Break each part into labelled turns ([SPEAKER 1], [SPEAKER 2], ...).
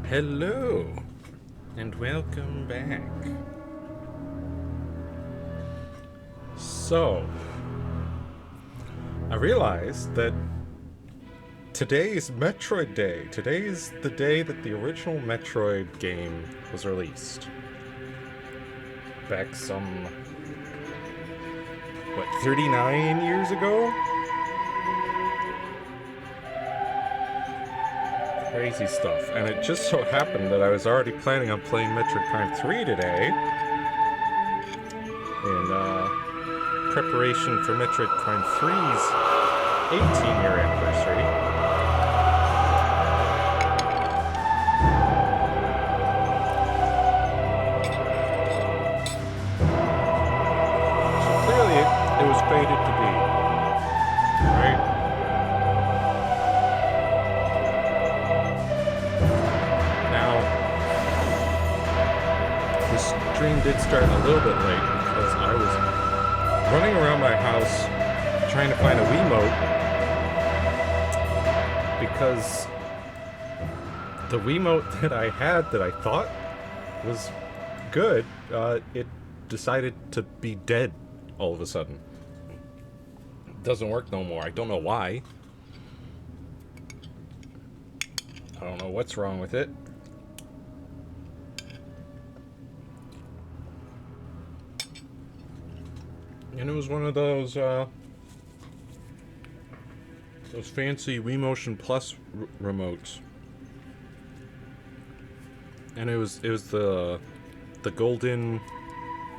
[SPEAKER 1] Hello, and welcome back. So, I realized that today is Metroid Day. Today is the day that the original Metroid game was released. Back some, 39 years ago? Crazy stuff. And it just so happened that I was already planning on playing Metroid Prime 3 today in preparation for Metroid Prime 3's 18-year anniversary. So clearly it was fated to be, right? Now, this stream did start a little bit late because I was running around my house trying to find a Wiimote because the Wiimote that I had that I thought was good, it decided to be dead all of a sudden. It doesn't work no more. I don't know why. I don't know what's wrong with it. And it was one of those fancy Wii Motion Plus remotes. And it was the golden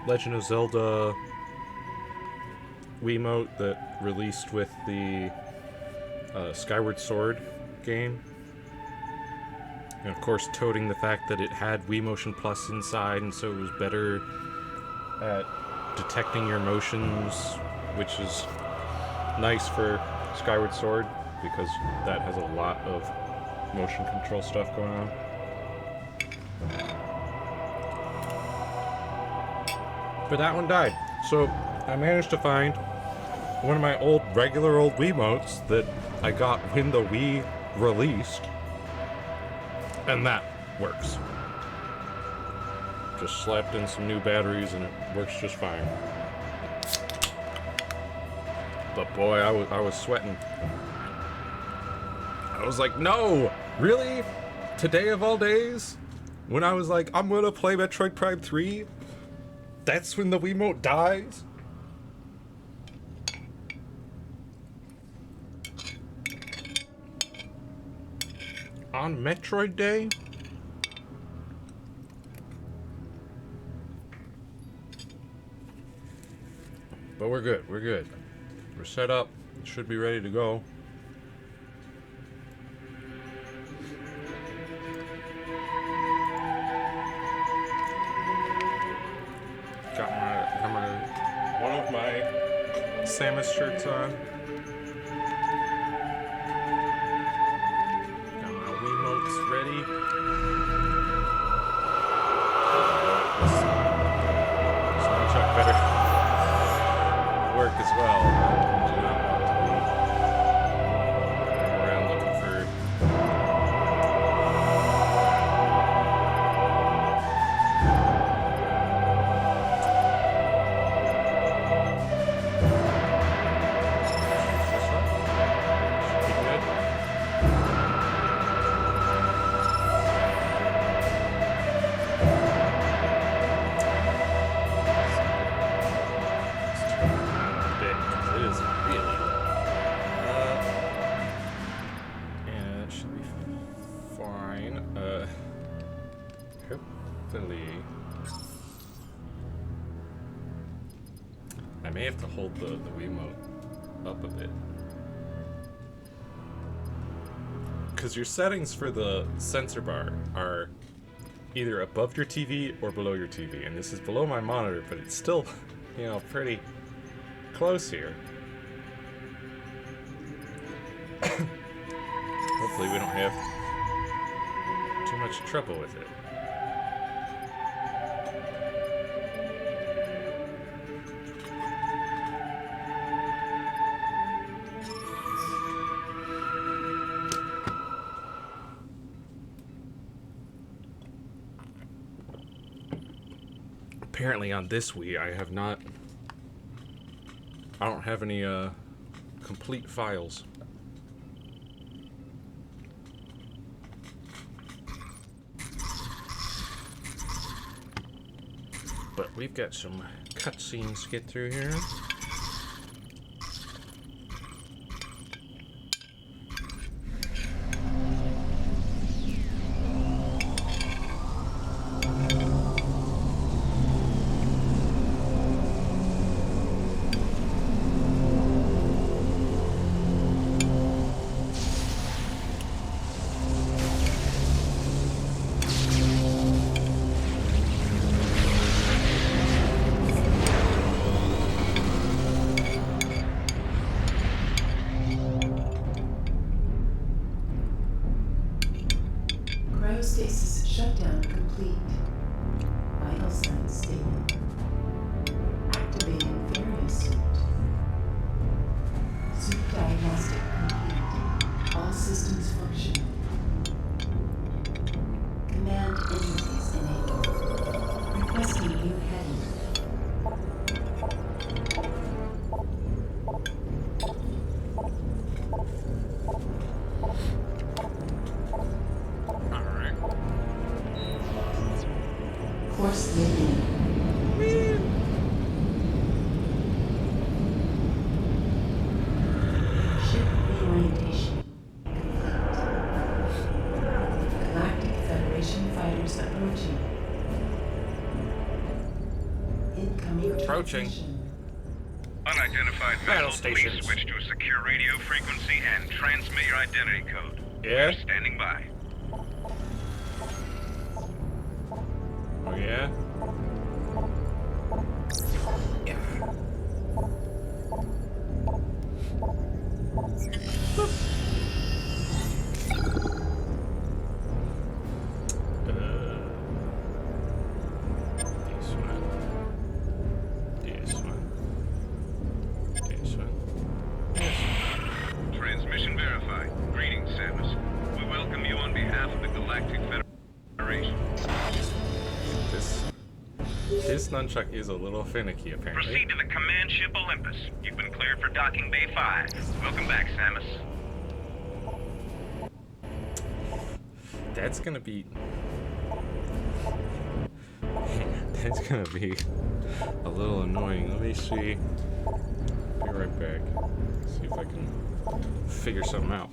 [SPEAKER 1] Legend of Zelda Wiimote that released with the Skyward Sword game. And of course, toting the fact that it had Wii Motion Plus inside, and so it was better at detecting your motions, which is nice for Skyward Sword because that has a lot of motion control stuff going on. But that one died. So I managed to find one of my regular old Wiimotes that I got when the Wii released. And that works. Just slapped in some new batteries and it works just fine. But boy, I was sweating. I was like, no! Really? Today of all days? When I was like, I'm gonna play Metroid Prime 3? That's when the Wiimote dies? On Metroid Day? But we're good, we're good. We're set up, should be ready to go. Got one of my Samus shirts on. Got my Wiimotes ready. This nunchuck better work as well. I do not want to be running around looking for this one. Should be good. It is really low. And it should be fine. Hopefully. I may have to hold the Wiimote up a bit. Because your settings for the sensor bar are either above your TV or below your TV. And this is below my monitor, but it's still, pretty close here. Hopefully we don't have too much trouble with it. apparently on this Wii, I don't have any complete files. But we've got some cutscenes to get through here.
[SPEAKER 2] Cryostasis shutdown complete. Vital signs stable. Activating various suit. Suit diagnostic complete. All systems functional. Command interface enabled. Requesting new heading.
[SPEAKER 1] Alright.
[SPEAKER 2] Course laid. Ship reorientation complete. Galactic Federation fighters approaching. Incoming
[SPEAKER 1] Approaching.
[SPEAKER 2] transmission.
[SPEAKER 3] Unidentified
[SPEAKER 1] Battle
[SPEAKER 3] vessel, please
[SPEAKER 1] stations.
[SPEAKER 3] switch to a secure radio frequency and transmit your identity code.
[SPEAKER 1] Yeah?
[SPEAKER 3] We're standing by.
[SPEAKER 1] Oh yeah? This one. This one. This one.
[SPEAKER 3] Transmission verified. Greetings, Samus. We welcome you on behalf of the Galactic Federation.
[SPEAKER 1] This nunchuck is a little finicky, apparently.
[SPEAKER 3] Proceed to the command ship Olympus. You've been cleared for docking Bay 5. Welcome back, Samus.
[SPEAKER 1] That's gonna be... That's gonna be a little annoying. Let me see. Be right back. See if I can figure something out.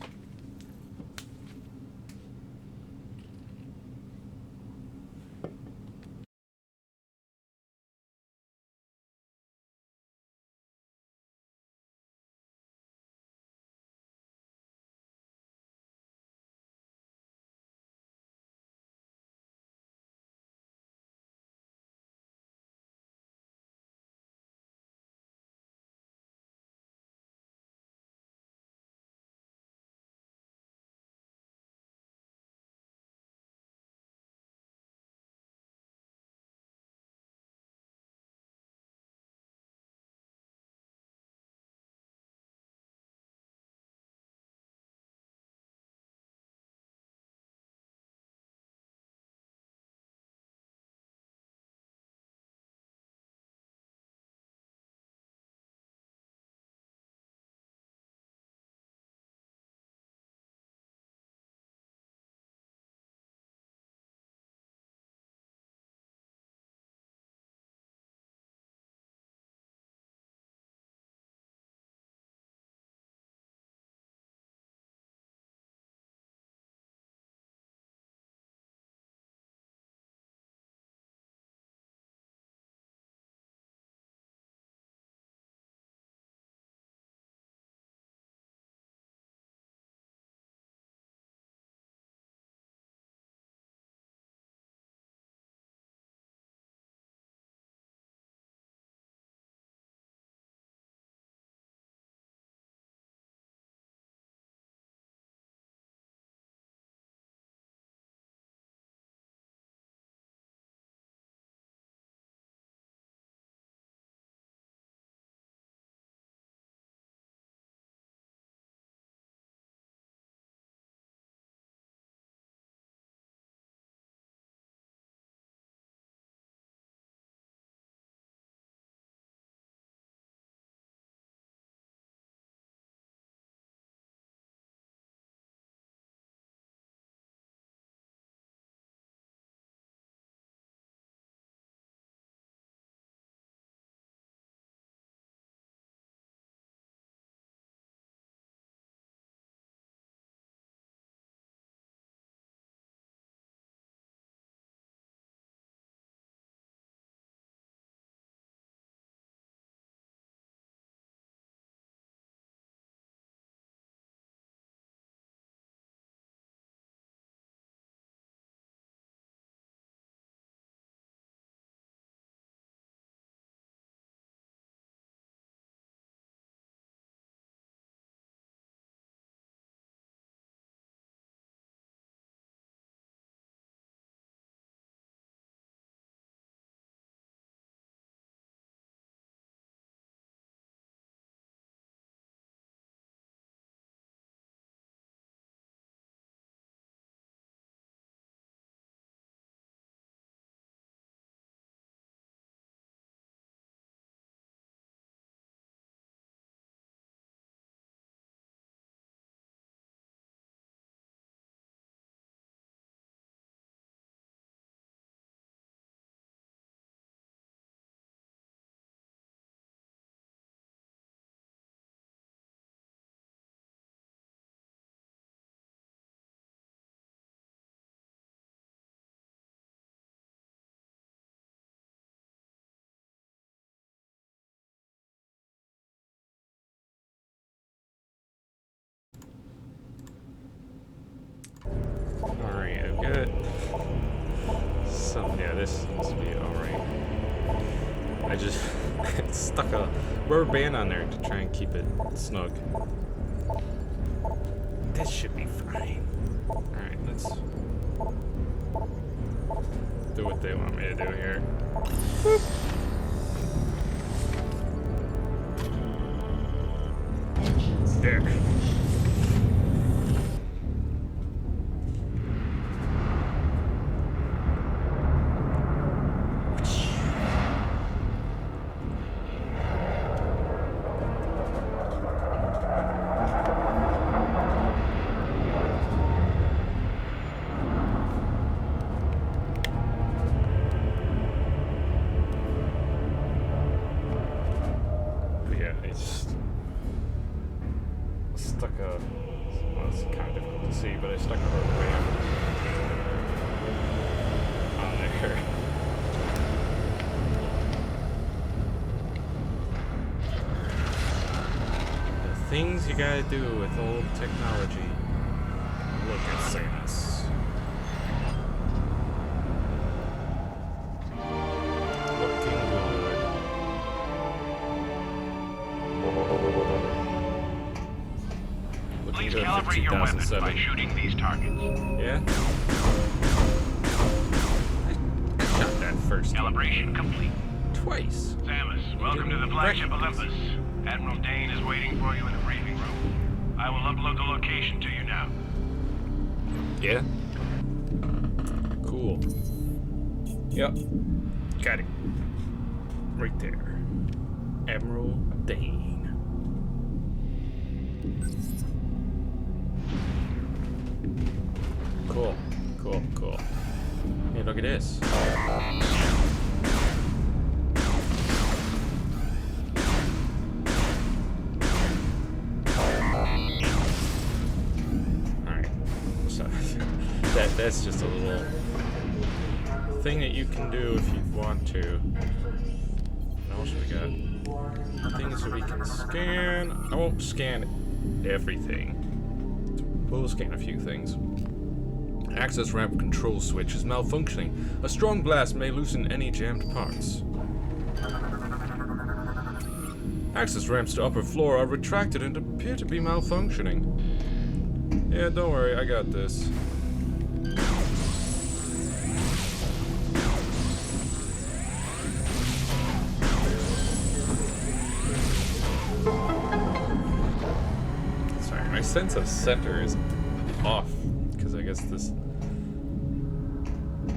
[SPEAKER 1] So yeah, this will be alright. I just stuck a rubber band on there to try and keep it snug. This should be fine. Alright, let's do what they want me to do here. Boop. There. Stuck a, well, it's kind of difficult to see, but I stuck a rubber band on there. The things you gotta do with old technology. Look at Samus. Looking good.
[SPEAKER 3] Please calibrate your weapon by shooting these targets.
[SPEAKER 1] Yeah? I shot that first.
[SPEAKER 3] Calibration complete.
[SPEAKER 1] Twice.
[SPEAKER 3] Samus, welcome to the flagship Olympus. Admiral Dane is waiting for you in the briefing room. I will upload the location to you now.
[SPEAKER 1] Yeah? Cool. Yep. Got it. Right there. Admiral Dane. Cool. Cool, cool. Hey, look at this. Alright. So, that's just a little thing that you can do if you want to. What else we got? Things that we can scan. I won't scan everything. We'll scan a few things. Access ramp control switch is malfunctioning. A strong blast may loosen any jammed parts. Access ramps to upper floor are retracted and appear to be malfunctioning. Yeah, don't worry, I got this. Sorry, my sense of center is off, because I guess this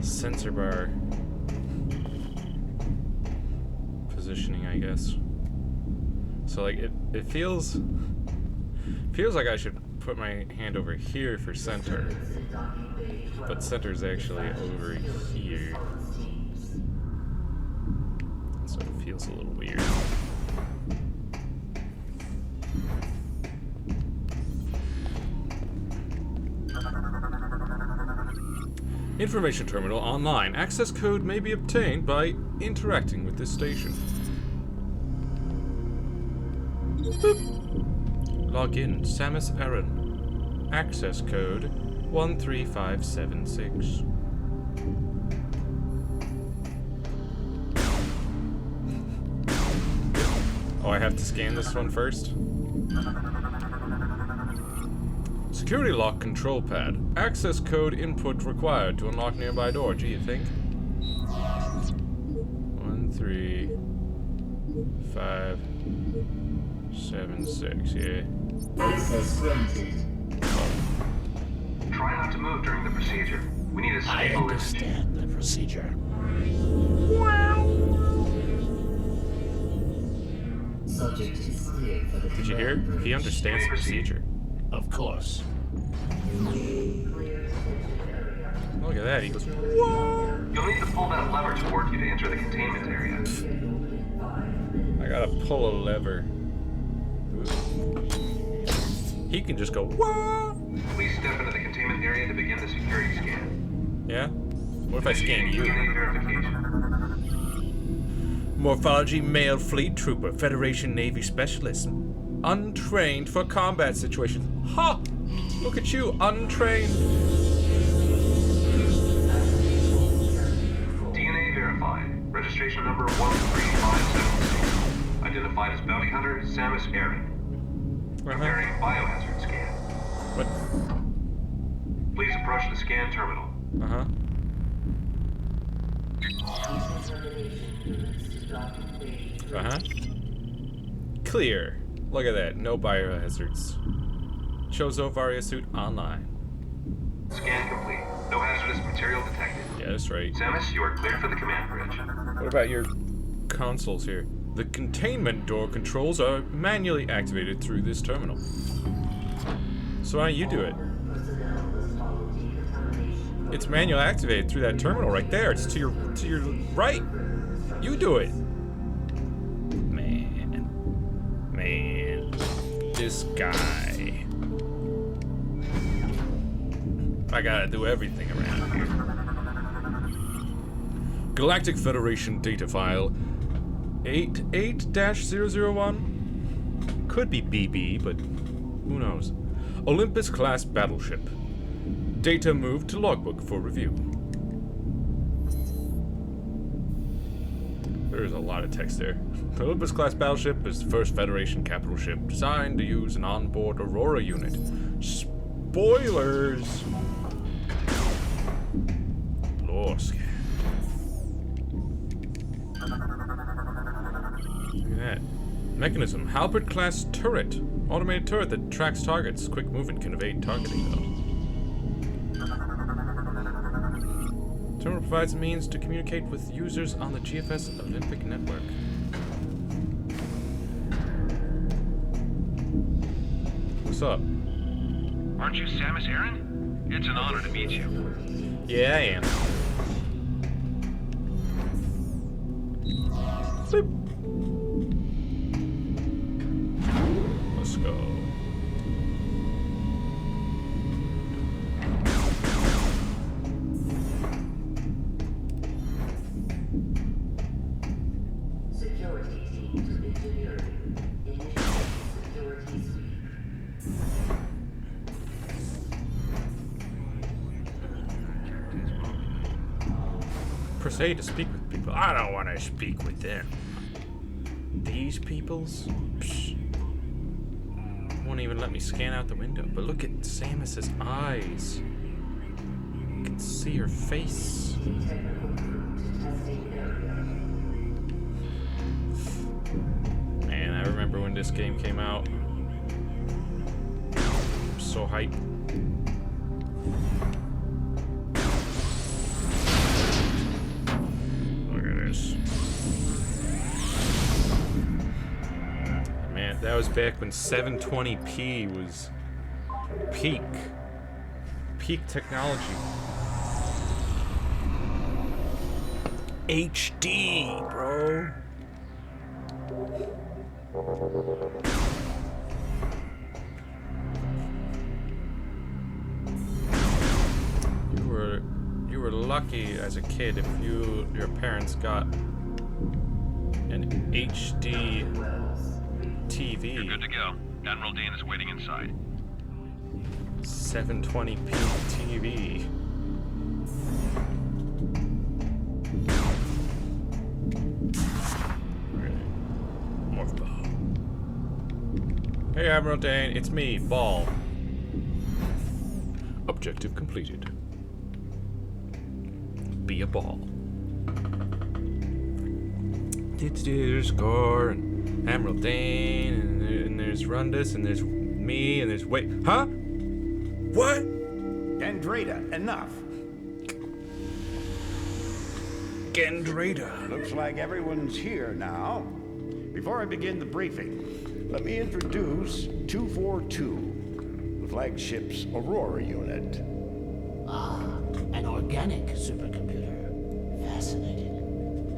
[SPEAKER 1] sensor bar positioning, I guess. So like it feels like I should put my hand over here for center, but center's actually over here, so it feels a little weird. Information terminal online. Access code may be obtained by interacting with this station. Boop. Log in. Samus Aran. Access code 13576. Oh, I have to scan this one first? Security lock control pad. Access code input required to unlock nearby door. Gee, you think? 13576, yeah.
[SPEAKER 4] Access granted.
[SPEAKER 3] Try not to move during the procedure. We need a
[SPEAKER 4] I
[SPEAKER 3] stable
[SPEAKER 4] understand the procedure. Subject is cleared for the
[SPEAKER 1] Did you hear? He understands the procedure.
[SPEAKER 4] Of course.
[SPEAKER 1] Look at that, he goes, whoa!
[SPEAKER 3] You'll need to pull that lever to work you to enter the containment area.
[SPEAKER 1] I gotta pull a lever. He can just go, whoa!
[SPEAKER 3] Please step into the containment area to begin the security scan.
[SPEAKER 1] Yeah? What if I scan you?
[SPEAKER 3] Beginning verification.
[SPEAKER 1] Morphology male fleet trooper, Federation Navy specialist. Untrained for combat situations. Ha! Look at you, untrained.
[SPEAKER 5] registration number 13576. Identified as bounty hunter Samus Aran. Preparing biohazard scan.
[SPEAKER 1] What?
[SPEAKER 5] Please approach the scan terminal.
[SPEAKER 1] Uh-huh. Uh-huh. Clear. Look at that. No biohazards. Chozo Varia suit online.
[SPEAKER 5] Scan complete. No hazardous material detected.
[SPEAKER 1] Yeah, that's right.
[SPEAKER 5] Samus, you are clear for the command bridge.
[SPEAKER 1] What about your consoles here? The containment door controls are manually activated through this terminal. So why don't you do it? It's manually activated through that terminal right there. It's to your right. You do it. Man, this guy. I gotta do everything around here. Galactic Federation data file 88-001. Could be BB, but who knows? Olympus class battleship. Data moved to logbook for review. There's a lot of text there. The Olympus class battleship is the first Federation capital ship designed to use an onboard Aurora unit. Spoilers! Lorsk. Look at that. Mechanism. Halberd class turret. Automated turret that tracks targets. Quick movement can evade targeting though. Terminal provides a means to communicate with users on the GFS Olympic network. What's up?
[SPEAKER 3] Aren't you Samus Aran? It's an honor to meet you.
[SPEAKER 1] Yeah, I am. Flip. Let's go.
[SPEAKER 4] Security team to engineering. Initial security sweep.
[SPEAKER 1] Proceed to speak with people. I don't want to speak with them. These peoples? Psh. Won't even let me scan out the window. But look at Samus's eyes. You can see her face.
[SPEAKER 4] Technical crew to testing area.
[SPEAKER 1] Man, I remember when this game came out. I'm so hyped. Look at this. Man, that was back when 720p was peak technology. HD, bro. You were lucky as a kid if your parents got an HD TV.
[SPEAKER 3] You're good to go. Admiral Dane is waiting inside.
[SPEAKER 1] 720p TV. Morph ball. Hey, Admiral Dane, it's me, Ball. Objective completed. Be a ball. There's Gore and Admiral Dane and there's Rundus and there's me and there's wait, huh? What?
[SPEAKER 6] Gendrada, enough.
[SPEAKER 1] Gendrada.
[SPEAKER 6] Looks like everyone's here now. Before I begin the briefing, let me introduce 242, the flagship's Aurora unit.
[SPEAKER 4] Ah, an organic supercomputer. Fascinating.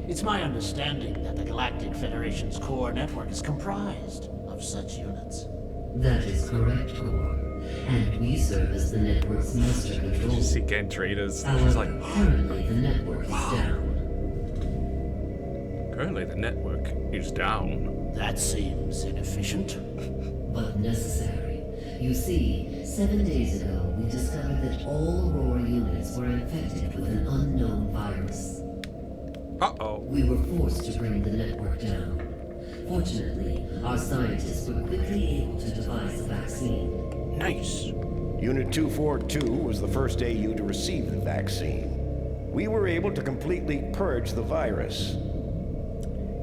[SPEAKER 4] It's my understanding that the Galactic Federation's core network is comprised of such units.
[SPEAKER 2] That is correct, Core. And we serve as the network's master control.
[SPEAKER 1] You see Gendrada's. She's
[SPEAKER 2] However,
[SPEAKER 1] like,
[SPEAKER 2] currently the network is down.
[SPEAKER 1] currently the network is down.
[SPEAKER 4] That seems inefficient.
[SPEAKER 2] But necessary. You see, 7 days ago, we discovered that all Aurora units were infected with an unknown virus.
[SPEAKER 1] Uh-oh.
[SPEAKER 2] We were forced to bring the network down. Fortunately, our scientists were quickly able to devise a vaccine.
[SPEAKER 4] Nice.
[SPEAKER 6] Unit 242 was the first AU to receive the vaccine. We were able to completely purge the virus.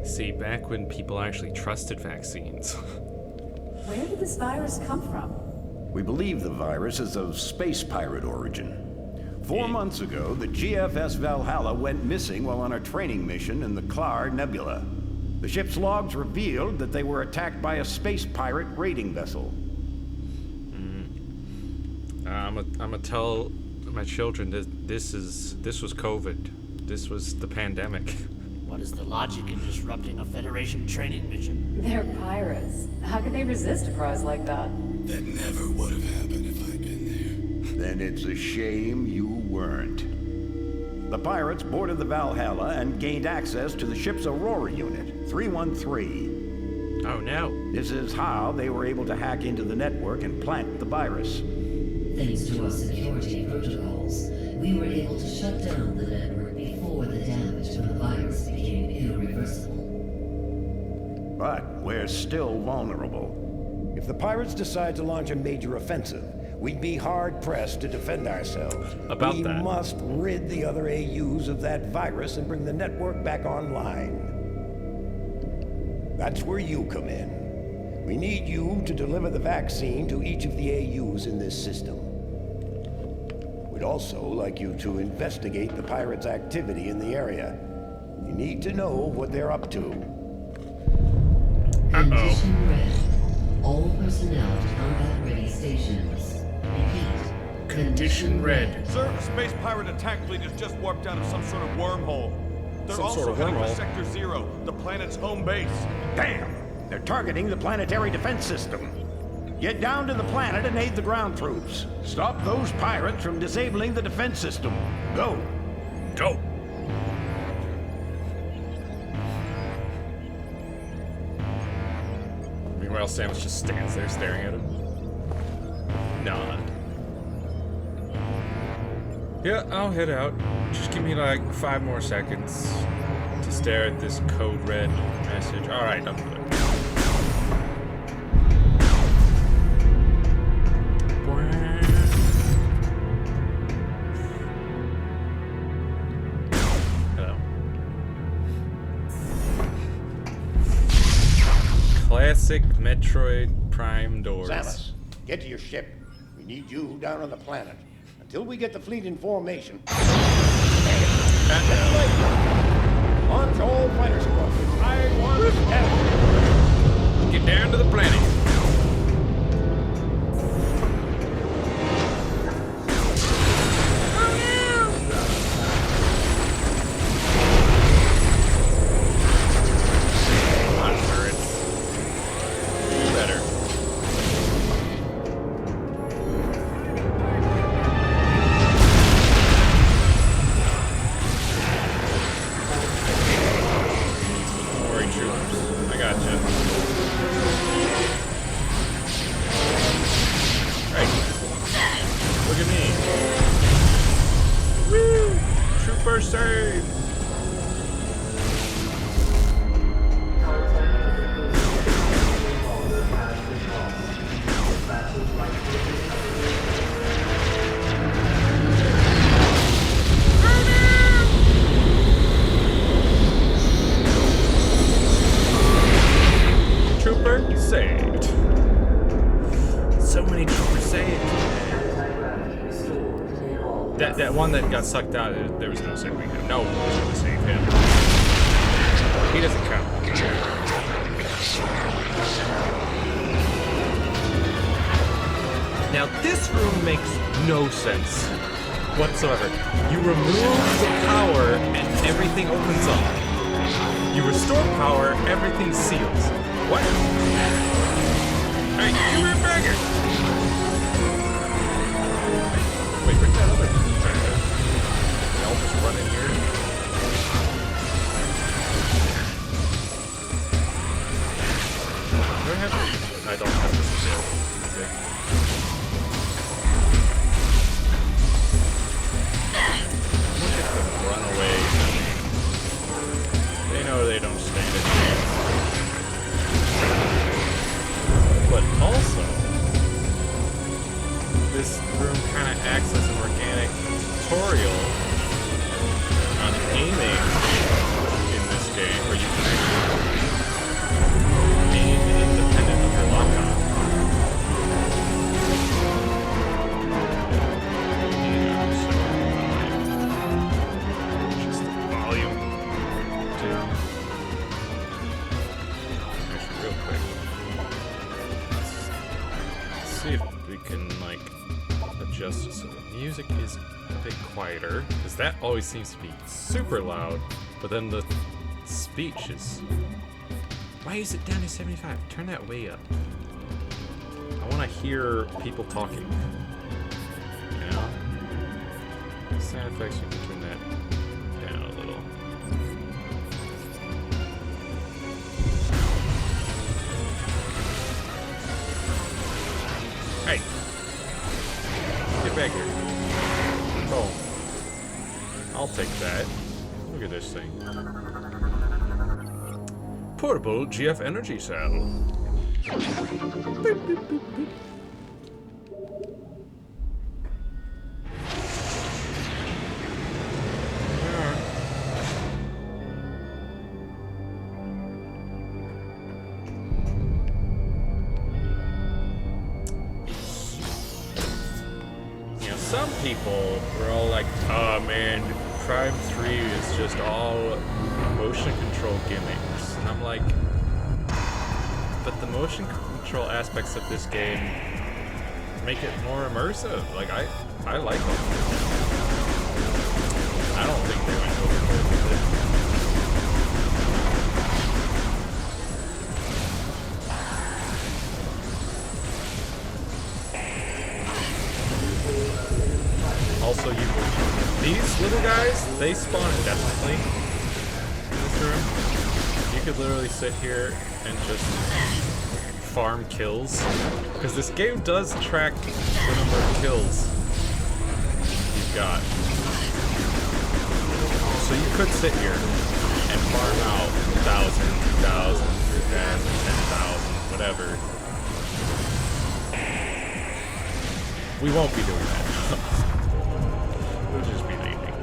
[SPEAKER 1] See, back when people actually trusted vaccines.
[SPEAKER 7] Where did this virus come from?
[SPEAKER 6] We believe the virus is of space pirate origin. 4 months ago, the GFS Valhalla went missing while on a training mission in the Klar Nebula. The ship's logs revealed that they were attacked by a space pirate raiding vessel.
[SPEAKER 1] I'm gonna tell my children that this was COVID. This was the pandemic.
[SPEAKER 4] What is the logic in disrupting a Federation training mission?
[SPEAKER 7] They're pirates. How could they resist a prize like that?
[SPEAKER 8] That never would have happened if I'd been there.
[SPEAKER 6] Then it's a shame you weren't. The pirates boarded the Valhalla and gained access to the ship's Aurora unit, 313.
[SPEAKER 1] Oh no.
[SPEAKER 6] This is how they were able to hack into the network and plant the virus.
[SPEAKER 2] Thanks to our security protocols, we were able to shut down the network before the damage from the virus became irreversible.
[SPEAKER 6] But we're still vulnerable. If the pirates decide to launch a major offensive, we'd be hard-pressed to defend ourselves.
[SPEAKER 1] About
[SPEAKER 6] we
[SPEAKER 1] that.
[SPEAKER 6] must rid the other AUs of that virus and bring the network back online. That's where you come in. We need you to deliver the vaccine to each of the AUs in this system. We'd also like you to investigate the pirates' activity in the area. You need to know what they're up to.
[SPEAKER 2] Condition red. All personnel to combat-ready stations. Repeat. Condition red.
[SPEAKER 9] Sir, a space pirate attack fleet has just warped out of some sort of wormhole. They're
[SPEAKER 1] Some
[SPEAKER 9] also
[SPEAKER 1] sort of
[SPEAKER 9] heading for
[SPEAKER 1] wormhole.
[SPEAKER 9] Sector 0, the planet's home base.
[SPEAKER 6] Damn! They're targeting the planetary defense system. Get down to the planet and aid the ground troops. Stop those pirates from disabling the defense system. Go!
[SPEAKER 1] Go. Meanwhile, Samus just stands there staring at him. Nod. Yeah, I'll head out. Just give me like 5 more seconds to stare at this code red message. Alright, I'm good. Hello. Classic Metroid Prime doors.
[SPEAKER 6] Samus, get to your ship. We need you down on the planet. Until we get the fleet in formation. Launch all fighter squadrons. I want help.
[SPEAKER 1] Get down to the planet. Come on, turrets. Do better. Don't worry, troops. I gotcha. Right. Look at me. Woo! Trooper save! Trooper saved. So many troopers saved. That one that got sucked out, there was no saving him. No one was going to save him. He doesn't count. Now this room makes no sense whatsoever. You remove the power and everything opens up. You restore power, everything seals. What? Hey, you were a bagger! Wait, where's that other guy? I'll just run in here. Do I have... I don't have this yet. Okay. Look at them run away. this room kind of acts as an organic tutorial on aiming in this game, where you can actually aim independent of your lock-on. Just the volume down. Actually, real quick. Let's see if we can, like, adjust it so the music is a bit quieter, because that always seems to be super loud, but then the speech is... Why is it down to 75? Turn that way up. I want to hear people talking. You know? Sound effects, you can turn that down a little. Hey! Get back here. Oh. I'll take that. Look at this thing. Portable GF energy cell. Boop, boop, boop, boop. Some people were all like, oh man, Prime 3 is just all motion control gimmicks. And I'm like, but the motion control aspects of this game make it more immersive. Like, I like them. I don't think they went overboard with it. Also, these little guys, they spawn indefinitely in this room. You could literally sit here and just farm kills, because this game does track the number of kills you've got. So you could sit here and farm out 1,000, 2,000, 3,000, 10,000, whatever. We won't be doing that. We'll just be leaving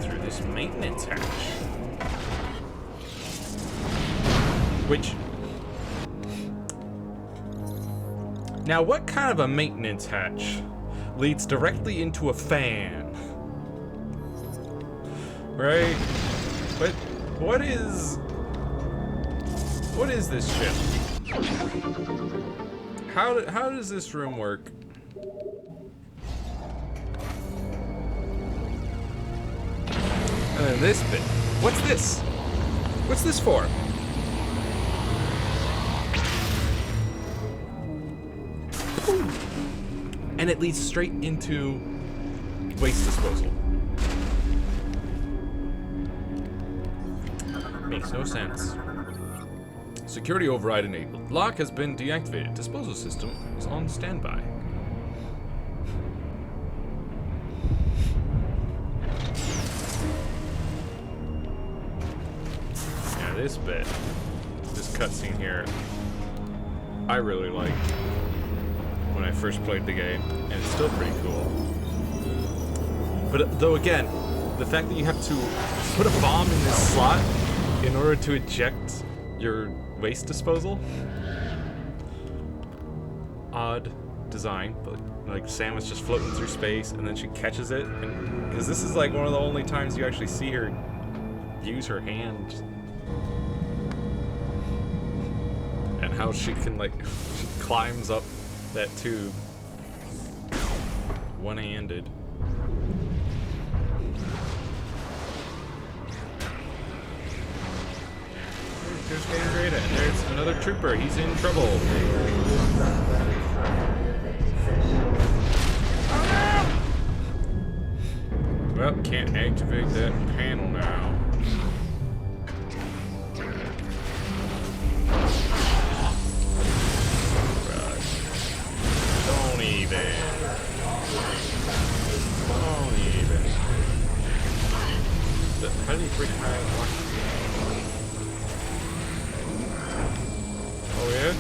[SPEAKER 1] through this maintenance hatch. Which... Now, what kind of a maintenance hatch leads directly into a fan? Right? But what is this ship? How does this room work? And then this bit. What's this? What's this for? And it leads straight into waste disposal. Makes no sense. Security override enabled. Lock has been deactivated. Disposal system is on standby. Yeah, this bit, this cutscene here, I really liked when I first played the game, and it's still pretty cool. But though again, the fact that you have to put a bomb in this slot in order to eject your waste disposal, odd design, but like Sam was just floating through space and then she catches it, and because this is like one of the only times you actually see her use her hand, and how she can like she climbs up that tube one-handed. There's Gangreta, and there's another trooper. He's in trouble. Well, can't activate that panel now. Right. Don't even. Don't even. How do you break my lock? Oh yeah?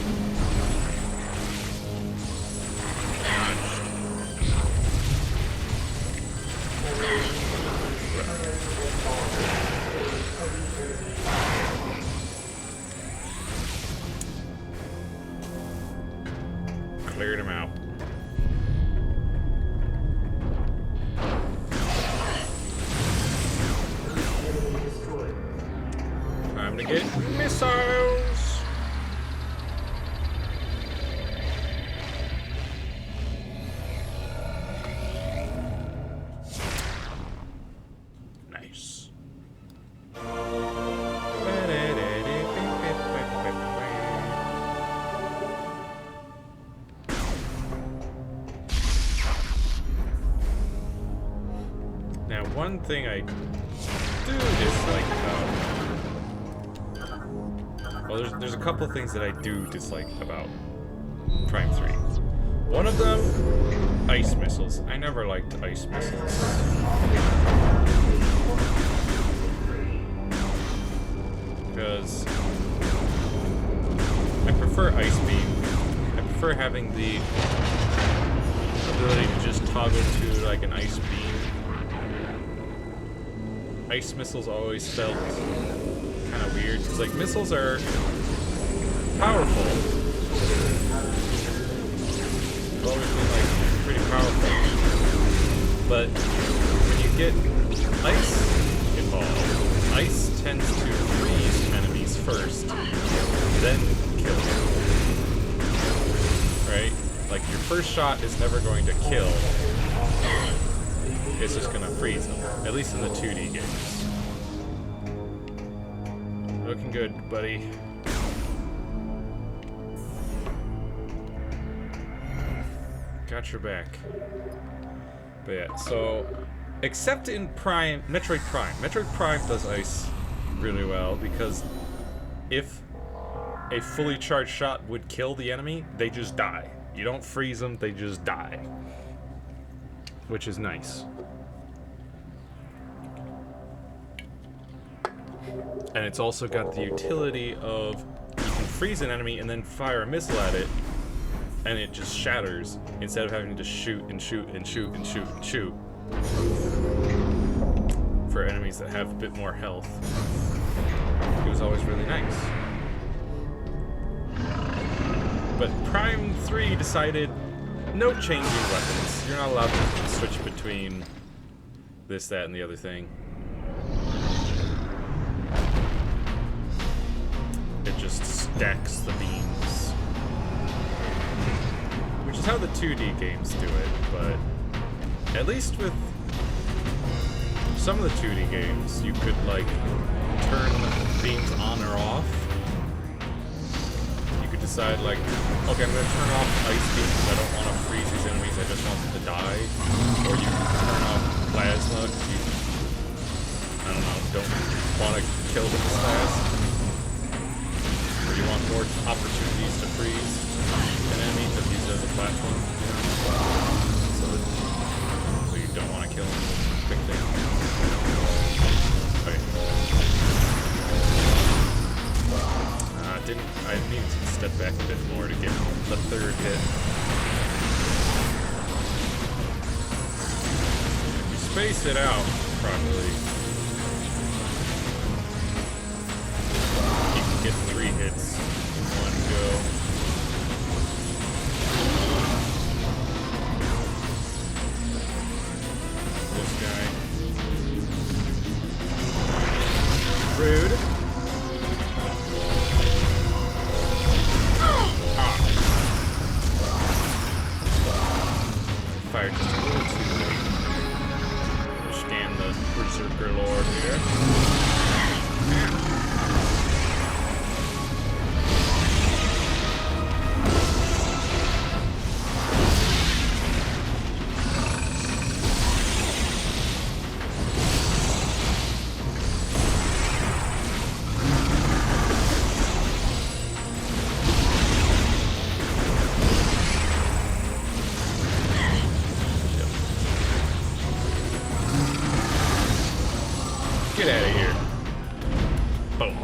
[SPEAKER 1] one thing I do dislike about... Well, there's a couple things that I do dislike about Prime 3. One of them, ice missiles. I never liked ice missiles. Because I prefer ice beam. I prefer having the ability to just toggle to like an ice beam. Ice missiles always felt kind of weird because like missiles are powerful. They've always been like pretty powerful. But when you get ice involved, ice tends to freeze enemies first, then kill them. Right? Like, your first shot is never going to kill. It's just gonna freeze them. At least in the 2D games. Looking good, buddy. Got your back. But yeah, so... Except in Metroid Prime. Metroid Prime does ice really well because if a fully charged shot would kill the enemy, they just die. You don't freeze them, they just die. Which is nice. And it's also got the utility of you can freeze an enemy and then fire a missile at it and it just shatters instead of having to shoot and shoot and shoot and shoot and shoot. For enemies that have a bit more health. It was always really nice. But Prime 3 decided no changing weapons. You're not allowed to switch between this, that, and the other thing. It just stacks the beams. Which is how the 2D games do it, but at least with some of the 2D games, you could, like, turn the beams on or off. You could decide, like, okay, I'm going to turn off ice beams. I don't want to freeze these enemies. I just want them to die. Or you can turn off plasma. You, I don't know, don't want to kill them as fast. Or you want more opportunities to freeze an enemy to use it as a platform. So you don't want to kill them quickly. Okay. I needed to step back a bit more to get the third hit. If you space it out properly, you can get 3 hits in one go. This guy. Rude. Fired just a little too late. Understand the Berserker lore here. Get out of here. Boom.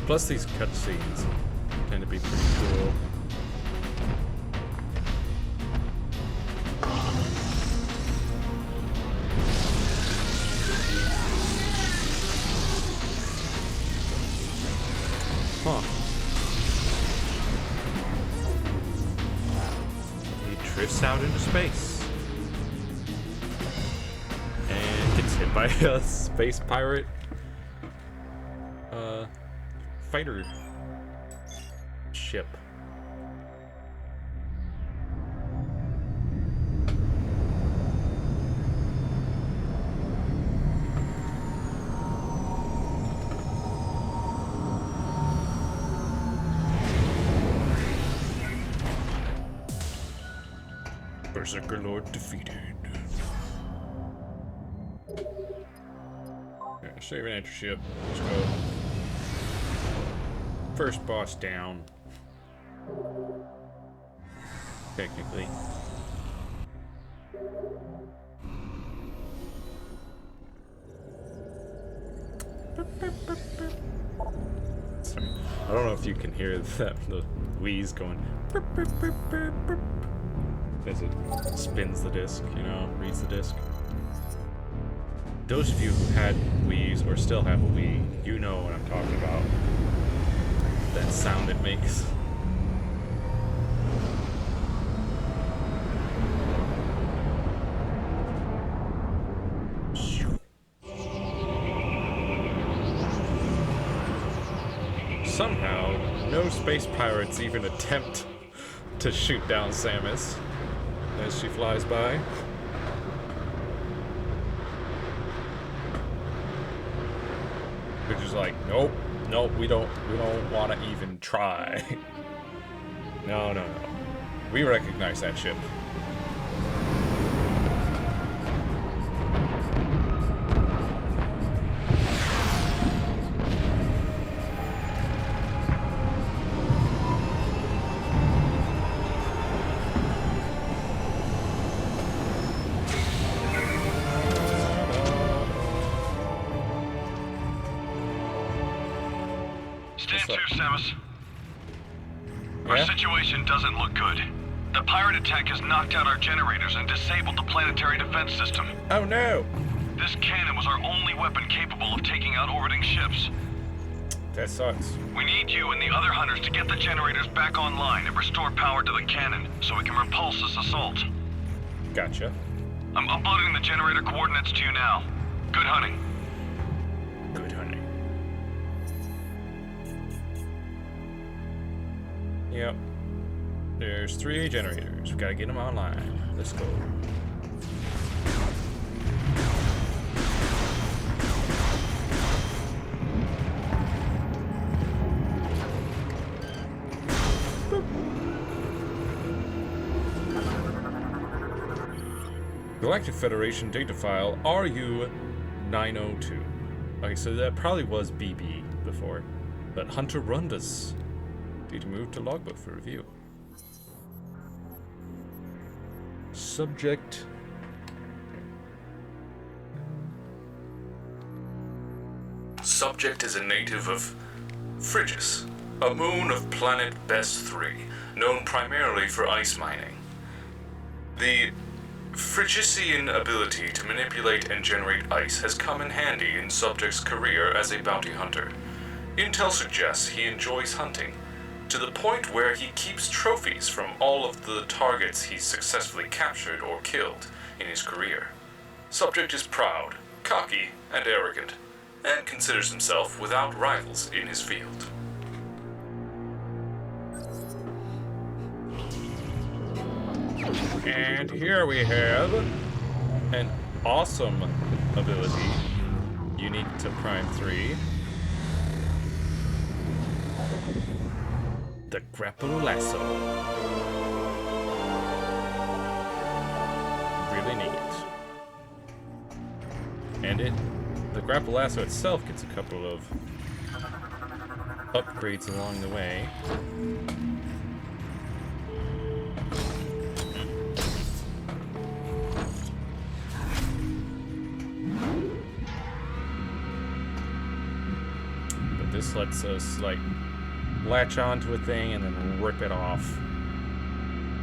[SPEAKER 1] Plus these cutscenes tend to be pretty cool. Huh. He drifts out into space. Hit by a space pirate fighter ship. Berserker Lord defeated. Save and enter ship. Let's go. First boss down. Technically. Sorry. I don't know if you can hear that, the wheeze going as it spins the disc, you know, reads the disc. Those of you who had Wii's or still have a Wii, you know what I'm talking about. That sound it makes. Somehow, no space pirates even attempt to shoot down Samus as she flies by. Which is like, nope, we don't want to even try. No. We recognize that ship.
[SPEAKER 3] Stand to, Samus. Our situation doesn't look good. The pirate attack has knocked out our generators and disabled the planetary defense system.
[SPEAKER 1] Oh no!
[SPEAKER 3] This cannon was our only weapon capable of taking out orbiting ships.
[SPEAKER 1] That sucks.
[SPEAKER 3] We need you and the other hunters to get the generators back online and restore power to the cannon so we can repulse this assault.
[SPEAKER 1] Gotcha.
[SPEAKER 3] I'm uploading the generator coordinates to you now. Good hunting.
[SPEAKER 1] Good hunting. Yep. There's 3 generators. We gotta get them online. Let's go. Galactic Federation data file RU-902. Okay, so that probably was BB before. But Hunter Rundus. Data moved to logbook for review. Subject. Subject is a native of Phrygia, a moon of planet Best 3, known primarily for ice mining. The Phrygian ability to manipulate and generate ice has come in handy in Subject's career as a bounty hunter. Intel suggests he enjoys hunting, to the point where he keeps trophies from all of the targets he's successfully captured or killed in his career. Subject is proud, cocky, and arrogant, and considers himself without rivals in his field. And here we have an awesome ability, unique to Prime 3. The Grapple Lasso. Really neat. And the Grapple Lasso itself gets a couple of upgrades along the way. But this lets us, like, latch onto a thing and then rip it off.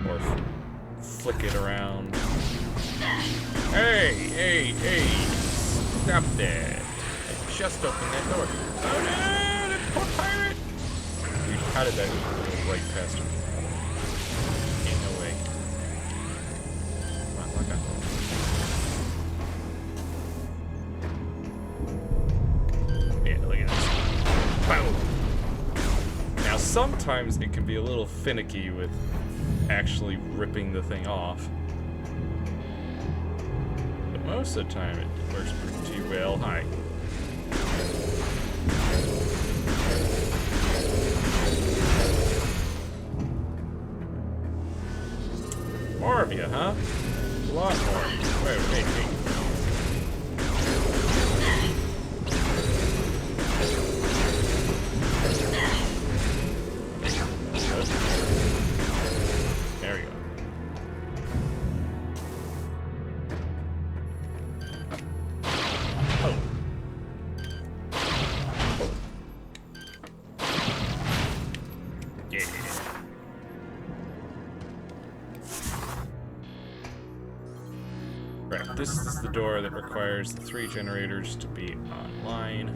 [SPEAKER 1] Or flick it around. Hey! Stop that. I just opened that door. Oh no! That poor pirate! Dude, how did that go right past him? Ain't no way. Come on, lock on. Yeah, look at this. Boom! Now, sometimes it can be a little finicky with actually ripping the thing off. But most of the time, it works pretty well. Hi. More of you, huh? A lot more. Wait. Right, this is the door that requires the 3 generators to be online.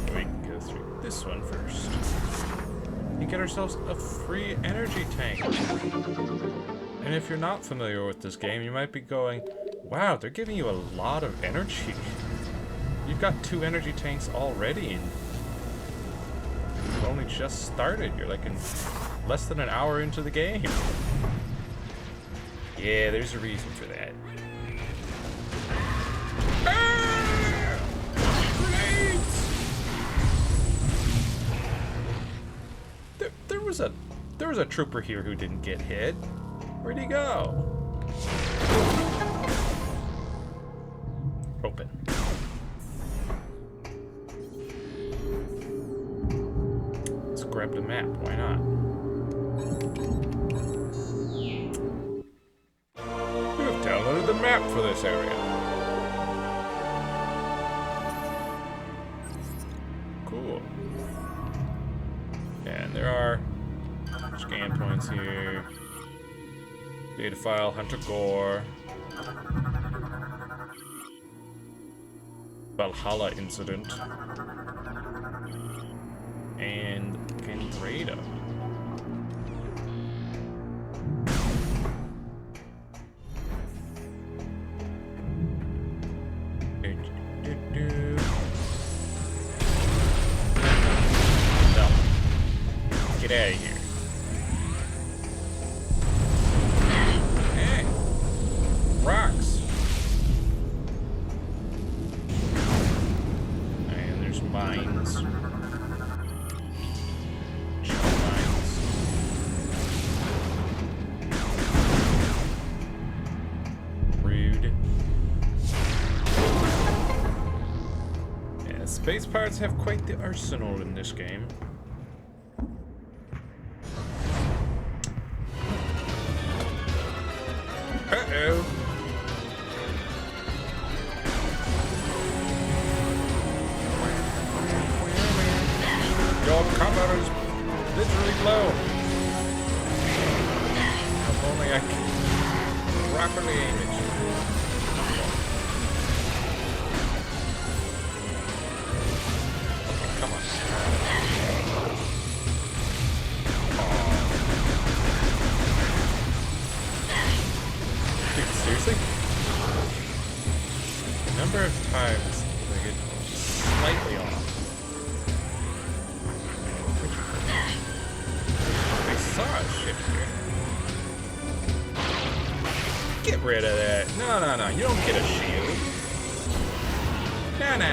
[SPEAKER 1] We can go through this one first. And get ourselves a free energy tank. And if you're not familiar with this game, you might be going, wow, they're giving you a lot of energy. You've got 2 energy tanks already, and you've only just started. You're like in less than an hour into the game. Yeah, there's a reason for that. Ah! Grenades! There was a trooper here who didn't get hit. Where'd he go? Open. Let's grab the map. Why not? We have downloaded the map for this area. Cool. And there are scan points here. Data file, Hunter Gore. Valhalla incident. And Gandrada. No. Get out of here. Hey. Rocks. And there's mines. Space pirates have quite the arsenal in this game. Uh-oh. Your cover is literally low. If only I can properly aim it. Seriously? The number of times I get slightly off. I saw a ship here. Get rid of that. No. You don't get a shield. Nah.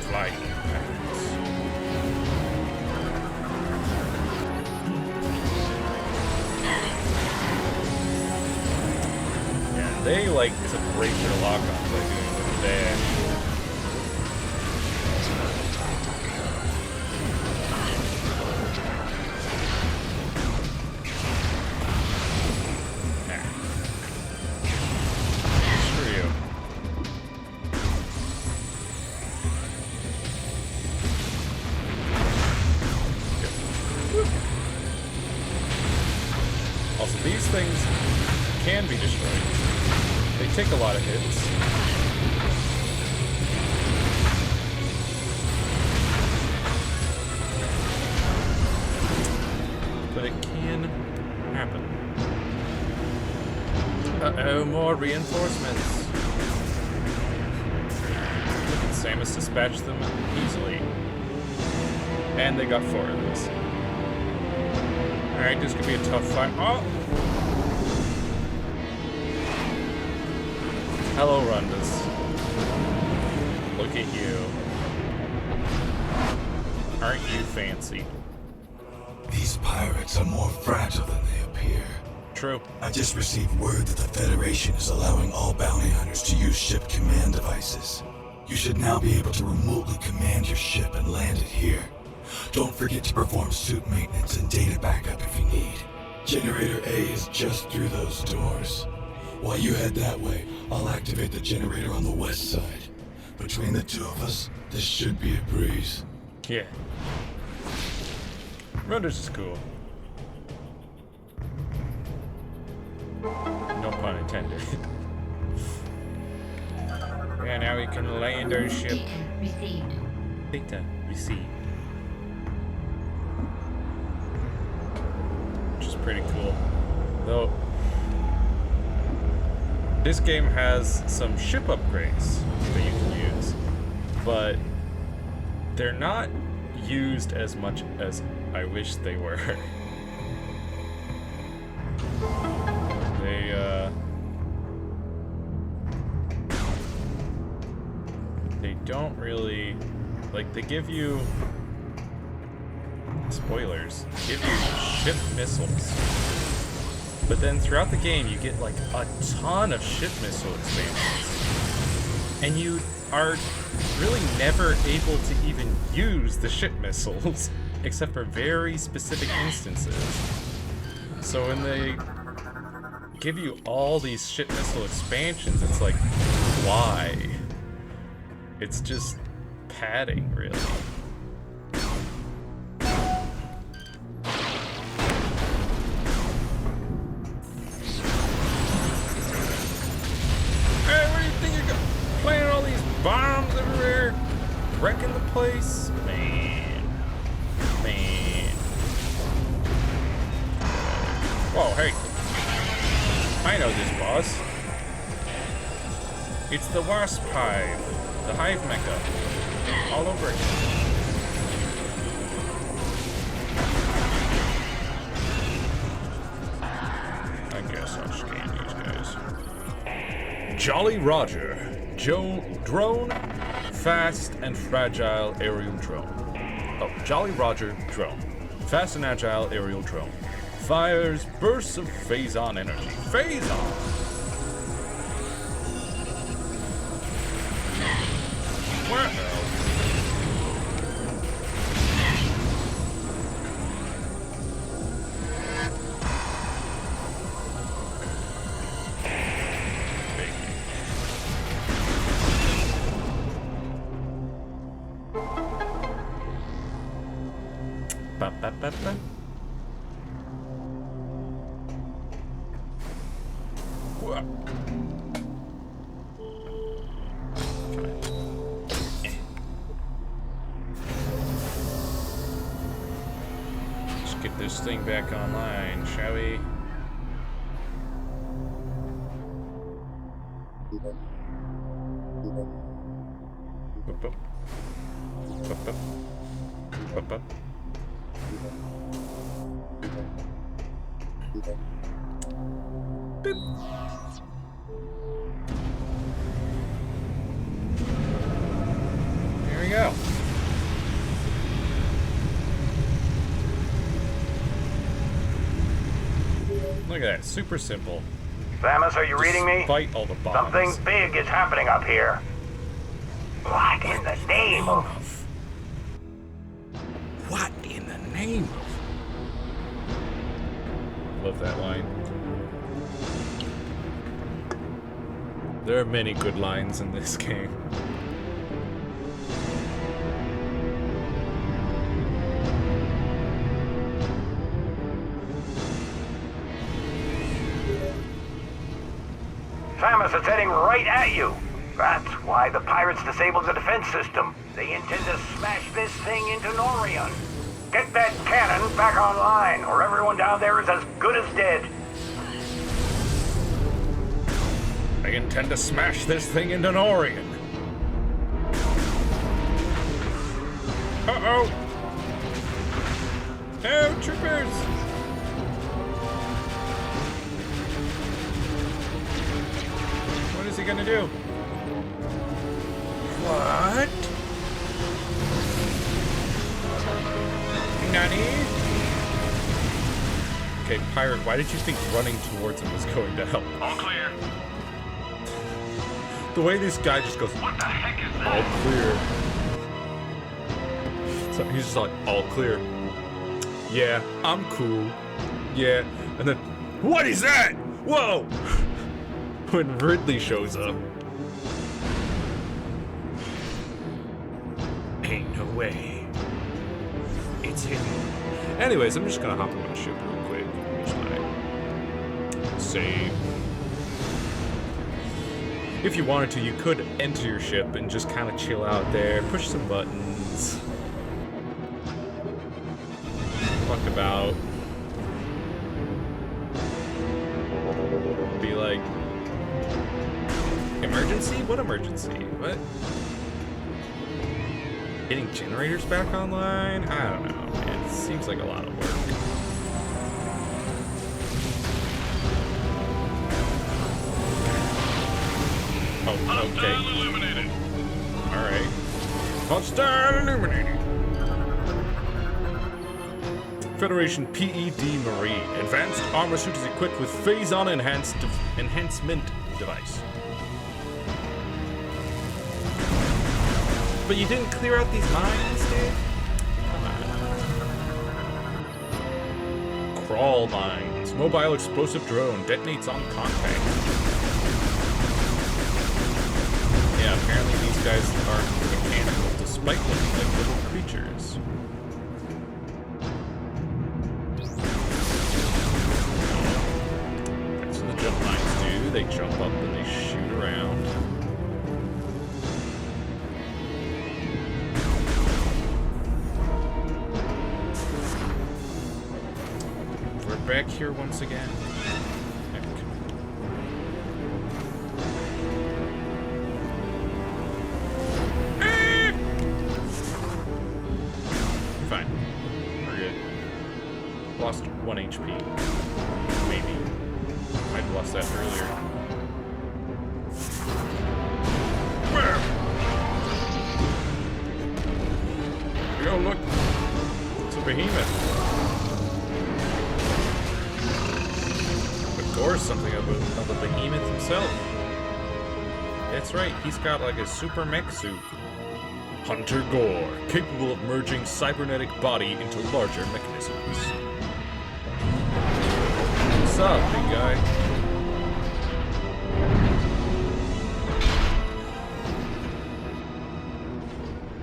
[SPEAKER 1] Flying. They like to break their lock-on by doing that. Screw you. Also, these things can be destroyed. They take a lot of hits. But it can happen. Uh-oh, more reinforcements. Look at Samus dispatched them easily. And they got 4 of those. Alright, this could be a tough fight. Oh! Hello, Rundus. Look at you. Aren't you fancy?
[SPEAKER 8] These pirates are more fragile than they appear.
[SPEAKER 1] True.
[SPEAKER 8] I just received word that the Federation is allowing all bounty hunters to use ship command devices. You should now be able to remotely command your ship and land it here. Don't forget to perform suit maintenance and data backup if you need. Generator A is just through those doors. While you head that way, I'll activate the generator on the west side. Between the 2 of us, this should be a breeze.
[SPEAKER 1] Yeah. Runders is cool. No pun intended. Yeah, now we can land our ship.
[SPEAKER 2] Data received.
[SPEAKER 1] Data received. Which is pretty cool. Though, this game has some ship upgrades that you can use, but they're not used as much as I wish they were. They don't really, like, they give you, spoilers, give you ship missiles. But then throughout the game, you get like a ton of ship missile expansions. And you are really never able to even use the ship missiles, except for very specific instances. So when they give you all these ship missile expansions, it's like, why? It's just padding, really. Planting all these bombs everywhere, wrecking the place. Man. Whoa, hey. I know this, boss. It's the Wasp Hive. The Hive Mecha. All over again. I guess I'll scan these guys. Jolly Roger. Drone, fast and fragile aerial drone. Oh, Jolly Roger drone. Fast and agile aerial drone. Fires bursts of phase-on energy. Phase-on! What? Ba-ba-ba-ba. What? Let's get this thing back online, shall we? Up. Boop. There we go. Look at that, super simple.
[SPEAKER 10] Samus, are you reading me?
[SPEAKER 1] Despite all the bombs.
[SPEAKER 10] Something big is happening up here. What in the name of...
[SPEAKER 1] What in the name of... Love that line. There are many good lines in this game.
[SPEAKER 10] Samus, it's heading right at you. That's why the pirates disabled the defense system. They intend to smash this thing into Norion. Get that cannon back online, or everyone down there is as good as dead.
[SPEAKER 1] I intend to smash this thing into Norion. Uh-oh! Oh, troopers! What is he gonna do? What? Nani? Okay, Pirate, why did you think running towards him was going to help?
[SPEAKER 3] All clear.
[SPEAKER 1] The way this guy just goes,
[SPEAKER 3] What the heck is that?
[SPEAKER 1] all clear. So he's just like, all clear. Yeah, I'm cool. Yeah, and then, what is that? Whoa! When Ridley shows up. Ain't no way. It's him. Anyways, I'm just gonna hop on my ship real quick. save. If you wanted to, you could enter your ship and just kind of chill out there, push some buttons, fuck about, be like, emergency? What emergency? What? Getting generators back online? I don't know, man. It seems like a lot of work. Oh, okay.
[SPEAKER 3] Eliminated.
[SPEAKER 1] Alright. Hostile eliminated. Federation PED Marine. Advanced armor suit is equipped with phase-on enhancement device. But you didn't clear out these mines, dude? Come on. Crawl mines. Mobile explosive drone detonates on contact. Yeah, apparently these guys are mechanical, despite looking like little creatures. That's what the jump mines do. They jump up and they shoot around. We're back here once again. Fine. We're good. Lost 1 HP. Maybe. Might have lost that earlier. Yo, look! It's a behemoth. Of course, something of a behemoth himself. That's right, he's got like a super mech suit. Hunter Gore, capable of merging cybernetic body into larger mechanisms. What's up, big guy?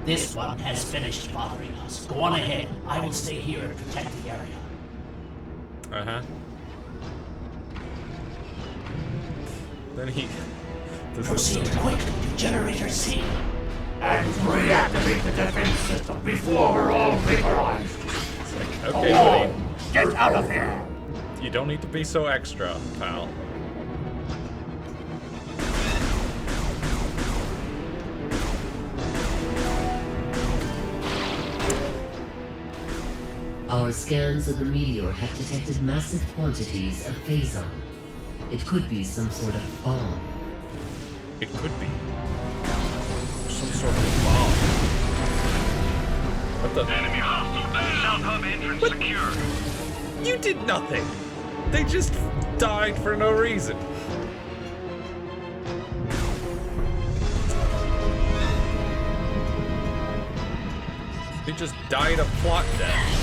[SPEAKER 4] This one has finished bothering us. Go on ahead. I will stay here and protect the area.
[SPEAKER 1] Uh-huh. Then he...
[SPEAKER 4] Proceed quickly to Generator C.
[SPEAKER 10] And reactivate the defense system before we're all vaporized.
[SPEAKER 1] Okay, buddy.
[SPEAKER 10] Get out of here!
[SPEAKER 1] You don't need to be so extra, pal.
[SPEAKER 2] Our scans of the meteor have detected massive quantities of phazon. It could be some sort of bomb.
[SPEAKER 1] It could be. Some sort of bomb. What the?
[SPEAKER 3] Enemy hostile base. South hub entrance secured.
[SPEAKER 1] You did nothing! They just died for no reason. They just died a plot death.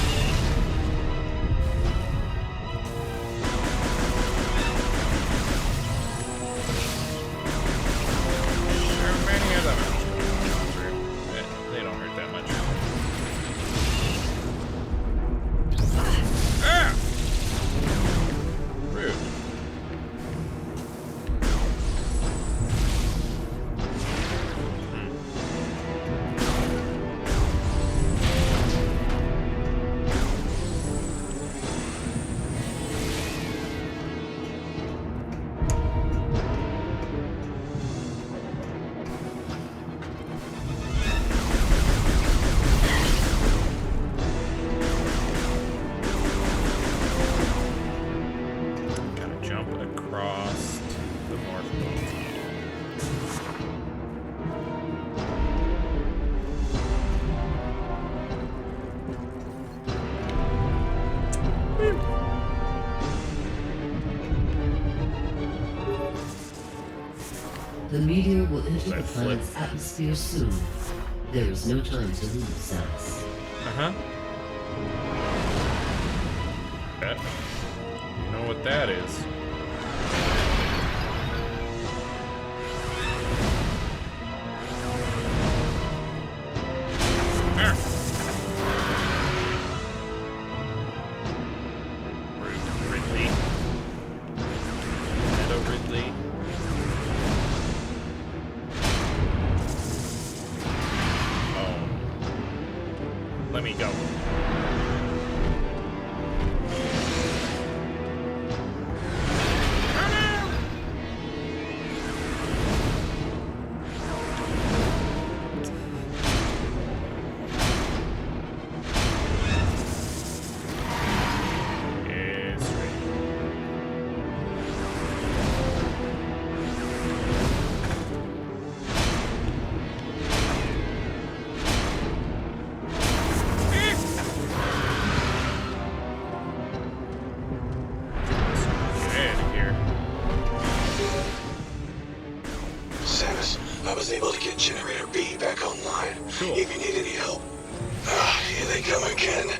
[SPEAKER 1] There are many of them. They don't hurt that much. Ah! Rude. Gotta jump across the North Pole.
[SPEAKER 2] The meteor will enter the
[SPEAKER 1] That flip.
[SPEAKER 2] planet's atmosphere soon. There is no time to lose, Samus.
[SPEAKER 1] Uh-huh. That. You know what that is. Ah. Rude, Ridley.
[SPEAKER 8] again.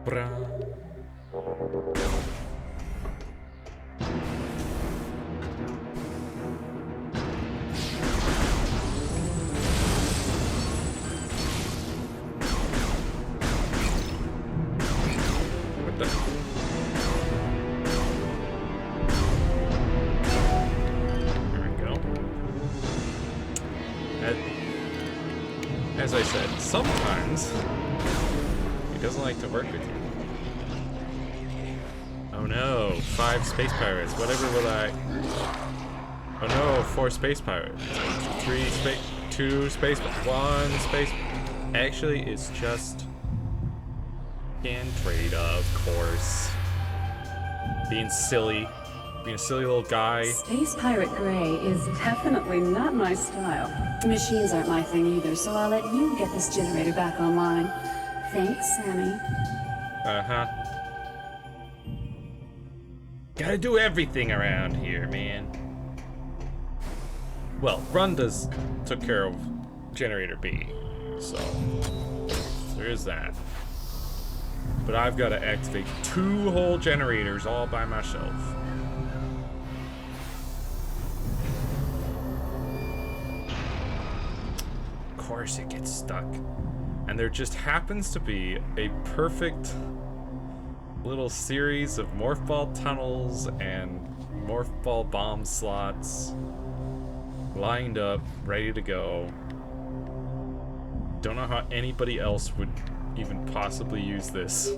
[SPEAKER 1] Bra. What the? There we go. As I said, sometimes he doesn't like to work with you. Oh no, 5 space pirates. Whatever will I... Oh no, 4 space pirates. 3 space... 2 space... 1 space... Actually, it's just... Can trade, of course. Being silly. Being a silly little guy.
[SPEAKER 7] Space Pirate Gray is definitely not my style. Machines aren't my thing either, so I'll let you get this generator back online. Thanks, Sammy.
[SPEAKER 1] Uh-huh. Gotta do everything around here, man. Well, Runda's took care of Generator B, so there is that. But I've got to activate 2 whole generators all by myself. Of course it gets stuck. And there just happens to be a perfect little series of morph ball tunnels and morph ball bomb slots lined up, ready to go. Don't know how anybody else would even possibly use this.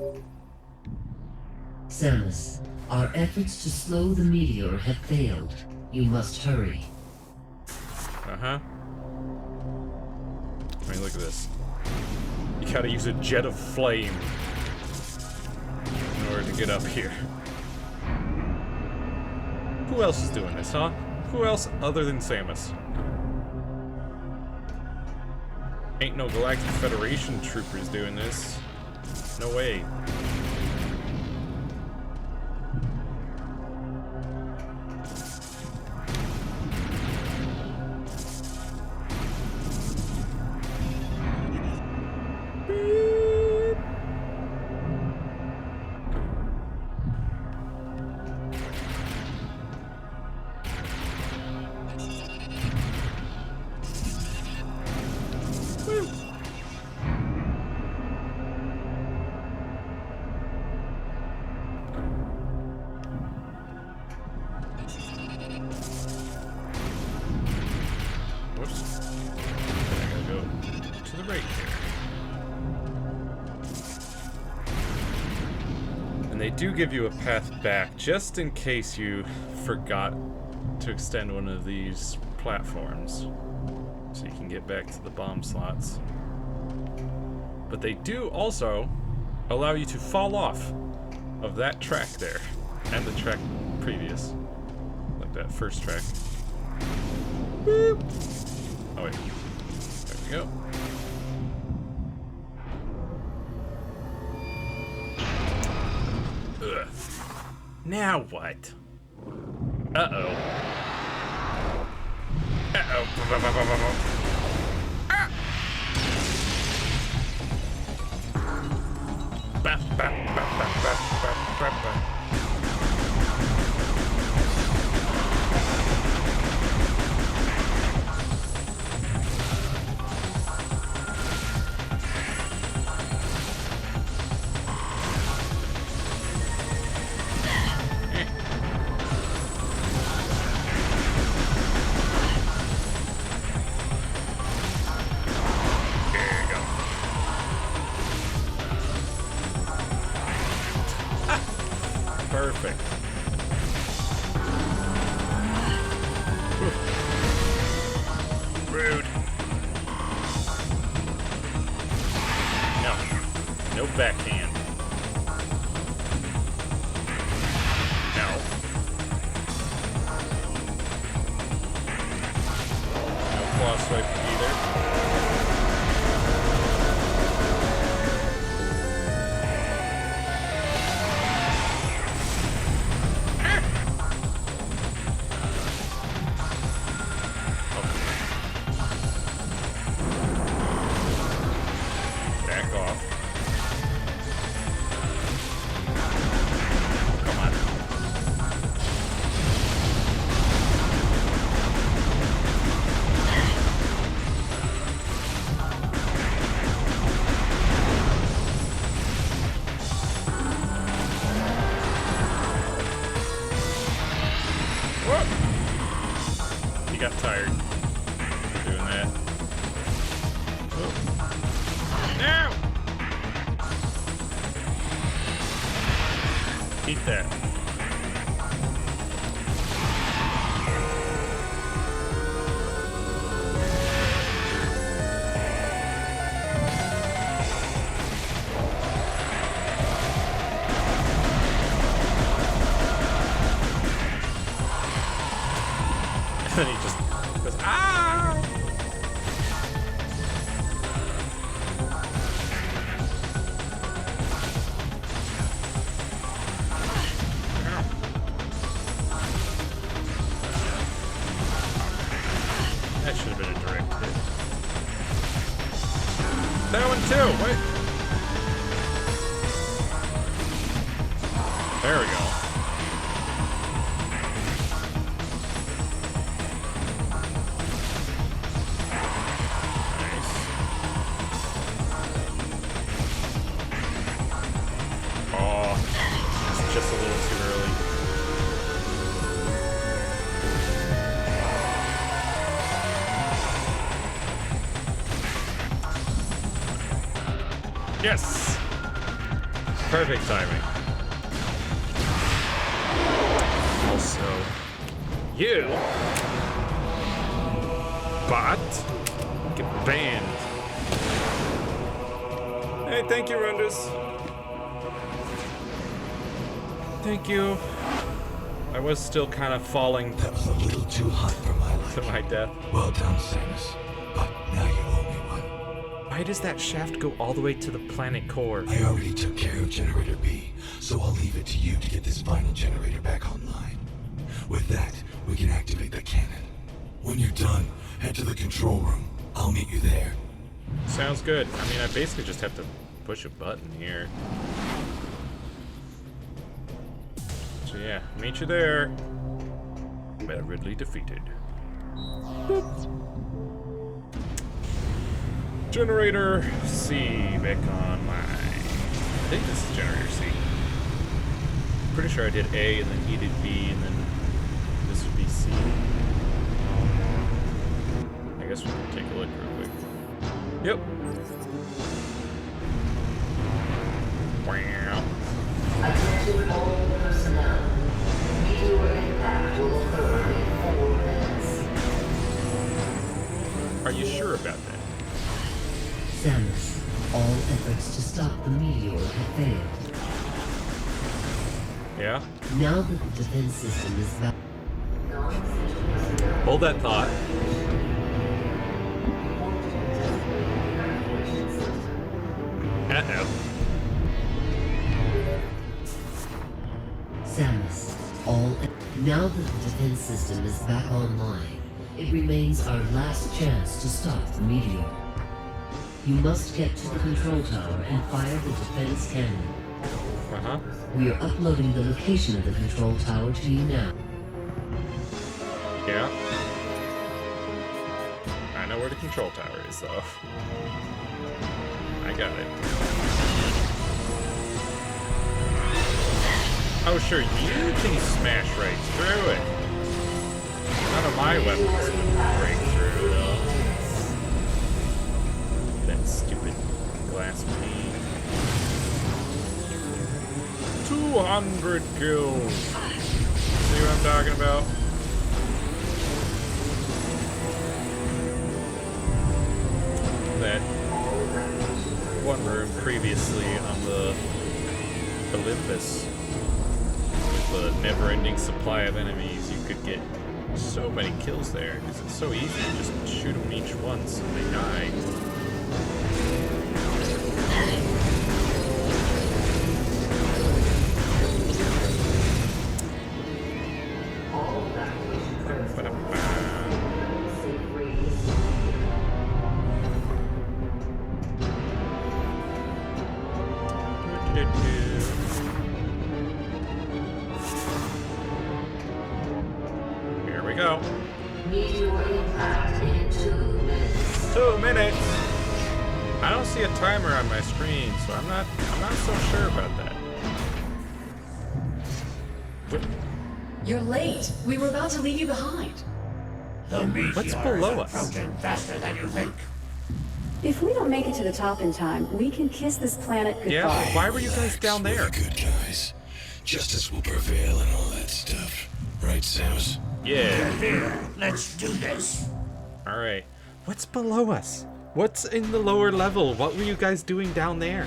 [SPEAKER 2] Samus, our efforts to slow the meteor have failed. You must hurry.
[SPEAKER 1] Uh-huh. I mean, look at this. You gotta use a jet of flame in order to get up here. Who else is doing this, huh? Who else other than Samus? Ain't no Galactic Federation troopers doing this. No way. Do give you a path back just in case you forgot to extend one of these platforms so you can get back to the bomb slots. But they do also allow you to fall off of that track there and the track previous, like that first track. Boop. Oh wait, there we go. Ugh. Now what? Uh-oh. Uh-oh. Ah. Ba, ba, ba, ba, ba, ba, ba. Perfect. Rude. No. No backhand. No. No claw swipe either. tired doing that. Oh. No! Eat that. And then he just goes, ah! That should have been a direct hit. That one too, wait. There we go. Just a little too early. Yes! Perfect timing. Also, you bot get banned. Hey, thank you, Rundus. Thank you. I was still kind of falling.
[SPEAKER 8] That was a little too hot for my liking.
[SPEAKER 1] To my death.
[SPEAKER 8] Well done, Samus. But now you owe me one.
[SPEAKER 1] Why does that shaft go all the way to the planet core?
[SPEAKER 8] I already took care of Generator B, so I'll leave it to you to get this final generator back online. With that, we can activate the cannon. When you're done, head to the control room. I'll meet you there.
[SPEAKER 1] Sounds good. I mean, I basically just have to push a button here. So yeah, meet you there. Ridley defeated. Boop. Generator C back online. I think this is Generator C. Pretty sure I did A and then he did B and then this would be C. I guess we can take a look real quick. Yep. Wow.
[SPEAKER 2] Attention all personnel. Meteor impact will occur in 4 minutes.
[SPEAKER 1] Are you sure about that?
[SPEAKER 2] Samus, all efforts to stop the meteor have failed.
[SPEAKER 1] Yeah?
[SPEAKER 2] Now that the defense system is back.
[SPEAKER 1] Hold that thought. Uh-oh.
[SPEAKER 2] Samus, now that the defense system is back online, it remains our last chance to stop the meteor. You must get to the control tower and fire the defense cannon.
[SPEAKER 1] Uh-huh.
[SPEAKER 2] We are uploading the location of the control tower to you now.
[SPEAKER 1] Yeah. I know where the control tower is, though. I got it. Oh, sure, you can smash right through it. None of my weapons can break through, though. That stupid glass pane. 200 kills. See what I'm talking about? That one room previously on the Olympus with the never-ending supply of enemies, you could get so many kills there because it's so easy to just shoot them each once and they die. Here we go.
[SPEAKER 2] Meteor impact in 2 minutes.
[SPEAKER 1] 2 minutes. I don't see a timer on my screen, so I'm not so sure about that.
[SPEAKER 7] You're late. We were about to leave you behind.
[SPEAKER 1] What's below us?
[SPEAKER 4] Approaching faster than you think.
[SPEAKER 7] If we don't make it to the top in time, we can kiss this planet goodbye.
[SPEAKER 1] Yeah, why were you guys down
[SPEAKER 8] We're
[SPEAKER 1] there?
[SPEAKER 8] the good guys. Justice will prevail and all that stuff. Right, Samus?
[SPEAKER 1] Yeah.
[SPEAKER 4] Here, let's do this.
[SPEAKER 1] Alright. What's below us? What's in the lower level? What were you guys doing down there?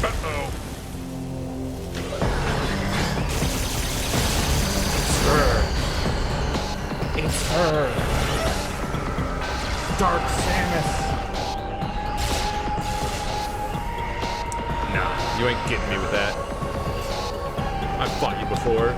[SPEAKER 1] Uh-oh. It's her. Dark Samus. Nah, you ain't getting me with that. I've fought you before.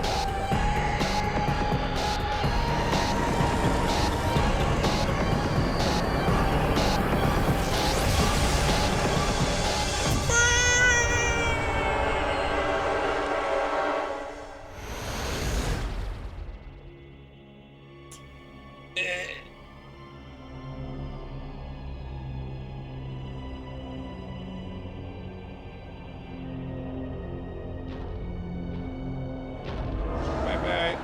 [SPEAKER 1] Bye-bye.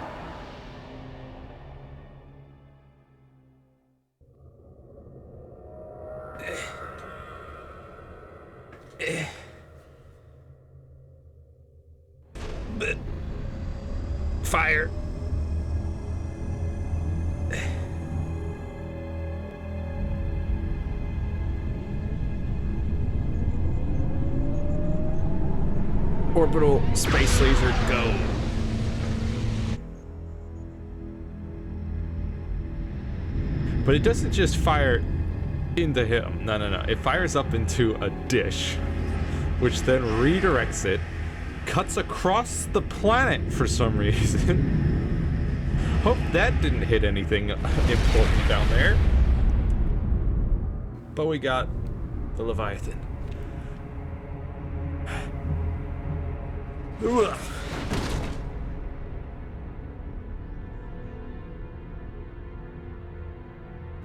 [SPEAKER 1] Fire. Orbital space laser, go. But it doesn't just fire into him. No, no, no. It fires up into a dish, which then redirects it, cuts across the planet for some reason. Hope that didn't hit anything important down there. But we got the Leviathan. Ugh.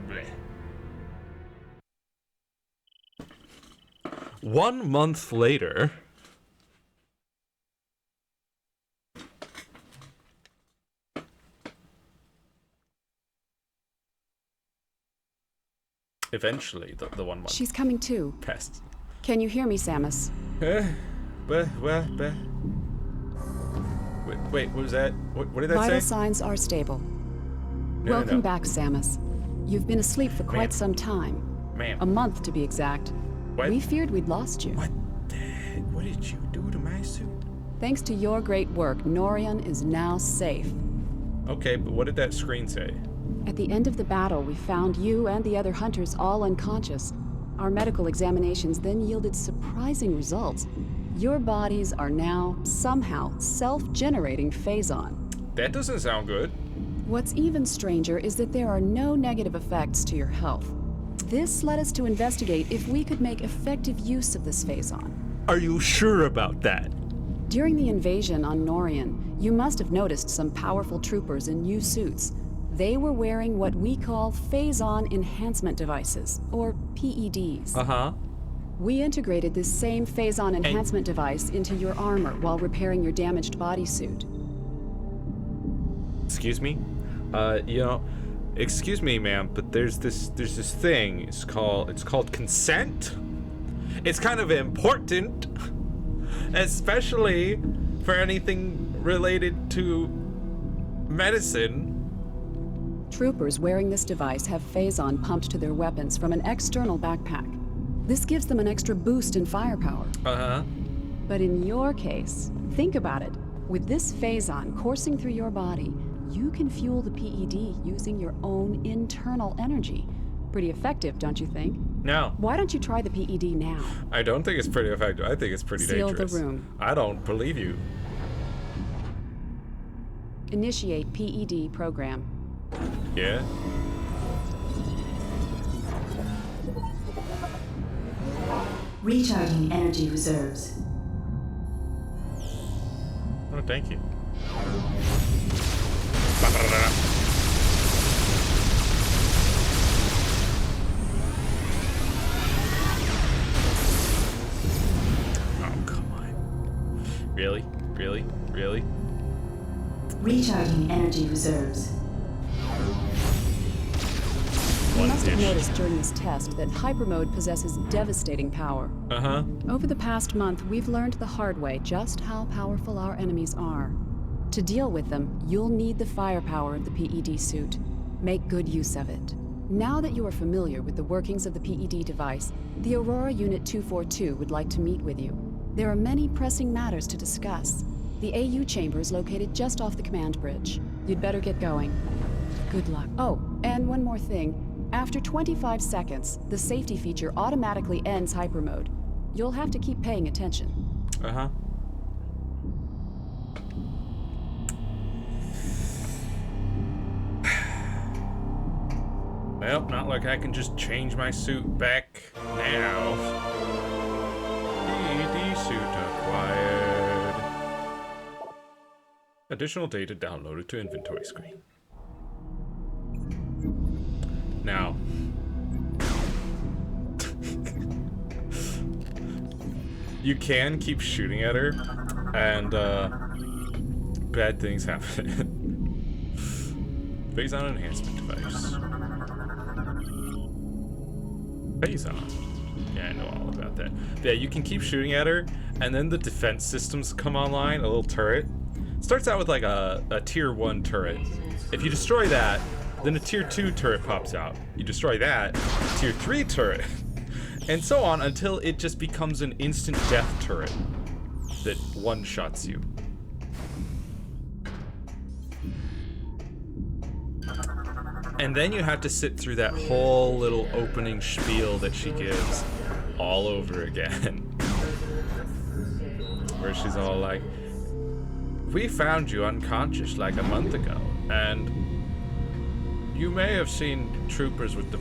[SPEAKER 1] Bleh. 1 month later, eventually the 1 month
[SPEAKER 7] She's coming too.
[SPEAKER 1] passed.
[SPEAKER 7] Can you hear me, Samus?
[SPEAKER 1] Wait, what was that? What did that
[SPEAKER 7] Vital
[SPEAKER 1] say?
[SPEAKER 7] signs are stable.
[SPEAKER 1] No,
[SPEAKER 7] Welcome
[SPEAKER 1] no.
[SPEAKER 7] back, Samus. You've been asleep for quite
[SPEAKER 1] Ma'am.
[SPEAKER 7] some time.
[SPEAKER 1] Ma'am.
[SPEAKER 7] A month, to be exact.
[SPEAKER 1] What?
[SPEAKER 7] We feared we'd lost you.
[SPEAKER 1] What did you do to my suit?
[SPEAKER 7] Thanks to your great work, Norion is now safe.
[SPEAKER 1] Okay, but what did that screen say?
[SPEAKER 7] At the end of the battle, we found you and the other hunters all unconscious. Our medical examinations then yielded surprising results. Your bodies are now, somehow, self-generating phazon.
[SPEAKER 1] That doesn't sound good.
[SPEAKER 7] What's even stranger is that there are no negative effects to your health. This led us to investigate if we could make effective use of this phazon.
[SPEAKER 1] Are you sure about that?
[SPEAKER 7] During the invasion on Norion, you must have noticed some powerful troopers in new suits. They were wearing what we call phazon enhancement devices, or PEDs.
[SPEAKER 1] Uh-huh.
[SPEAKER 7] We integrated this same phazon enhancement device into your armor while repairing your damaged bodysuit.
[SPEAKER 1] Excuse me? Excuse me, ma'am, but there's this thing. It's called consent. It's kind of important, especially for anything related to medicine.
[SPEAKER 7] Troopers wearing this device have phazon pumped to their weapons from an external backpack. This gives them an extra boost in firepower.
[SPEAKER 1] Uh-huh.
[SPEAKER 7] But in your case, think about it. With this phazon coursing through your body, you can fuel the PED using your own internal energy. Pretty effective, don't you think?
[SPEAKER 1] No.
[SPEAKER 7] Why don't you try the PED now?
[SPEAKER 1] I don't think it's pretty effective. I think it's pretty
[SPEAKER 7] Seal
[SPEAKER 1] dangerous.
[SPEAKER 7] the room.
[SPEAKER 1] I don't believe you.
[SPEAKER 7] Initiate PED program.
[SPEAKER 1] Yeah?
[SPEAKER 11] Recharging energy reserves.
[SPEAKER 1] Oh, thank you. Oh, come on. Really?
[SPEAKER 11] Recharging energy reserves.
[SPEAKER 7] You must have noticed during this test that hypermode possesses devastating power.
[SPEAKER 1] Uh-huh.
[SPEAKER 7] Over the past month, we've learned the hard way just how powerful our enemies are. To deal with them, you'll need the firepower of the PED suit. Make good use of it. Now that you are familiar with the workings of the PED device, the Aurora Unit 242 would like to meet with you. There are many pressing matters to discuss. The AU chamber is located just off the command bridge. You'd better get going. Good luck. Oh, and one more thing. After 25 seconds, the safety feature automatically ends hypermode. You'll have to keep paying attention.
[SPEAKER 1] Uh-huh. Well, not like I can just change my suit back now. PED suit acquired. Additional data downloaded to inventory screen. Now, you can keep shooting at her, and bad things happen. Phase on enhancement device. Phase on. Yeah, I know all about that. But yeah, you can keep shooting at her, and then the defense systems come online, a little turret. It starts out with like a tier 1 turret. If you destroy that, then a tier 2 turret pops out. You destroy that, tier 3 turret, and so on until it just becomes an instant death turret that one-shots you. And then you have to sit through that whole little opening spiel that she gives all over again. Where she's all like, we found you unconscious like a month ago, and you may have seen troopers with the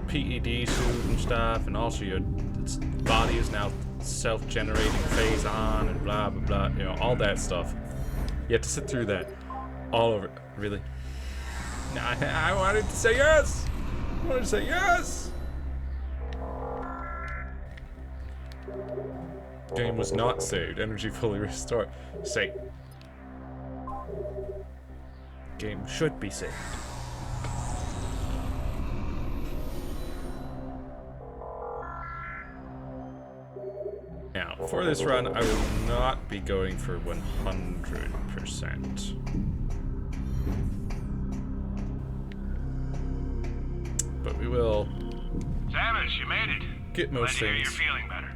[SPEAKER 1] PED suit and stuff, and also your body is now self-generating phase on and blah blah blah, you know, all that stuff. You have to sit through that all over. Really? I wanted to say yes! I wanted to say yes! Game was not saved. Energy fully restored. Say. Game should be saved. Now, for this run, I will not be going for 100%. But we will...
[SPEAKER 3] Samus, you made it.
[SPEAKER 1] Get most
[SPEAKER 3] Glad to hear
[SPEAKER 1] things.
[SPEAKER 3] you're feeling better.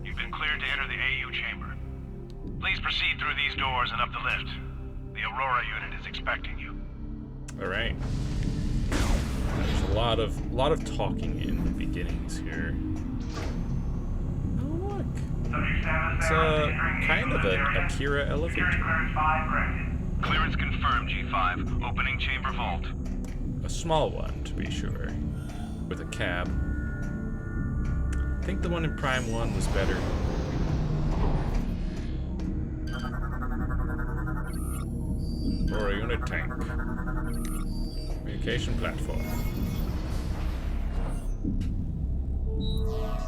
[SPEAKER 3] You've been cleared to enter the AU chamber. Please proceed through these doors and up the lift. The Aurora unit is expecting you.
[SPEAKER 1] All right. There's a lot of talking in the beginnings here. Oh look, it's kind of an Akira elevator.
[SPEAKER 3] Clearance confirmed, G5. Opening chamber vault.
[SPEAKER 1] A small one, to be sure, with a cab. I think the one in Prime 1 was better. Or a unit tank. Communication platform.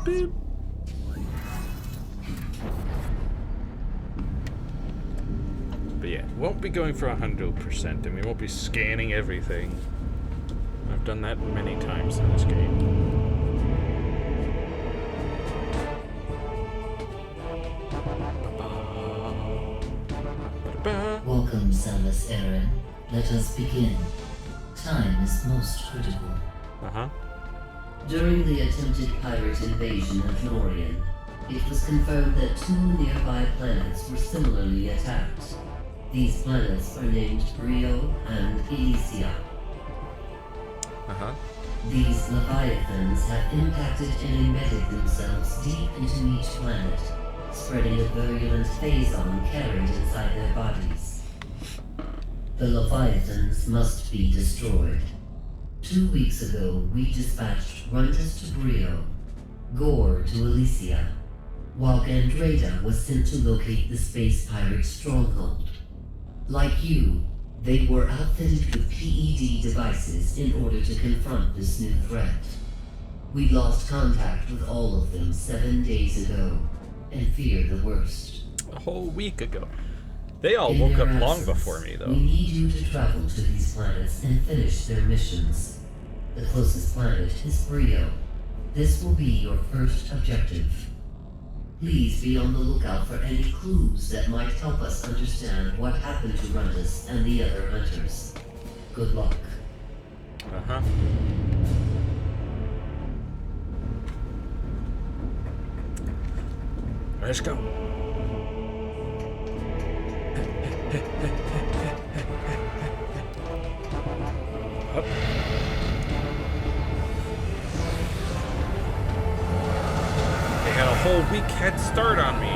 [SPEAKER 1] Beep. But yeah, won't be going for 100%, and we won't be scanning everything. I've done that many times in this game.
[SPEAKER 2] Welcome, Samus Aran. Let us begin. Time is most critical.
[SPEAKER 1] Uh-huh.
[SPEAKER 2] During the attempted pirate invasion of Norian, it was confirmed that 2 nearby planets were similarly attacked. These planets are named Rio and Elysia.
[SPEAKER 1] Uh-huh.
[SPEAKER 2] These Leviathans have impacted and embedded themselves deep into each planet, spreading a virulent phazon carried inside their bodies. The Leviathans must be destroyed. 2 weeks ago, we dispatched Runtus to Brio, Gore to Elysia, while Gandreda was sent to locate the space pirate stronghold. Like you, they were outfitted with PED devices in order to confront this new threat. We lost contact with all of them 7 days ago, and fear the worst.
[SPEAKER 1] A whole week ago. They all
[SPEAKER 2] In
[SPEAKER 1] woke
[SPEAKER 2] their
[SPEAKER 1] up long
[SPEAKER 2] absence,
[SPEAKER 1] before me,
[SPEAKER 2] we
[SPEAKER 1] though.
[SPEAKER 2] need you to travel to these planets and finish their missions. The closest planet is Brio. This will be your first objective. Please be on the lookout for any clues that might help us understand what happened to Rundus and the other hunters. Good luck.
[SPEAKER 1] Uh-huh. Let's go. Up. They had a whole week head start on me.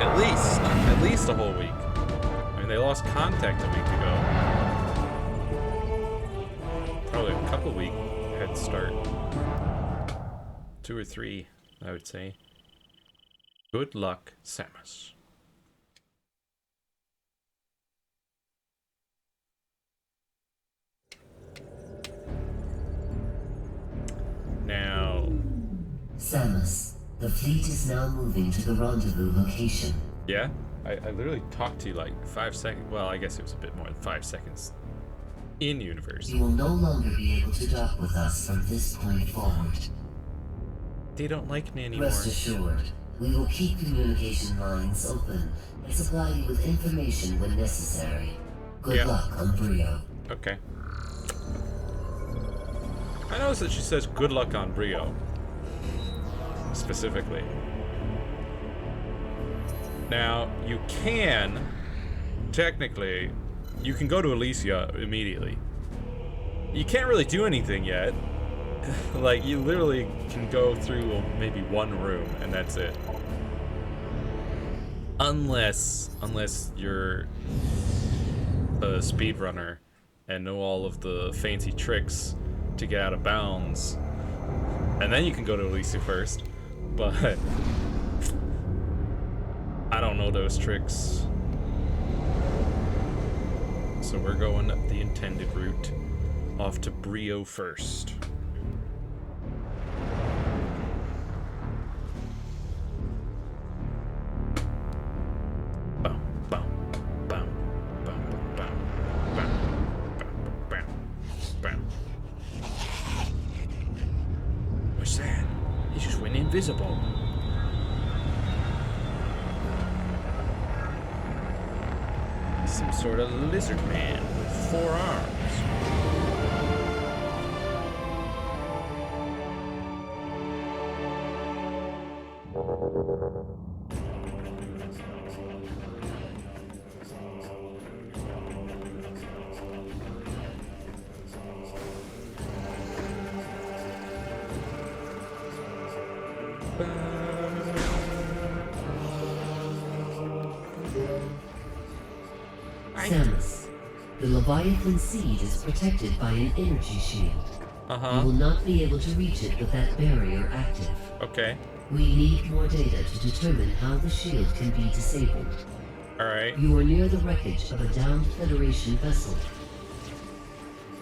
[SPEAKER 1] At least a whole week. I mean, they lost contact a week ago. Probably a couple week head start. 2 or 3, I would say. Good luck, Samus. Now...
[SPEAKER 2] Samus, the fleet is now moving to the rendezvous location.
[SPEAKER 1] Yeah? I literally talked to you like 5 seconds. Well, I guess it was a bit more than 5 seconds. In universe.
[SPEAKER 2] You will no longer be able to dock with us from this point forward.
[SPEAKER 1] They don't like me anymore.
[SPEAKER 2] Rest assured, we will keep communication lines open and supply you with information when necessary. Good luck on Brio.
[SPEAKER 1] Okay. I noticed that she says good luck on Brio. Specifically. Now, you can, technically, you can go to Elysia immediately. You can't really do anything yet. Like, you literally can go through maybe one room, and that's it. Unless you're a speedrunner and know all of the fancy tricks to get out of bounds. And then you can go to Elysia first. But I don't know those tricks. So we're going the intended route. Off to Brio first. What's that? He just went invisible. Some sort of lizard man with 4 arms.
[SPEAKER 2] Samus, the Leviathan seed is protected by an energy shield. You will not be able to reach it with that barrier active.
[SPEAKER 1] Okay.
[SPEAKER 2] We need more data to determine how the shield can be disabled.
[SPEAKER 1] Alright.
[SPEAKER 2] You are near the wreckage of a downed Federation vessel.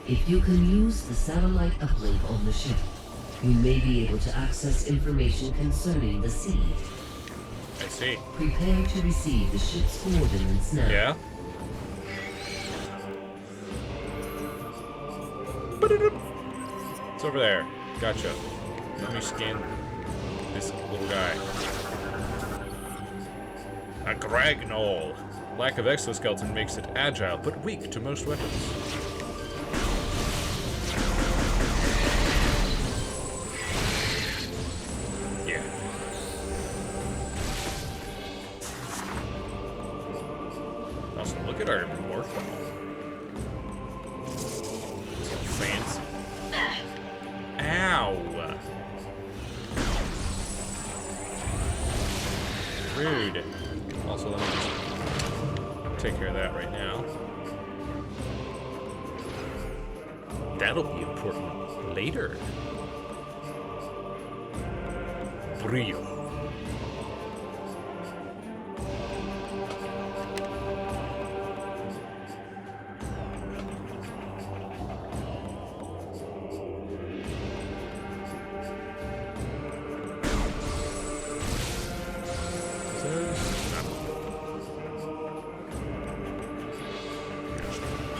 [SPEAKER 2] If you can use the satellite uplink on the ship, you may be able to access information concerning the seed.
[SPEAKER 1] I see.
[SPEAKER 2] Prepare to receive the ship's coordinates now.
[SPEAKER 1] Yeah? It's over there. Gotcha. Let me scan this little guy. A Gragnol. Lack of exoskeleton makes it agile, but weak to most weapons. Yeah. Also, look at our morph. Fancy. Ow! Rude. Also, let me just take care of that right now. That'll be important later. Brio.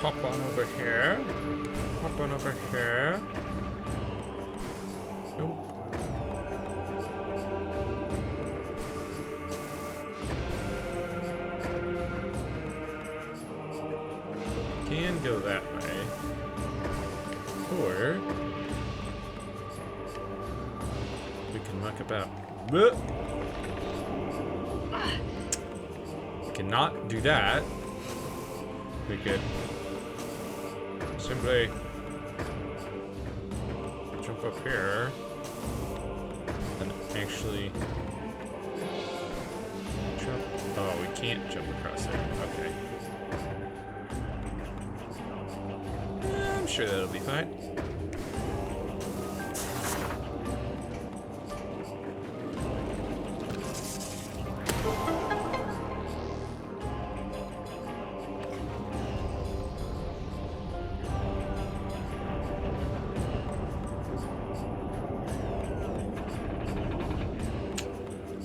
[SPEAKER 1] hop on over here. Hop on over here. Nope. Can go that way. Or we can muck about. Blech. We cannot do that. We could simply jump up here and actually jump. Oh, we can't jump across there. Okay. I'm sure that'll be fine.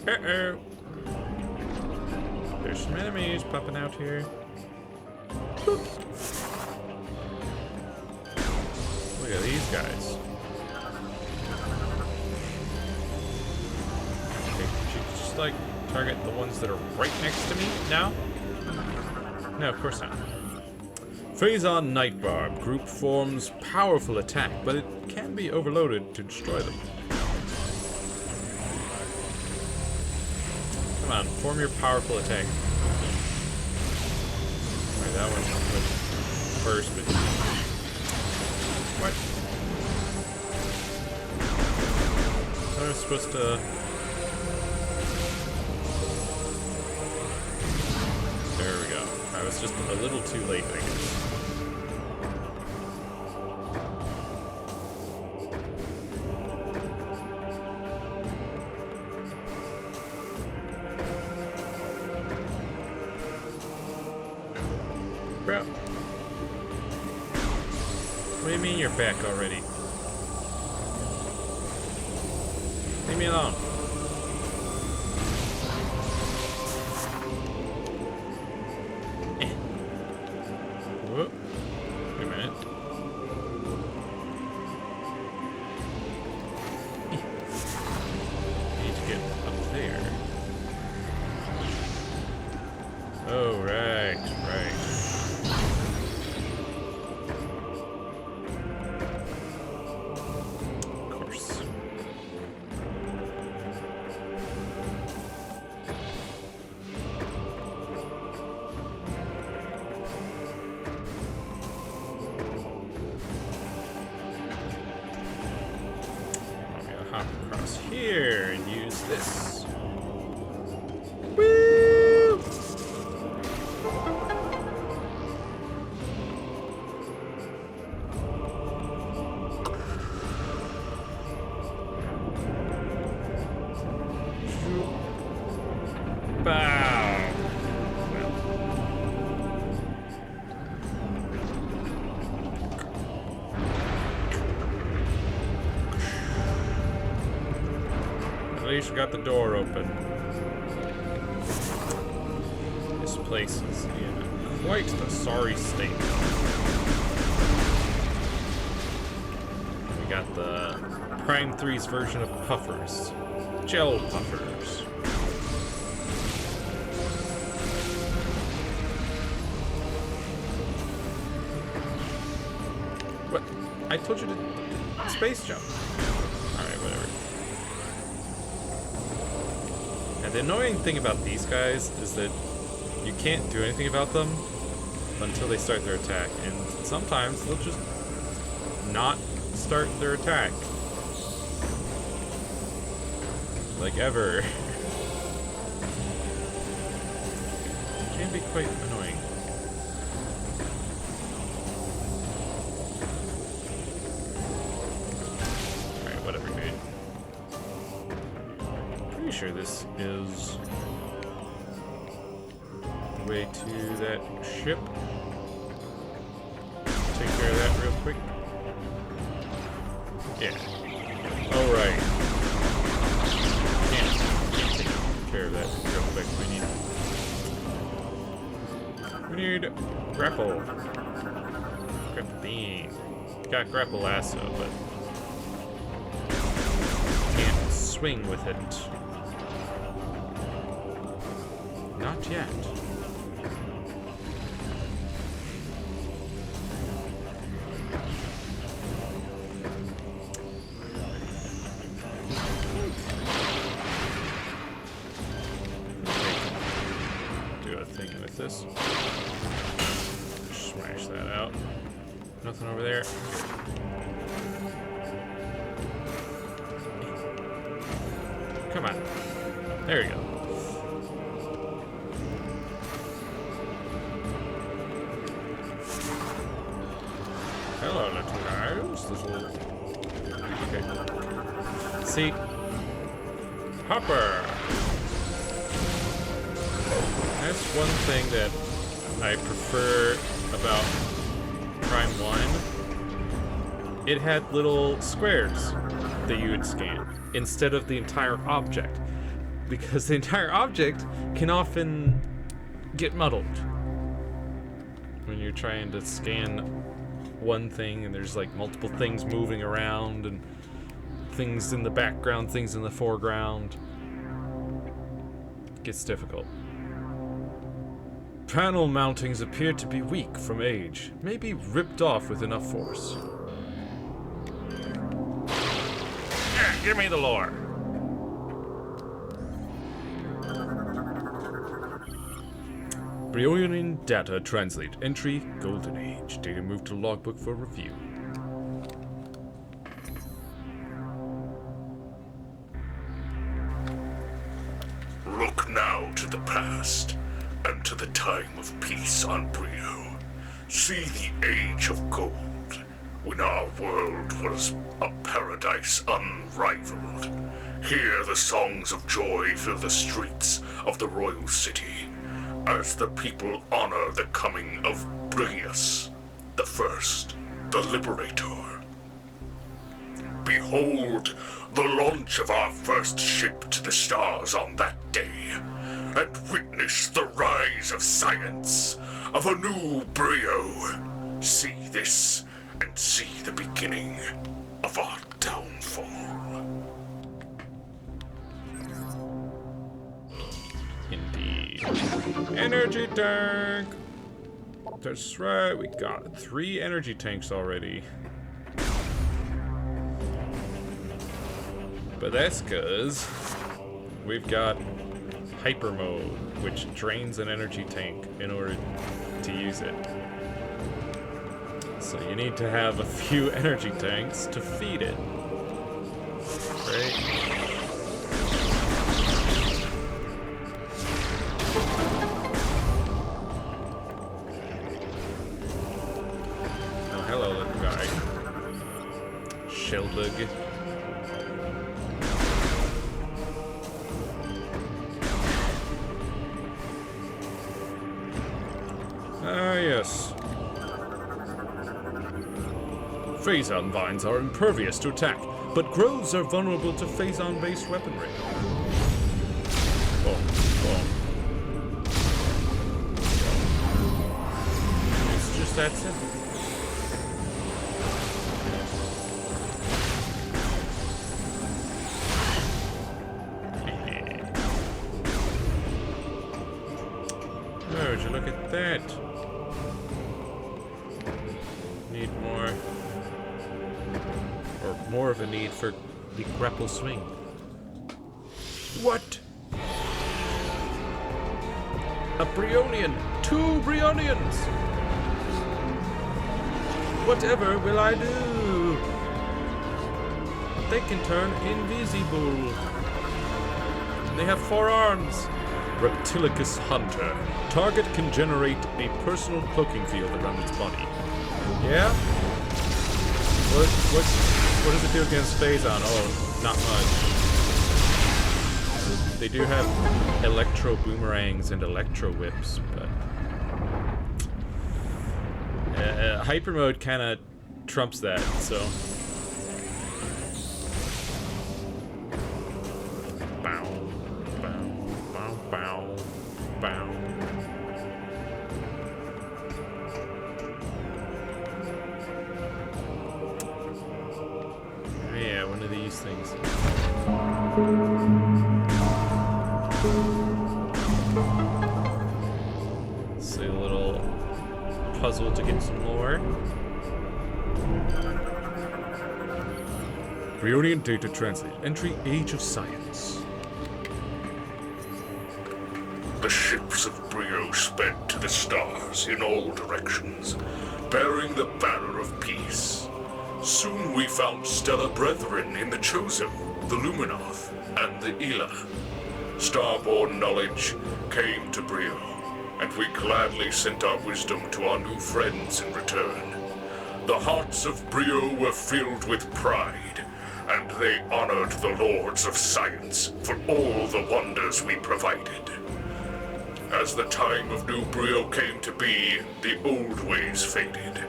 [SPEAKER 1] Uh-oh. There's some enemies popping out here. Oops. Look at these guys. Okay, should you just like target the ones that are right next to me now? No, of course not. Phazon Night Barb. Group forms powerful attack, but it can be overloaded to destroy them. Come on, form your powerful attack. Alright, that one went first, but... What? So I was supposed to... There we go. I was just a little too late, I guess. Bro. What do you mean you're back already? Leave me alone. Whoop. Wait a minute. Need to get up there. Oh, right, right. Across here and use this. Woo! Bow. At least we got the door open. This place is in quite a sorry state. We got the Prime 3's version of puffers. Gel puffers. What? I told you to space jump. Alright, whatever. And the annoying thing about these guys is that you can't do anything about them until they start their attack. And sometimes they'll just not start their attack. Like ever. It can be quite annoying. Alright, whatever, dude. Pretty sure this is the way to that ship. Take care of that real quick. Yeah. Alright. Can't take care of that real quick. We need grapple. Grab the beam. Got grapple lasso, but can't swing with it. Not yet. Do a thing with this. Smash that out. Nothing over there. Come on. There you go. Hello, little guys. Okay. See? Hopper! That's one thing that I prefer about Prime 1. It had little squares that you would scan instead of the entire object, because the entire object can often get muddled when you're trying to scan one thing and there's like multiple things moving around and things in the background, things in the foreground. It gets difficult. Panel mountings appear to be weak from age, maybe ripped off with enough force. Yeah, give me the lore. Brionian data translate. Entry, Golden Age. Data moved to logbook for review.
[SPEAKER 12] Look now to the past, and to the time of peace on Brio. See the age of gold, when our world was a paradise unrivaled. Hear the songs of joy fill the streets of the royal city, as the people honor the coming of Brius, the first, the liberator. Behold the launch of our first ship to the stars on that day, and witness the rise of science, of a new Brio. See this, and see the beginning of our downfall.
[SPEAKER 1] Indeed. Energy tank! That's right, we got 3 energy tanks already. But that's because we've got hyper mode, which drains an energy tank in order to use it. So you need to have a few energy tanks to feed it. Right? Oh, hello, little guy. Shellbug. Ah, yes. Phazon vines are impervious to attack, but groves are vulnerable to Phazon-based weaponry. Boom, boom. It's just that simple. Oh, would you look at that? Need more. Or more of a need for the grapple swing. What? A Brionian! 2 Brionians! Whatever will I do? They can turn invisible. They have 4 arms. Reptilicus Hunter. Target can generate a personal cloaking field around its body. Yeah? What does it do against Phazon? Oh, not much. They do have electro boomerangs and electro whips, but hyper mode kind of trumps that. So. Bow, bow, bow, bow, bow. these things. See a little puzzle to get some lore. Brionian data translate. Entry Age of Science.
[SPEAKER 12] The ships of Brio sped to the stars in all directions, bearing the banner of peace. Soon we found stellar brethren in the Chosen, the Luminoth, and the Ela. Starborn knowledge came to Brio, and we gladly sent our wisdom to our new friends in return. The hearts of Brio were filled with pride, and they honored the Lords of Science for all the wonders we provided. As the time of New Brio came to be, the old ways faded.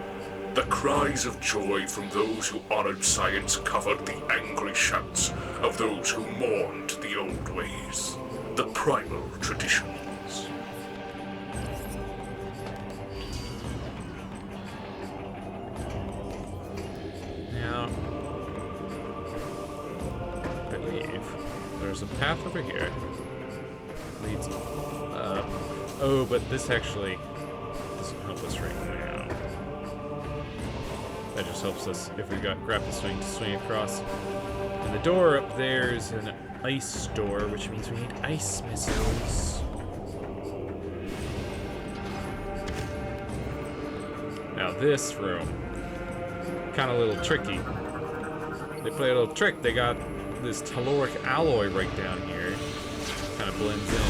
[SPEAKER 12] The cries of joy from those who honored science covered the angry shouts of those who mourned the old ways, the primal traditions.
[SPEAKER 1] Now, I believe there's a path over here. Leads up. Oh, but this actually doesn't help us right now. That just helps us if we got grapple swing to swing across. And the door up there is an ice door, which means we need ice missiles. Now this room, kind of a little tricky. They play a little trick. They got this telluric alloy right down here. Kind of blends in.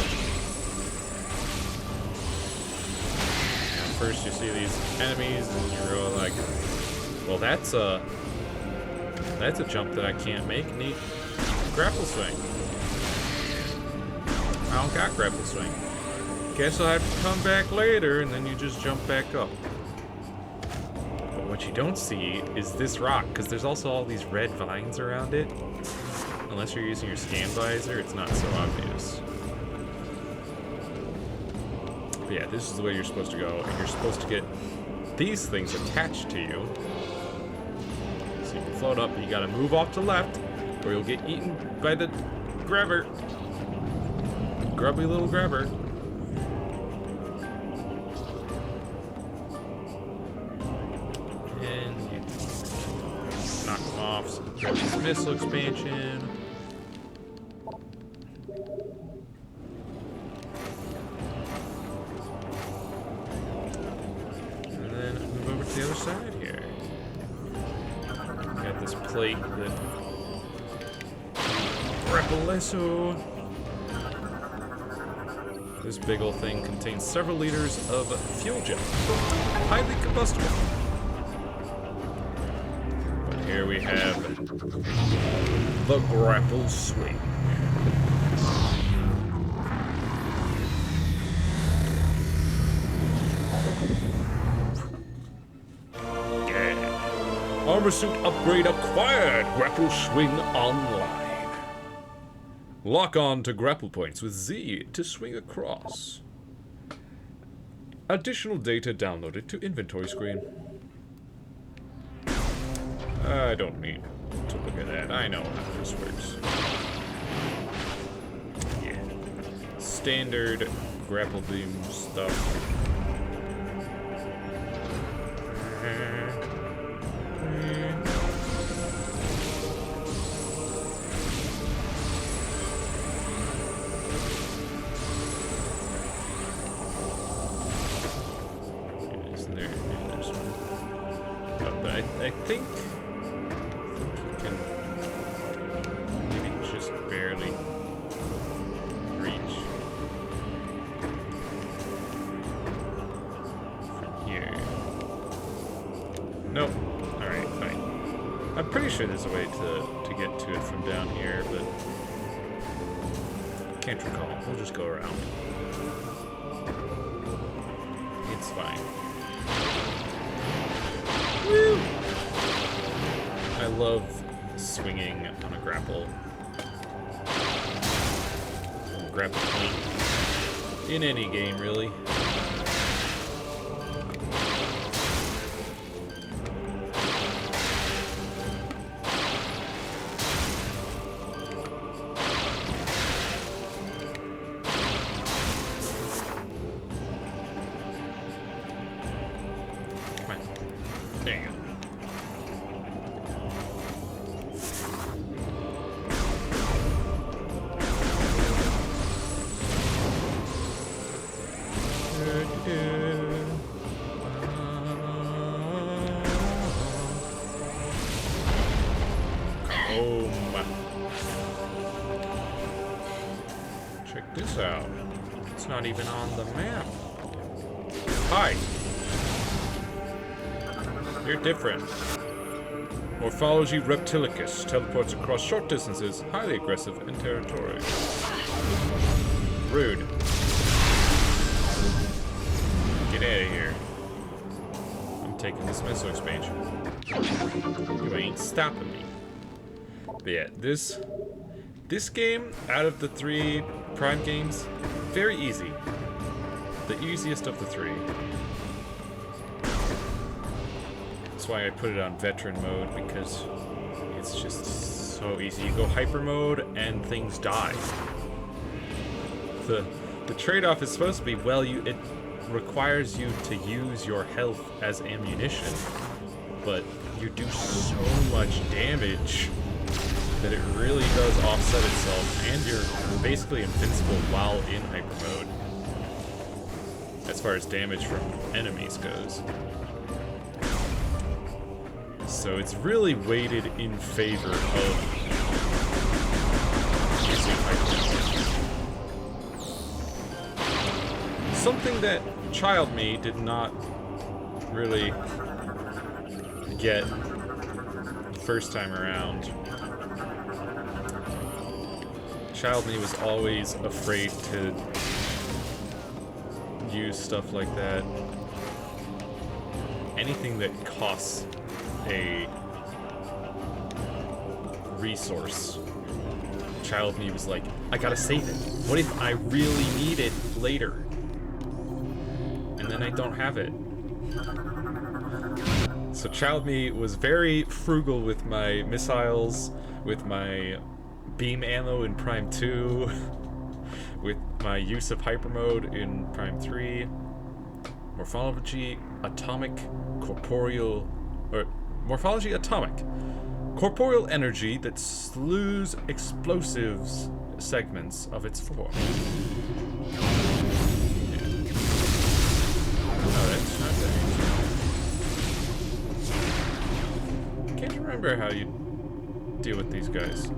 [SPEAKER 1] Now first you see these enemies and you're really like, well, that's a jump that I can't make. Need grapple swing. I don't got grapple swing. Guess I'll have to come back later, and then you just jump back up. But what you don't see is this rock, because there's also all these red vines around it. Unless you're using your scan visor, it's not so obvious. But yeah, this is the way you're supposed to go, and you're supposed to get these things attached to you. So you can float up, and you gotta move off to the left, or you'll get eaten by the grabber. Grubby little grabber. And you knock them off. So grab this missile expansion. And then move over to the other side here. Got this plate that Repelesso. This big old thing contains several liters of fuel gel, highly combustible. But here we have the grapple swing. Yeah. Armor suit upgrade acquired. Grapple swing online. Lock on to grapple points with Z to swing across. Additional data downloaded to inventory screen. I don't need to look at that. I know how this works. Yeah. Standard grapple beam stuff. I think you can maybe just barely reach from here. Nope. Alright, fine. I'm pretty sure there's a way to get to it from down here, but can't recall. We'll just go around. It's fine. Woo! I love swinging on a grapple. Grapple point. In any game, really. Dang it. Check this out. It's not even on the map. Hi. You're different. Morphology reptilicus. Teleports across short distances. Highly aggressive and territorial. Rude. Get out of here. I'm taking this missile expansion. You ain't stopping me. But yeah, this game, out of the 3 Prime games, very easy. The easiest of the 3. That's why I put it on veteran mode, because it's just so easy. You go hyper mode and things die. The trade-off is supposed to be, well, it requires you to use your health as ammunition, but you do so much damage that it really does offset itself, and you're basically invincible while in hyper mode, as far as damage from enemies goes. So it's really weighted in favor of using hyper mode. Something that Child Me did not really get the first time around. Child Me was always afraid to use stuff like that. Anything that costs a resource. Child Me was like, I gotta save it. What if I really need it later? And then I don't have it. So Child Me was very frugal with my missiles, with my beam ammo in Prime 2, with my use of hyper mode in Prime 3, morphology atomic, corporeal, or morphology atomic, corporeal energy that slews explosives segments of its form. Yeah. Oh, that's not that easy. Can't remember how you deal with these guys.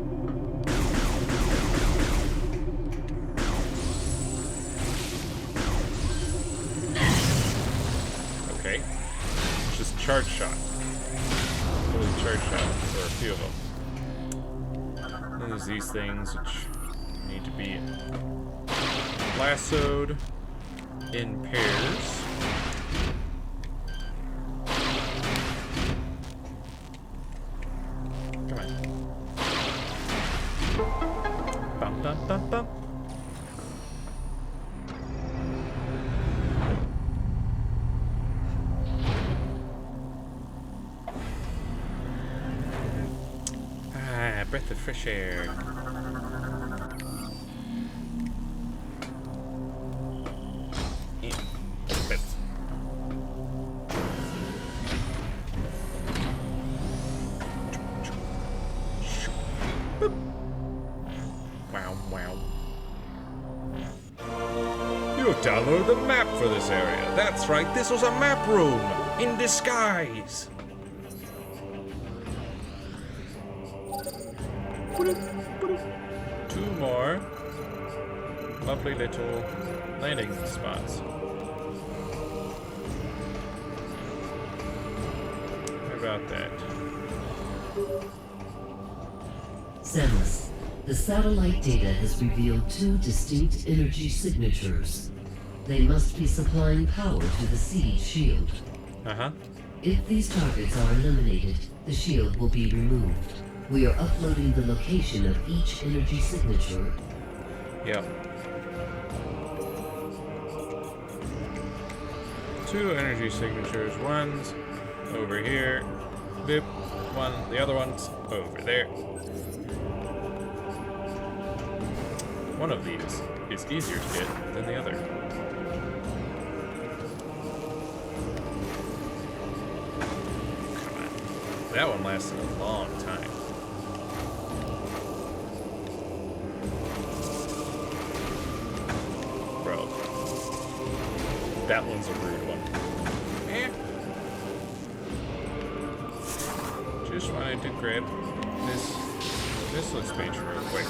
[SPEAKER 1] Okay. It's just charge shot. Fully charge shot for a few of them. Then there's these things which need to be lassoed in pairs. Come on. Bum bum bum bum. Breath of fresh air. Yeah. Wow, wow. You have downloaded the map for this area. That's right, this was a map room in disguise. Two more lovely little landing spots. How about that?
[SPEAKER 2] Samus, the satellite data has revealed 2 distinct energy signatures. They must be supplying power to the siege shield.
[SPEAKER 1] Uh-huh.
[SPEAKER 2] If these targets are eliminated, the shield will be removed. We are uploading the location of each energy signature.
[SPEAKER 1] Yep. 2 energy signatures. One's over here. Boop. The other one's over there. One of these is easier to get than the other. That one lasted a long time. Bro. That one's a rude one. Just wanted to grab this missile expansion real quick.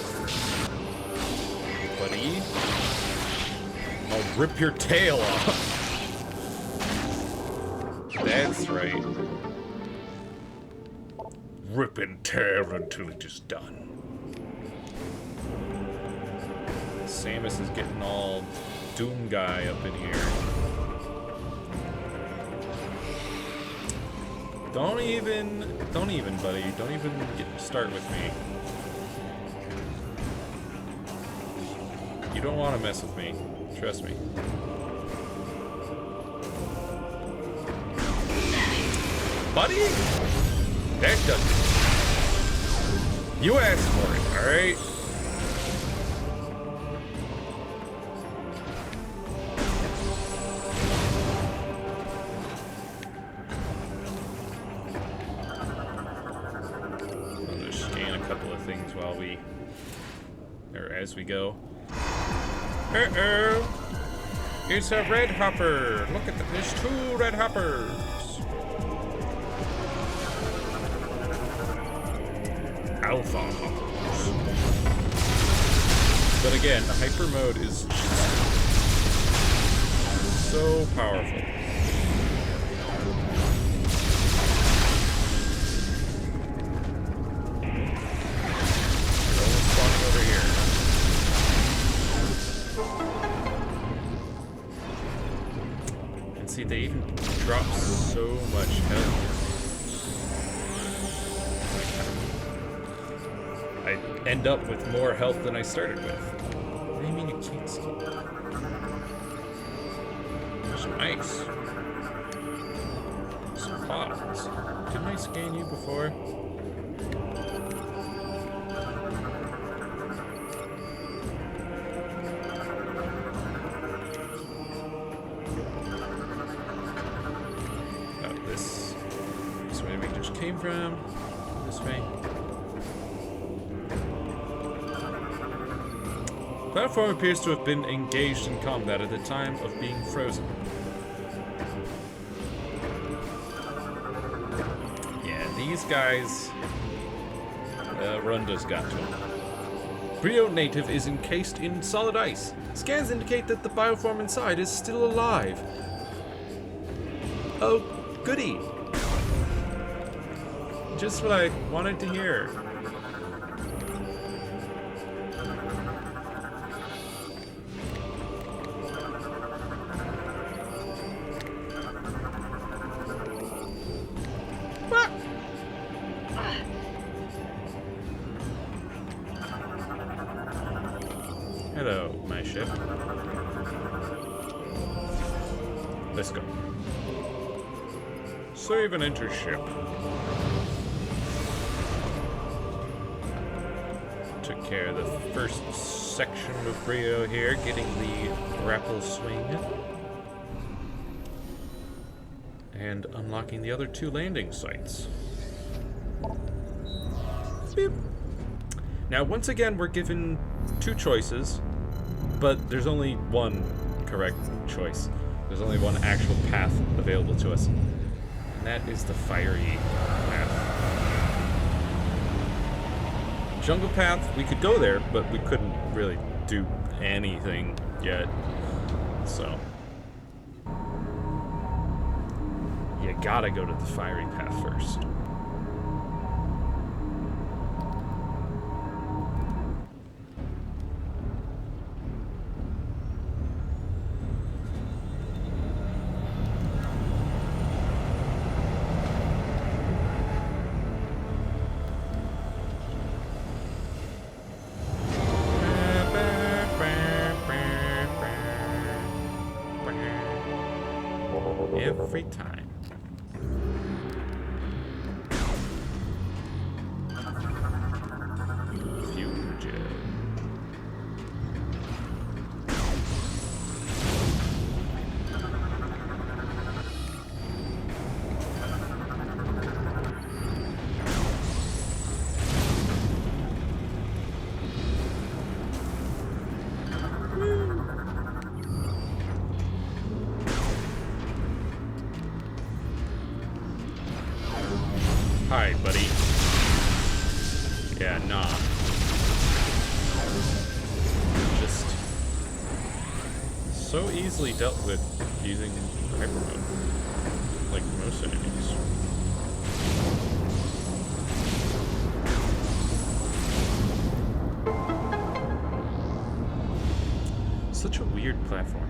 [SPEAKER 1] Buddy. I'll rip your tail off. That's right. Rip and tear until it is done. Samus is getting all Doom guy up in here. Don't even, buddy. Don't even start with me. You don't want to mess with me. Trust me. Buddy? That doesn't. You asked for it, alright? I'll just scan a couple of things while we, or as we go. Uh-oh! It's a red hopper! Look at that, there's 2 red hoppers! Alpha hoppers. But again, the hyper mode is so powerful. No one's spawning over here. And see, they even drop so much health. I end up with more health than I started with. What do you mean you can't skip? Some ice. Some pods. Didn't I scan you before? Oh, this way we just came from. This way. The platform appears to have been engaged in combat at the time of being frozen. Yeah, these guys... Runda's got to him. Brio native is encased in solid ice. Scans indicate that the bioform inside is still alive. Oh, goody. Just what I wanted to hear. Hello, my ship. Let's go. Save and enter ship. Took care of the first section of Brio here, getting the grapple swing. And unlocking the other 2 landing sites. Beep. Now, once again, we're given 2 choices, but there's only one correct choice. There's only one actual path available to us. And that is the fiery path. Jungle path, we could go there, but we couldn't really do anything yet. So, you gotta go to the fiery path first. Every time. Hi, buddy. Yeah, nah. Just so easily dealt with using hyper mode, like most enemies. Such a weird platform.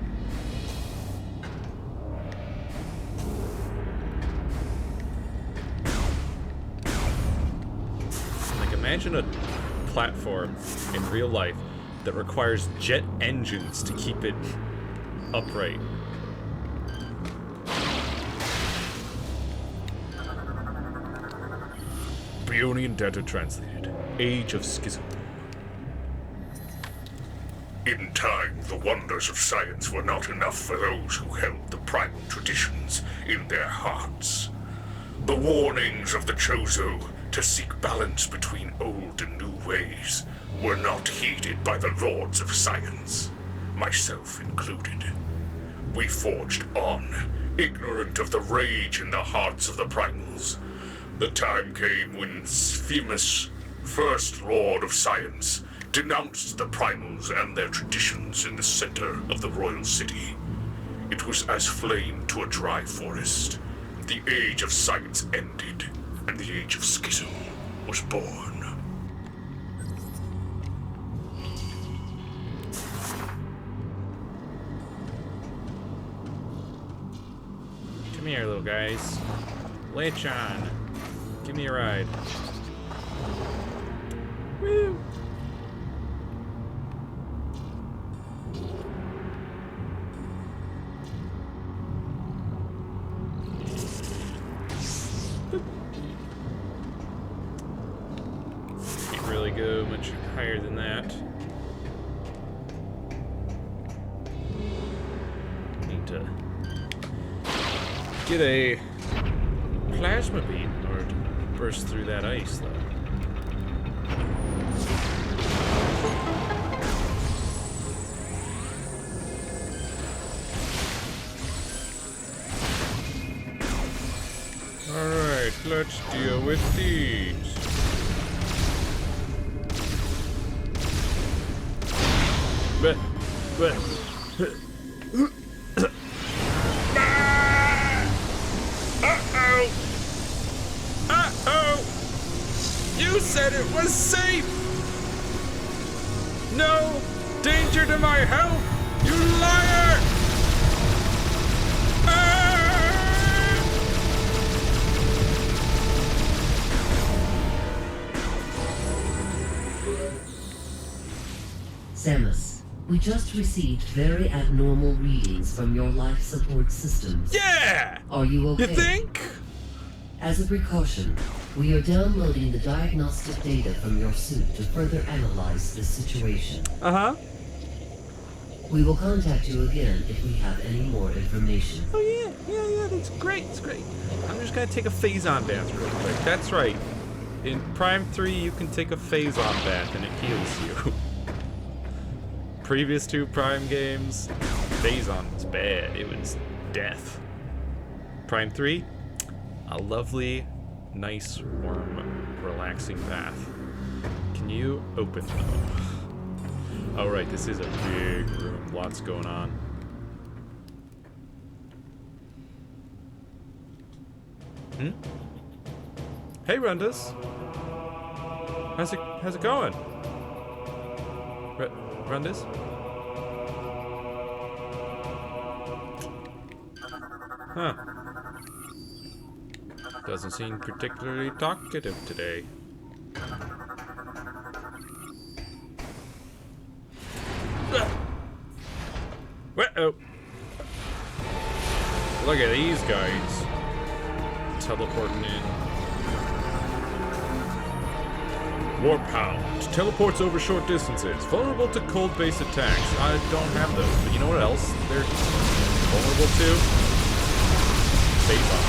[SPEAKER 1] Like, imagine a platform in real life that requires jet engines to keep it upright. Bionian data translated. Age of Schism.
[SPEAKER 12] In time, the wonders of science were not enough for those who held the primal traditions in their hearts. The warnings of the Chozo to seek balance between old and new ways were not heeded by the lords of science, myself included. We forged on, ignorant of the rage in the hearts of the primals. The time came when Sphemus, first lord of science, denounced the primals and their traditions in the center of the royal city. It was as flame to a dry forest. The age of science ended, and the age of schism was born.
[SPEAKER 1] Come here, little guys. Latch on. Give me a ride. Woo! Can't really go much higher than that. Need to get a plasma beam in order to burst through that ice, though. Alright, let's deal with these. But uh-oh! Uh-oh! You said it was safe! No danger to my health, you liar!
[SPEAKER 2] Samus, we just received very abnormal readings from your life support systems.
[SPEAKER 1] Yeah!
[SPEAKER 2] Are you okay?
[SPEAKER 1] You think?
[SPEAKER 2] As a precaution, we are downloading the diagnostic data from your suit to further analyze this situation.
[SPEAKER 1] Uh-huh.
[SPEAKER 2] We will contact you again if we have any more information.
[SPEAKER 1] Oh yeah, that's great, it's great. I'm just gonna take a phazon bath real quick. That's right. In Prime 3, you can take a phazon bath and it heals you. Previous two Prime games, phazon was bad. It was death. Prime 3, a lovely, nice, warm, relaxing bath. Can you open though? Oh right, this is a big room. Lots going on. Hey, Rundus. How's it going? Rundus? Huh. Doesn't seem particularly talkative today. Uh-oh. Look at these guys. Teleporting in. Warp Hound. Teleports over short distances. Vulnerable to cold-based attacks. I don't have those, but you know what else they're vulnerable to? Phazon.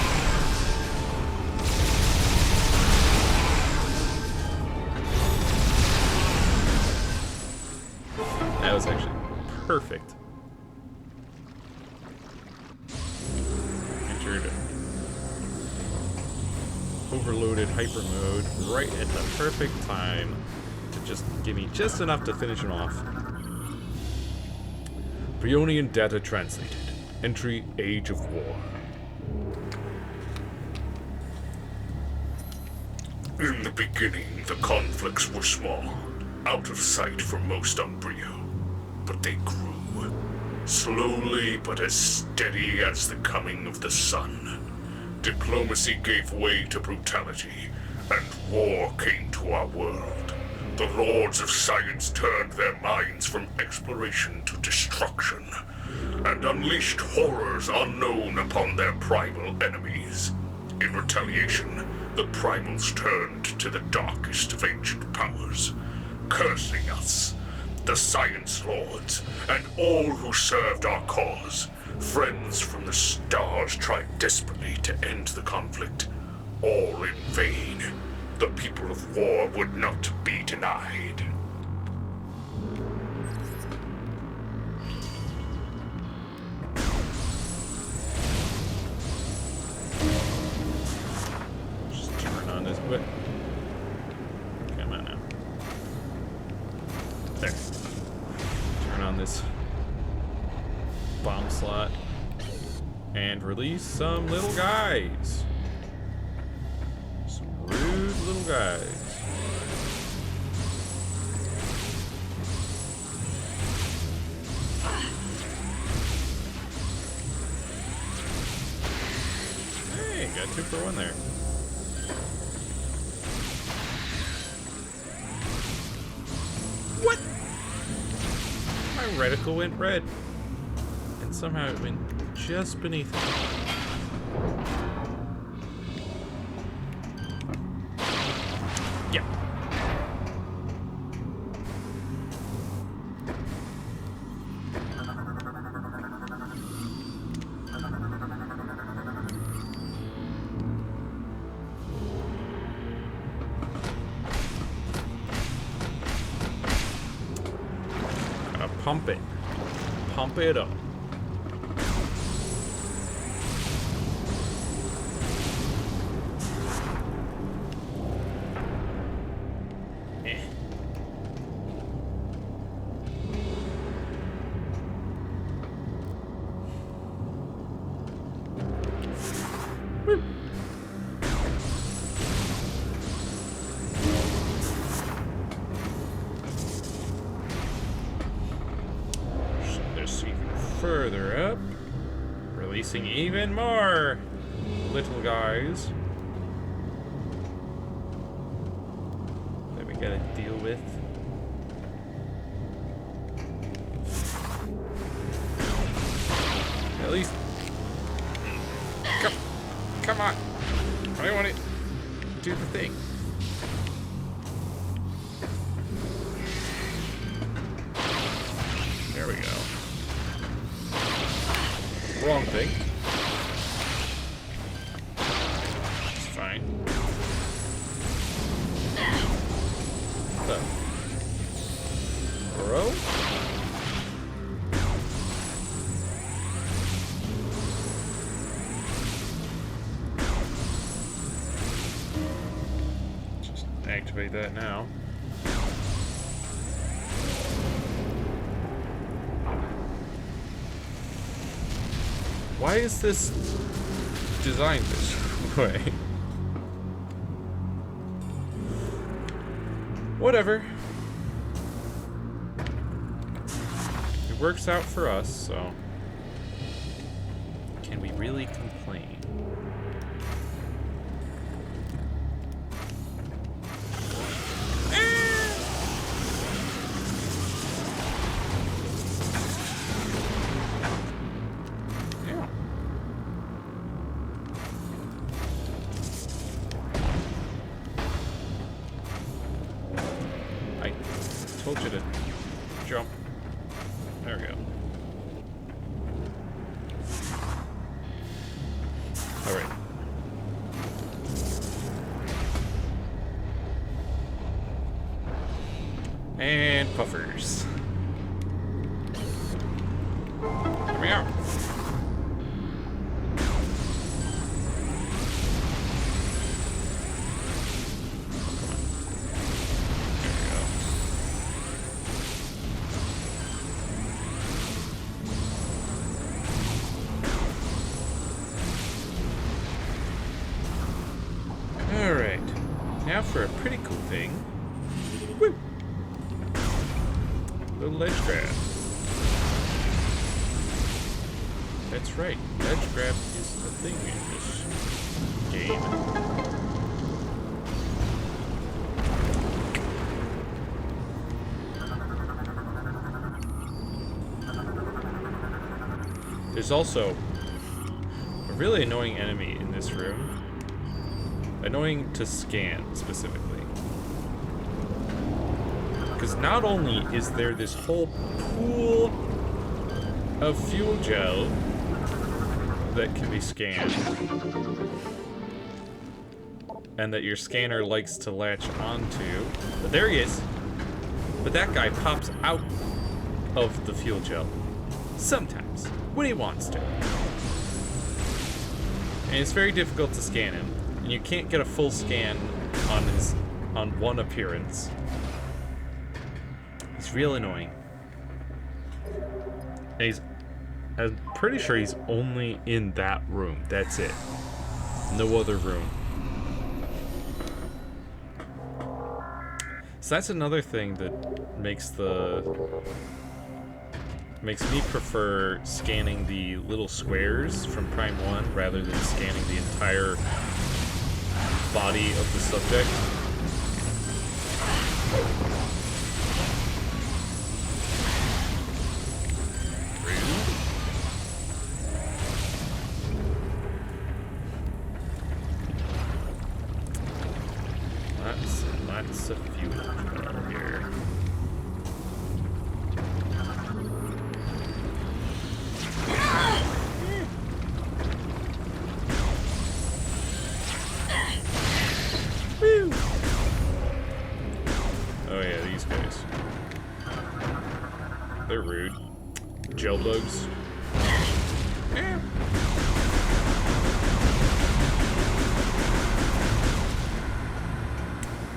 [SPEAKER 1] That was actually perfect. Entered overloaded hyper mode right at the perfect time to just give me just enough to finish him off. Brionian data translated. Entry Age of War.
[SPEAKER 12] In the beginning, the conflicts were small, out of sight for most on Brio. But they grew, slowly but as steady as the coming of the sun. Diplomacy gave way to brutality, and war came to our world. The Lords of Science turned their minds from exploration to destruction, and unleashed horrors unknown upon their primal enemies. In retaliation, the primals turned to the darkest of ancient powers, cursing us, the Science Lords, and all who served our cause. Friends from the stars tried desperately to end the conflict, all in vain. The people of war would not be denied.
[SPEAKER 1] Just turn on this bit. Come on now. There. Turn on this bomb slot and release some little guys. Some rude little guys. Hey, got 2 for 1 there. What? My reticle went red. And somehow it went just beneath it. Yeah. Gotta pump it. Pump it up. Further up, releasing even more little guys that we gotta deal with. At least, come on! I want to do the thing. There we go. Wrong thing. It's fine. Bro? Just activate that now. Why is this designed this way? Whatever. It works out for us, so can we really complain? Told you to jump. There we go. All right. And puffers. Come out. Now for a pretty cool thing. Woo! Little ledge grab. That's right, ledge grab is the thing in this game. There's also a really annoying enemy in this room. Annoying to scan, specifically. Because not only is there this whole pool of fuel gel that can be scanned, and that your scanner likes to latch onto, but there he is. But that guy pops out of the fuel gel. Sometimes, when he wants to. And it's very difficult to scan him. And you can't get a full scan on one appearance. It's real annoying. And I'm pretty sure he's only in that room. That's it. No other room. So that's another thing that makes me prefer scanning the little squares from Prime 1 rather than scanning the entire body of the subject. Lots of fuel here. Oh yeah, these guys. They're rude. Gel bugs. Yeah.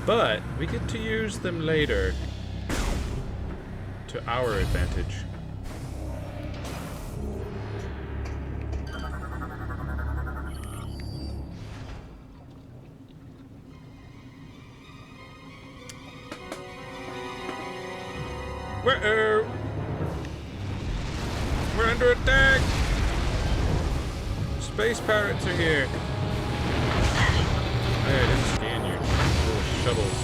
[SPEAKER 1] But we get to use them later to our advantage. We're under attack! Space pirates are here. Hey, I didn't scan your little shuttles.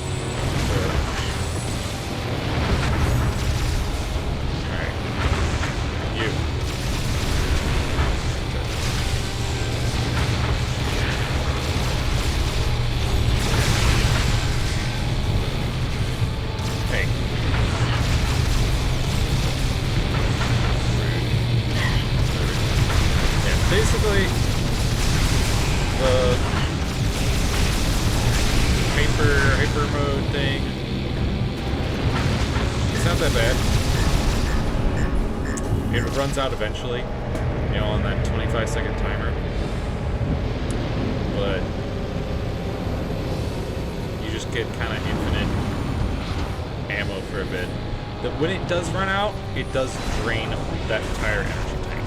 [SPEAKER 1] Alright. You. Hey. Yeah, basically, the hyper mode thing, it's not that bad. It runs out eventually, you know, on that 25-second timer. But you just get kind of infinite ammo for a bit. But when it does run out, it does drain that entire energy tank.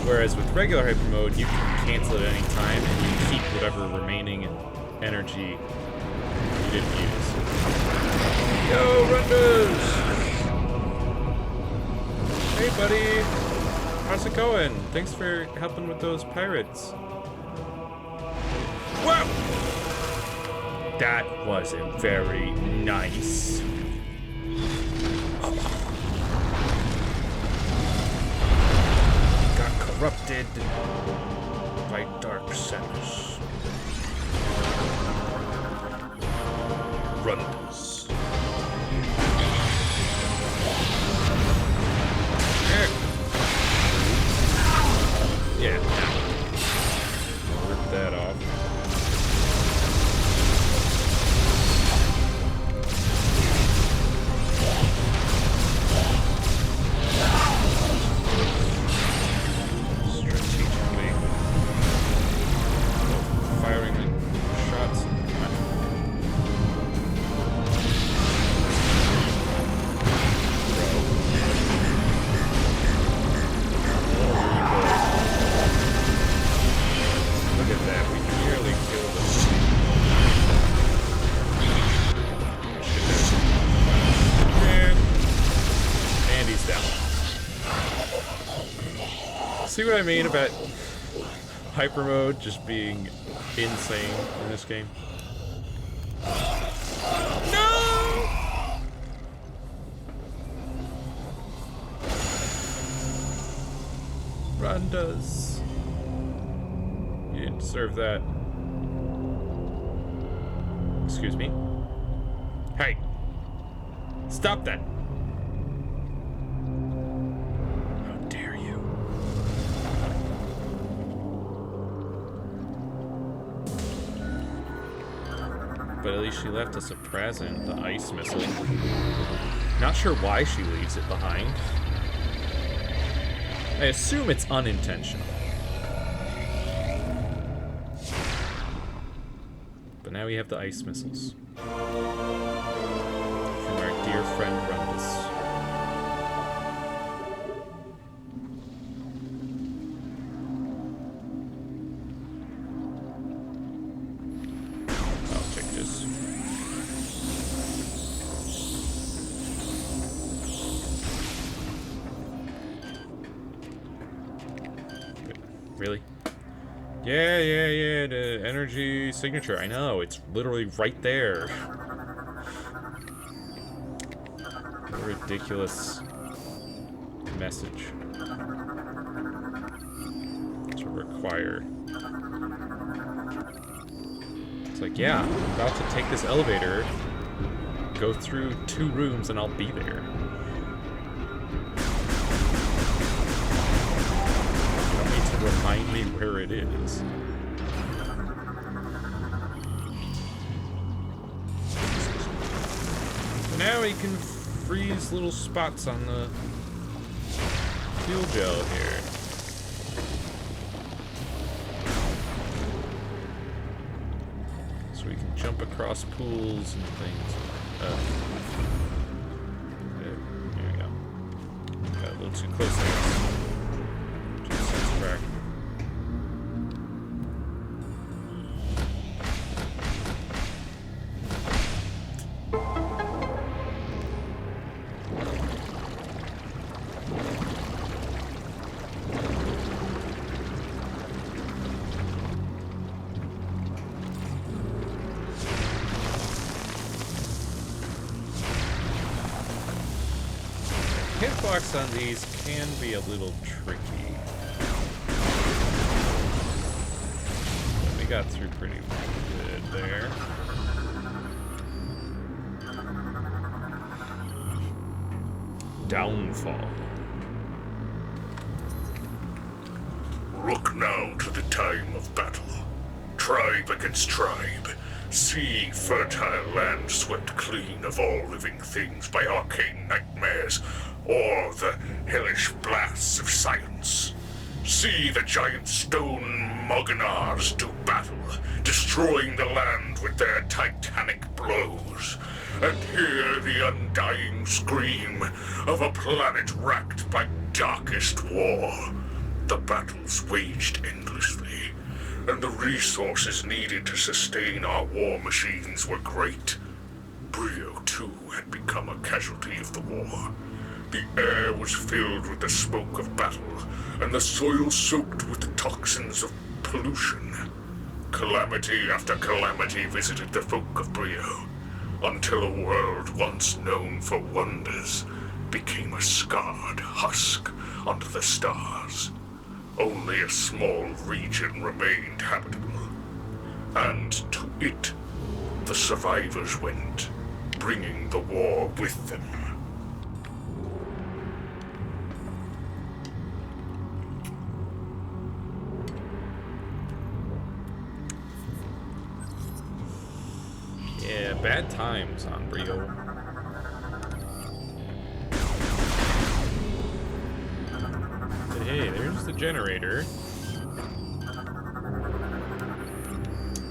[SPEAKER 1] Whereas with regular hyper mode, you can cancel it at any time and you keep whatever remaining energy you didn't use. Yo, Runders! Hey, buddy! How's it going? Thanks for helping with those pirates. Whoa! That wasn't very nice. Got corrupted by Dark Samus. Runders. Yeah. Rip that off. Strategically firing shots. See what I mean about hyper mode just being insane in this game? No! Run does. You didn't deserve that. Excuse me? Hey! Stop that! How dare you? But at least she left us a present, the ice missile. Not sure why she leaves it behind. I assume it's unintentional. But now we have the ice missiles. From our dear friend Rundus. I'll check this. Really? Yeah, the energy signature. I know, it's literally right there. A ridiculous message to require. It's like, yeah, I'm about to take this elevator, go through 2 rooms, and I'll be there. Remind me where it is. So now we can freeze little spots on the fuel gel here. So we can jump across pools and things. There we go. Got a little too close there. Back. Hitbox on these can be a little tricky. We got through pretty good there. Downfall.
[SPEAKER 12] Look now to the time of battle. Tribe against tribe. Sea, fertile land swept clean of all living things by arcane nightmares, or the hellish blasts of science. See the giant stone Mogganars do battle, destroying the land with their titanic blows. And hear the undying scream of a planet racked by darkest war. The battles waged endlessly, and the resources needed to sustain our war machines were great. Brio, too, had become a casualty of the war. The air was filled with the smoke of battle, and the soil soaked with the toxins of pollution. Calamity after calamity visited the folk of Brio, until a world once known for wonders became a scarred husk under the stars. Only a small region remained habitable, and to it the survivors went, bringing the war with them.
[SPEAKER 1] Yeah, bad times on Brio. But hey, there's the generator.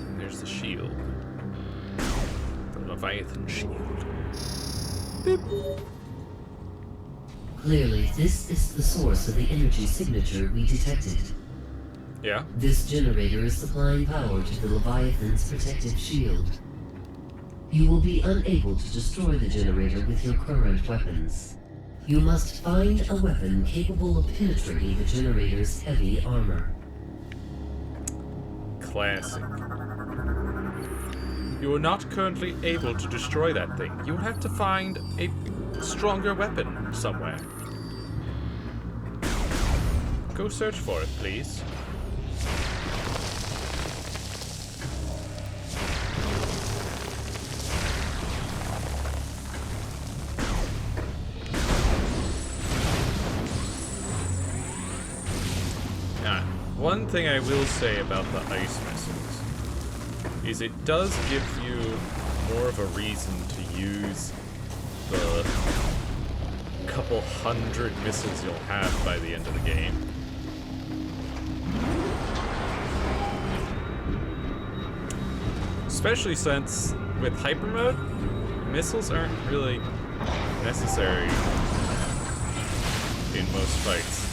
[SPEAKER 1] And there's the shield. The Leviathan shield. Beep.
[SPEAKER 2] Clearly, this is the source of the energy signature we detected.
[SPEAKER 1] Yeah?
[SPEAKER 2] This generator is supplying power to the Leviathan's protective shield. You will be unable to destroy the generator with your current weapons. You must find a weapon capable of penetrating the generator's heavy armor.
[SPEAKER 1] Classic. You are not currently able to destroy that thing. You will have to find a stronger weapon somewhere. Go search for it, please. One thing I will say about the ice missiles is it does give you more of a reason to use the couple hundred missiles you'll have by the end of the game. Especially since with hyper mode, missiles aren't really necessary in most fights.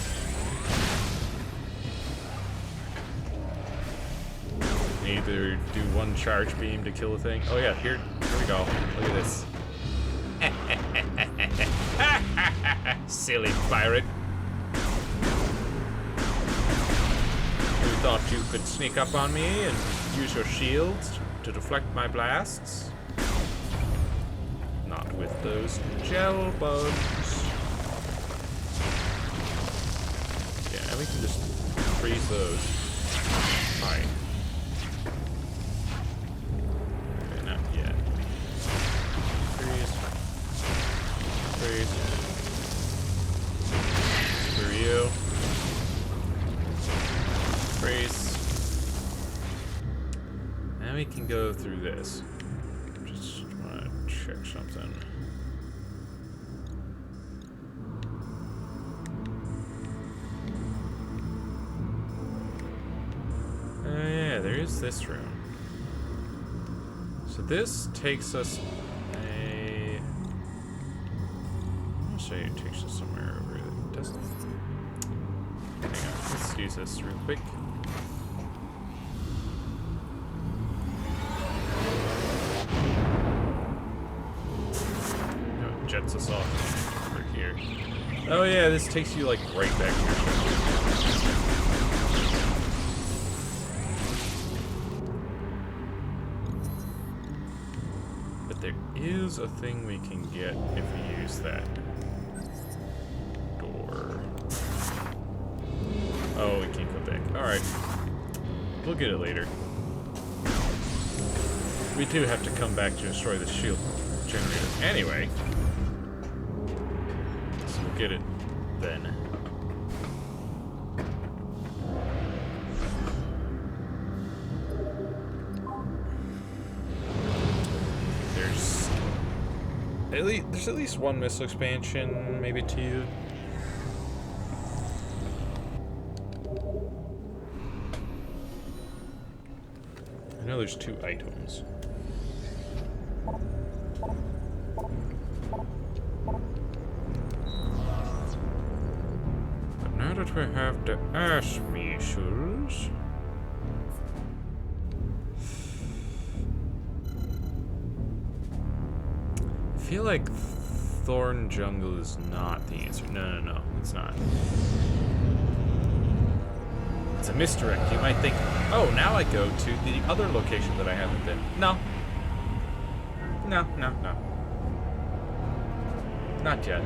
[SPEAKER 1] Either do one charge beam to kill a thing. Oh yeah, here we go. Look at this. Silly pirate. You thought you could sneak up on me and use your shields to deflect my blasts? Not with those gel bugs. Yeah, we can just freeze those. Fine. Screw you. Freeze. Now we can go through this. Just wanna check something. Yeah, there is this room. So this takes us say it takes us somewhere over there, doesn't it? Hang on, let's use this real quick. No, it jets us off over here. Oh yeah, this takes you like right back here. But there is a thing we can get if we use that. Oh, we can't go back. Alright. We'll get it later. We do have to come back to destroy the shield generator anyway. So we'll get it then. There's at least one missile expansion, maybe two. I know there's 2 items. But now that we have the ass missiles, I feel like Thorn Jungle is not the answer. No, it's not. It's a misdirect. You might think, oh, now I go to the other location that I haven't been. No. No. Not yet.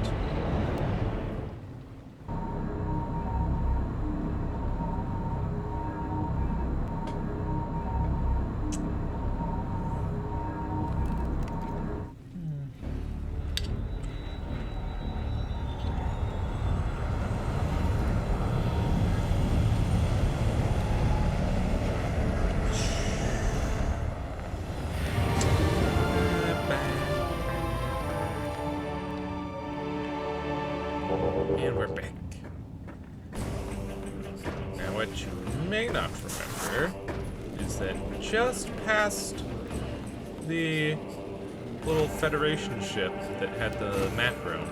[SPEAKER 1] And we're back. Now what you may not remember is that just past the little Federation ship that had the map room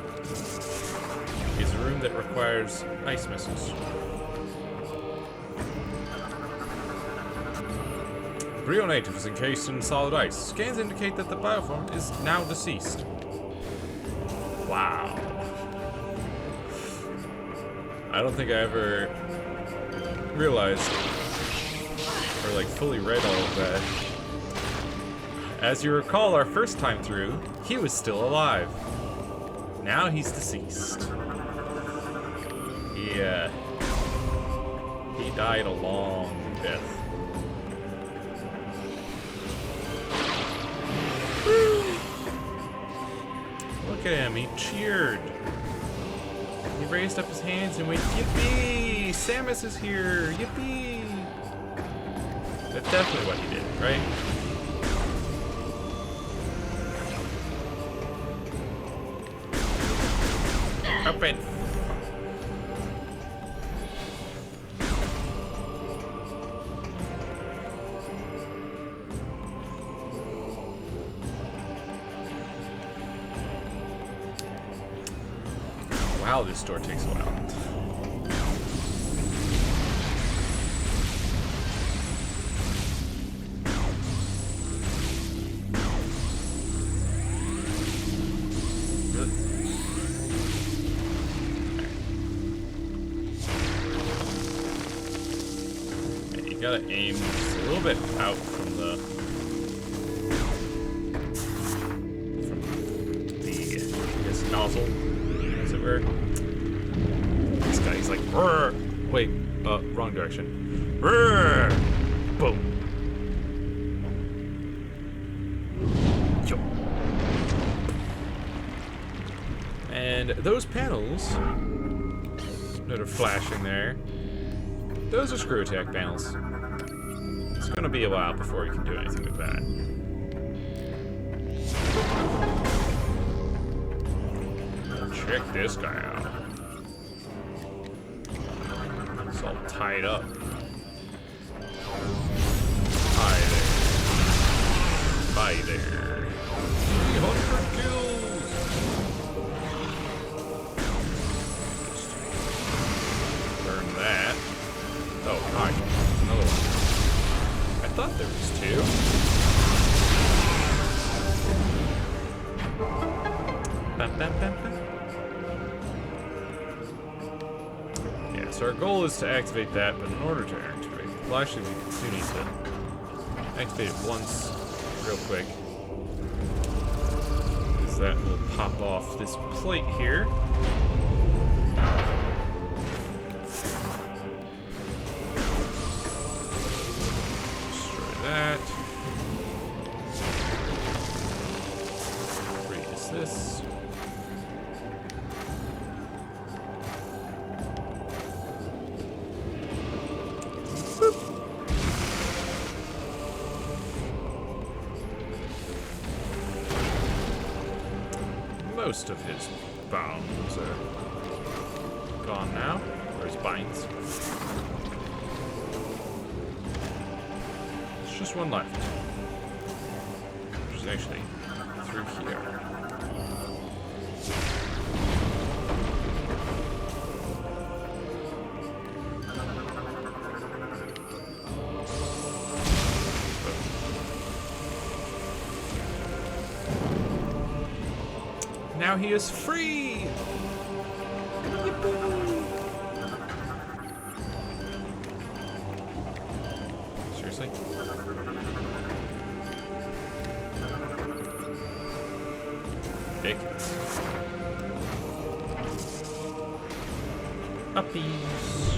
[SPEAKER 1] is a room that requires ice missiles. Brio native is encased in solid ice. Scans indicate that the bioform is now deceased. Wow. I don't think I ever realized or like fully read all of that. As you recall, our first time through, he was still alive. Now he's deceased. Yeah. He died a long death. Look at him, he cheered. He raised up his hands and went, yippee! Samus is here, yippee! That's definitely what he did, right? Open! Wow, this door takes a while. Yeah, you gotta aim just a little bit out from the I guess, nozzle, as it were. This guy's like, "Rrr." Wait, wrong direction. Rrr. Boom. Yo. And those panels that are flashing there, those are screw attack panels. It's gonna be a while before you can do anything with that. Check this guy out. It's all tied up. Hi there. Hi there. 300 kills! Burn that. Oh, hi. Another one. I thought there was two. Bam, bam, bam, bam. So our goal is to activate that, but in order to activate, well, actually we do need to activate it once, real quick, because that will pop off this plate here. Destroy that. Freeze this. Most of his bounds are gone now, or his binds. There's just one left, which is actually through here. Now he is free! Yippee! Seriously? Ridiculous. Puppies.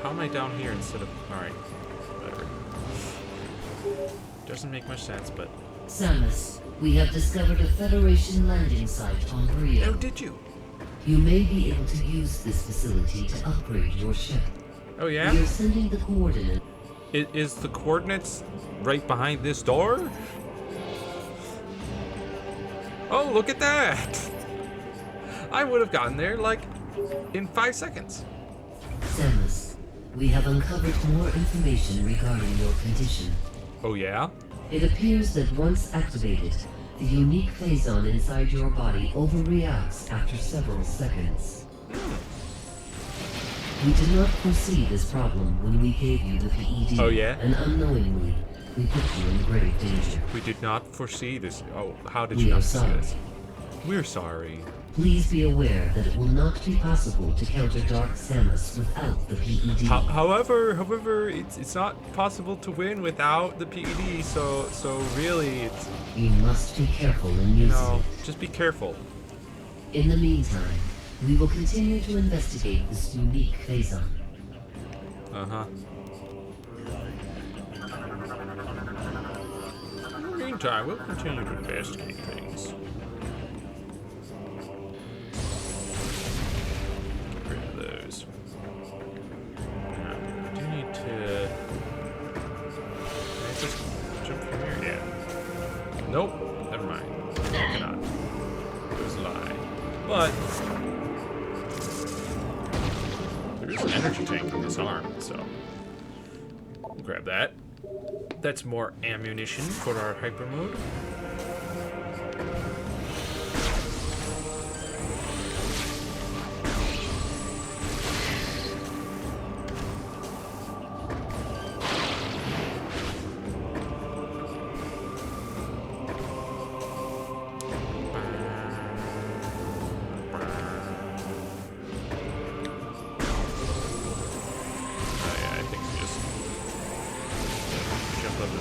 [SPEAKER 1] How am I down here instead of... Alright, whatever. Doesn't make much sense, but...
[SPEAKER 2] Samus, we have discovered a Federation landing site on Brio.
[SPEAKER 1] Oh, did you?
[SPEAKER 2] You may be able to use this facility to upgrade your ship.
[SPEAKER 1] Oh, yeah?
[SPEAKER 2] We are sending the coordinates.
[SPEAKER 1] Is the coordinates right behind this door? Oh, look at that! I would have gotten there, like, in 5 seconds.
[SPEAKER 2] Samus, we have uncovered more information regarding your condition.
[SPEAKER 1] Oh, yeah?
[SPEAKER 2] It appears that once activated, The unique phazon inside your body overreacts after several seconds. We did not foresee this problem when we gave you the PED.
[SPEAKER 1] Oh, yeah?
[SPEAKER 2] And unknowingly, we put you in grave danger.
[SPEAKER 1] We did not foresee this. Oh, how did
[SPEAKER 2] We
[SPEAKER 1] you
[SPEAKER 2] are
[SPEAKER 1] not foresee
[SPEAKER 2] sorry.
[SPEAKER 1] this? We're sorry.
[SPEAKER 2] Please be aware that it will not be possible to counter Dark Samus without the PED.
[SPEAKER 1] However, it's not possible to win without the PED. So really, it's
[SPEAKER 2] You must be careful in using it.
[SPEAKER 1] just be careful.
[SPEAKER 2] In the meantime, we will continue to investigate this unique phazon.
[SPEAKER 1] Uh-huh. In the meantime, we'll continue to investigate things. Get rid of those. Now, we do need to... Can I just jump from here? Yeah. Nope. Never mind. I cannot. It was a lie. But... there is an energy tank in this arm, so... we'll grab that. That's more ammunition for our hyper mode.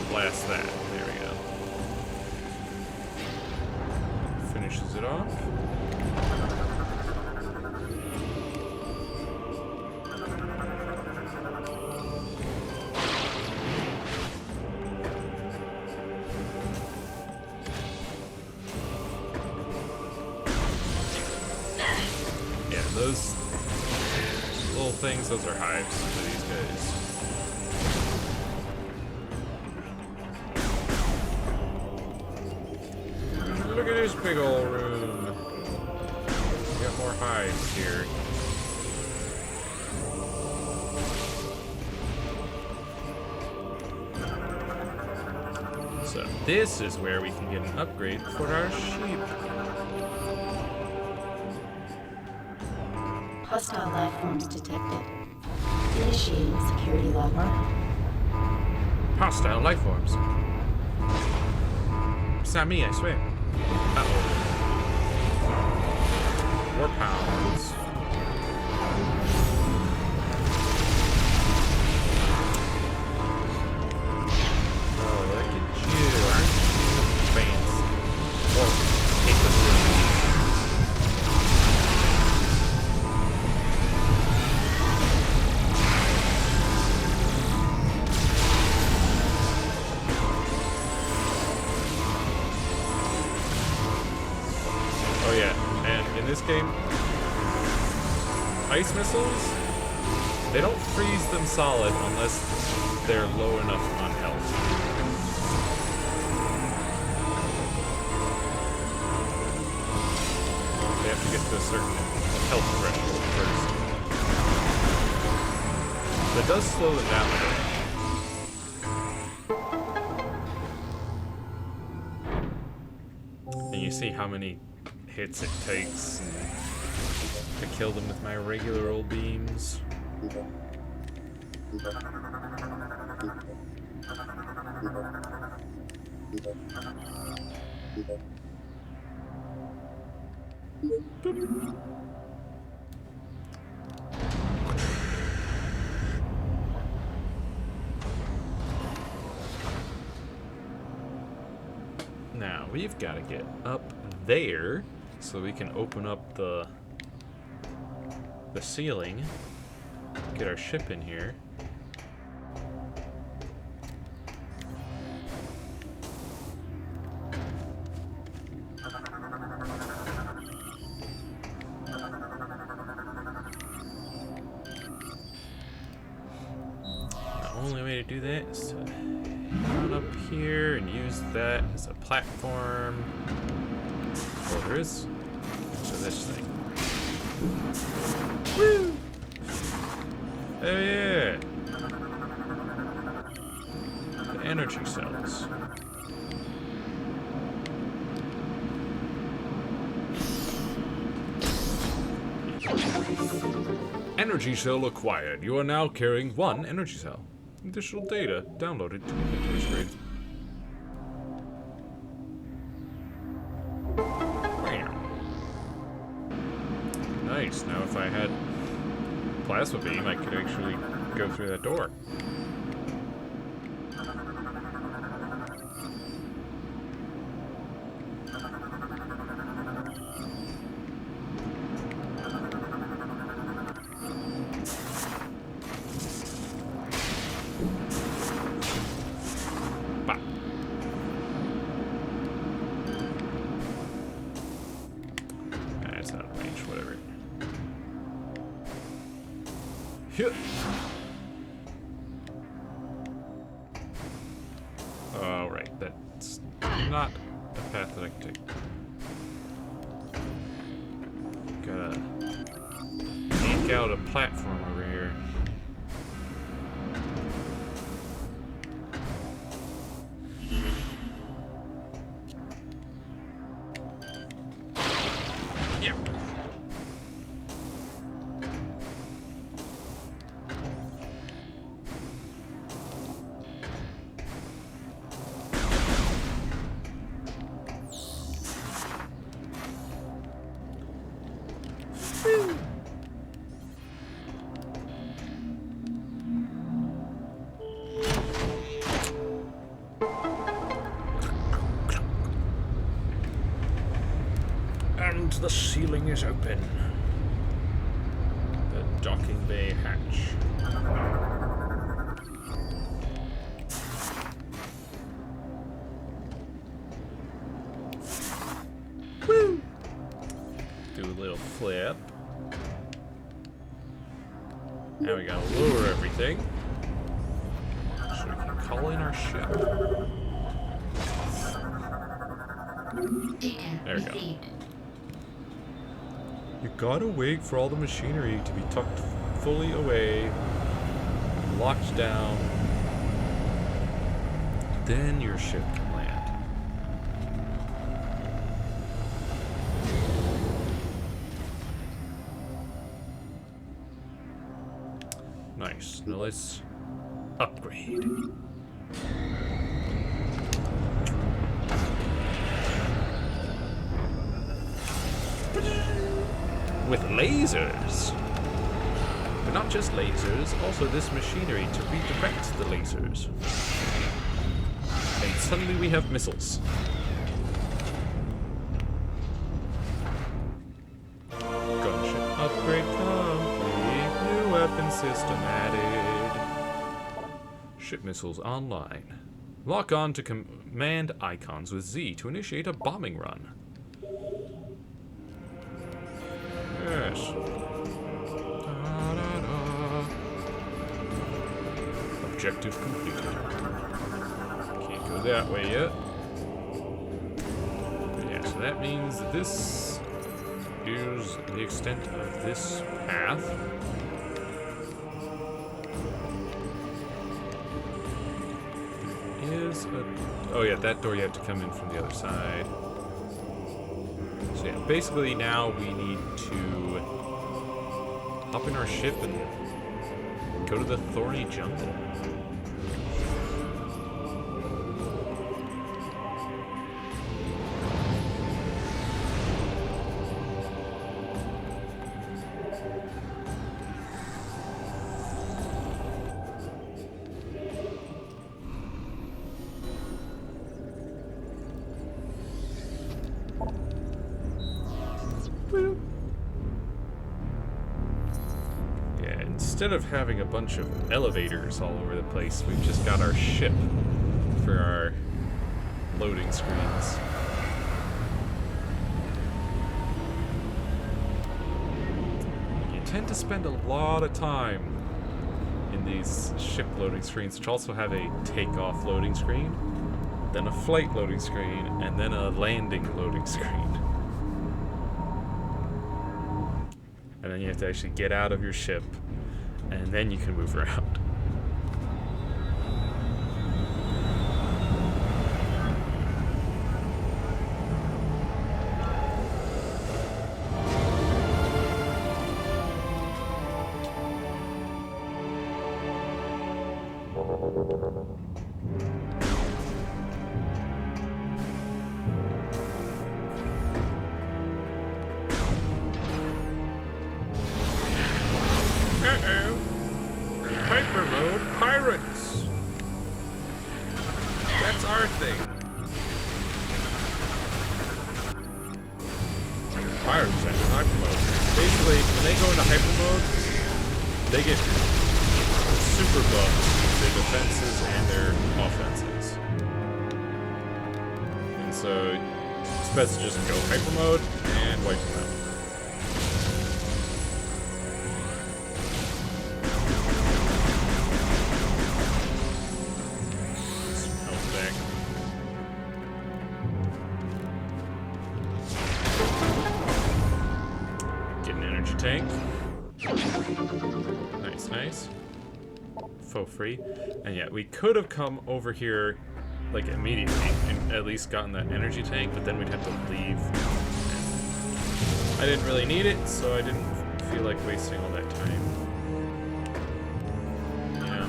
[SPEAKER 1] Blast that. There we go. Finishes it off. Yeah, those little things, those are hives for these guys. Look at this big old room. We got more hives here. So this is where we can get an upgrade for our sheep.
[SPEAKER 11] Hostile life forms detected. Initiating security logmark.
[SPEAKER 1] Hostile life forms. It's not me, I swear. Uh-oh. War pounds. Oh, look at you. Aren't you fancy? Oh, take this room. Oh yeah, and in this game, ice missiles, they don't freeze them solid unless they're low enough on health. They have to get to a certain health threshold first. But it does slow them down a bit. And you see how many hits it takes to kill them with my regular old beams. Now we've got to get up there so we can open up the ceiling, get our ship in here. The only way to do that is to run up here and use that as a platform. Oh, there is so this thing. Woo! Oh yeah! The energy cells. Energy cell acquired. You are now carrying 1 energy cell. Additional data downloaded to inventory screen. Nice. Now if I had plasma beam, I could actually go through that door. Alright, that's not a path that I can take. Gotta yank out a platform over here. Yeah. And the ceiling is open. The docking bay hatch. Woo! Do a little flip. Now we gotta lower everything so we can call in our ship. There we go. You gotta wait for all the machinery to be tucked fully away, locked down. Then your ship can land. Nice. Now let's upgrade. With lasers. But not just lasers, also this machinery to redirect the lasers. And suddenly we have missiles. Gunship upgrade complete. New weapon system added. Ship missiles online. Lock on to command icons with Z to initiate a bombing run. Yes. Da-da-da. Objective completed. Can't go that way yet. But yeah, so that means that this is the extent of this path. Oh yeah, that door you have to come in from the other side. So yeah, basically now we need to hop in our ship and go to the thorny jungle. Yeah, instead of having a bunch of elevators all over the place, we've just got our ship for our loading screens. You tend to spend a lot of time in these ship loading screens, which also have a takeoff loading screen, then a flight loading screen, and then a landing loading screen. And then you have to actually get out of your ship, and then you can move around. birthday! Pirates enter hyper mode. Basically, when they go into hyper mode, they get super buffed their defenses and their offenses. And so it's best to just go hyper mode and wipe them out. Some health back. Get an energy tank. Nice, nice. Faux free. And yeah, we could have come over here like immediately and at least gotten that energy tank, but then we'd have to leave. I didn't really need it, so I didn't feel like wasting all that time. Yeah.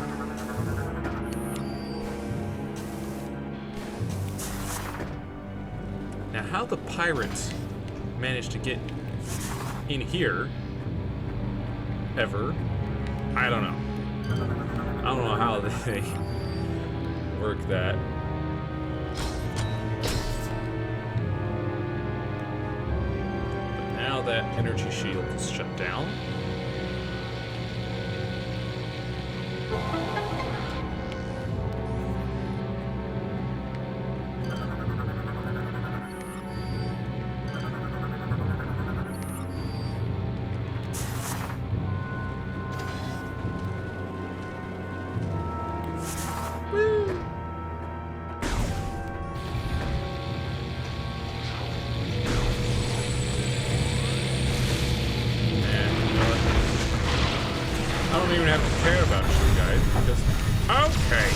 [SPEAKER 1] Now, how the pirates managed to get in here ever, I don't know. I don't know how they work that. But now that energy shield is shut down. I don't even have to care about you guys because okay.